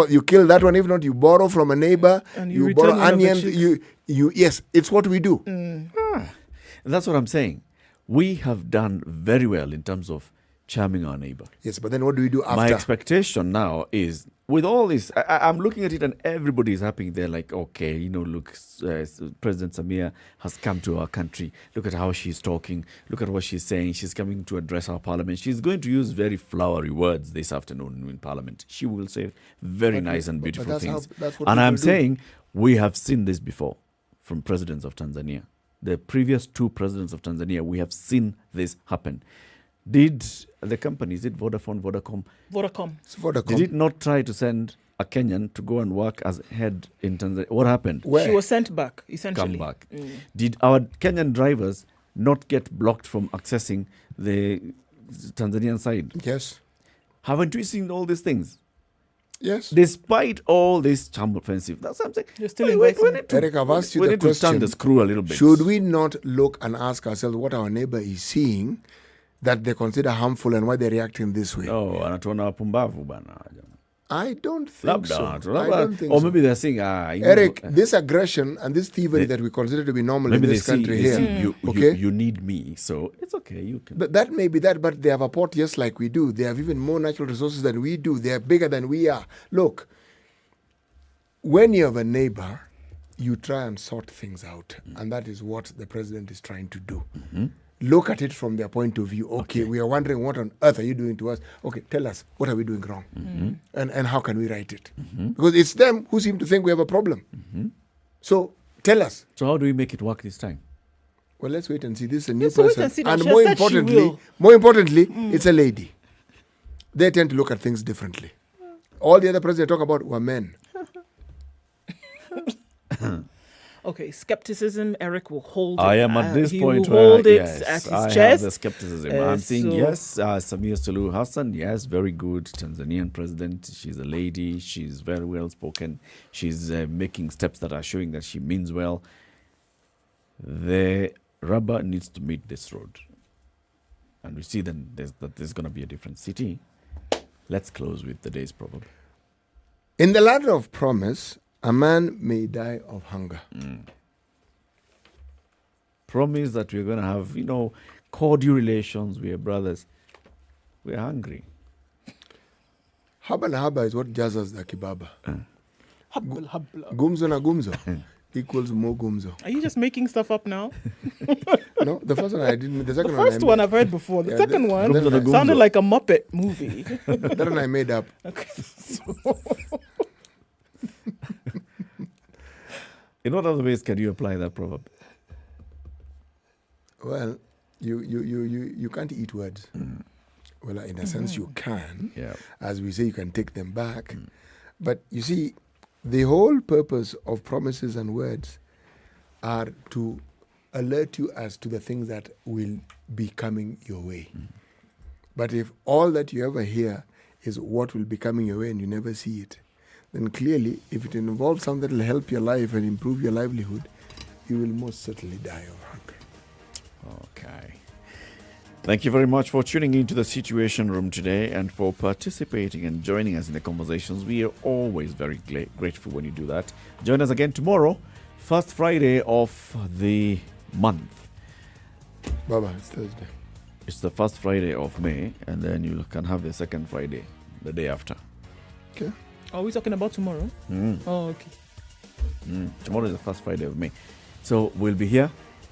you kill that one. If not, you borrow from a neighbor. And you return borrow one of the onions. Yes, it's what we do. That's what I'm saying. We have done very well in terms of charming our neighbor. Yes, but then what do we do after? My expectation now is, with all this, I'm looking at it and everybody is happy. They're like, okay, look, President Samia has come to our country. Look at how she's talking. Look at what she's saying. She's coming to address our parliament. She's going to use very flowery words this afternoon in parliament. She will say very nice and beautiful things. And I'm saying we have seen this before from presidents of Tanzania. The previous two presidents of Tanzania, we have seen this happen. Did the company, is it Vodafone, Vodacom? Vodacom. It's Vodacom. Did it not try to send a Kenyan to go and work as head in Tanzania? What happened? She was sent back, essentially. Come back. Did our Kenyan drivers not get blocked from accessing the Tanzanian side? Yes. Haven't we seen all these things? Yes. Despite all this charm offensive. That's what I'm saying. You're still Eric, I've asked you we the need to turn question. the screw a little bit. Should we not look and ask ourselves what our neighbor is seeing that they consider harmful and why they're reacting this way? Oh, anatuona wapumbavu bana. I don't think so. I Labda. don't think Or so. maybe they're saying, Eric, this aggression and this thievery that we consider to be normal in maybe this they country see, here. okay? You need me, so it's okay. You can. That may be that, but they have a port just like we do. They have even more natural resources than we do. They are bigger than we are. Look, when you have a neighbor, you try and sort things out. And that is what the president is trying to do. Look at it from their point of view. Okay, we are wondering what on earth are you doing to us? Okay, tell us, what are we doing wrong? And how can we right it? Because it's them who seem to think we have a problem. So tell us. So how do we make it work this time? Well, let's wait and see. This is a new Let's wait person. and see now. And She more has said she importantly, will. it's a lady. They tend to look at things differently. All the other presidents talk about were men. Okay, skepticism, Eric will hold I it. am at this he point will where, hold it yes, at his I chest. have the skepticism. I'm saying, so- yes, Samia Suluhu Hassan, yes, very good Tanzanian president. She's a lady. She's very well spoken. She's making steps that are showing that she means well. The rubber needs to meet this road. And we see then that there's going to be a different city. Let's close with the day's proverb. In the land of promise, a man may die of hunger. Promise that we're going to have, cordial relations. We are brothers. We're hungry. Haba na haba is what jazzes the kibaba. Hubble, hubble. Gumzo na gumzo equals more gumzo. Are you just making stuff up now? No, the first one I didn't. The second The one first one I've heard before. The second one that sounded like a Muppet movie. one I made up. Okay, In what other ways can you apply that proverb? Well, you can't eat words. Well, in a sense, you can. Yeah. As we say, you can take them back. But you see, the whole purpose of promises and words are to alert you as to the things that will be coming your way. But if all that you ever hear is what will be coming your way and you never see it, then clearly, if it involves something that will help your life and improve your livelihood, you will most certainly die of hunger. Okay. Thank you very much for tuning into the Situation Room today and for participating and joining us in the conversations. We are always very grateful when you do that. Join us again tomorrow, first Friday of the month. Baba, it's Thursday. It's the first Friday of May, and then you can have the second Friday, the day after. Okay. Are we talking about tomorrow? Oh, okay. Tomorrow is the first Friday of May. So we'll be here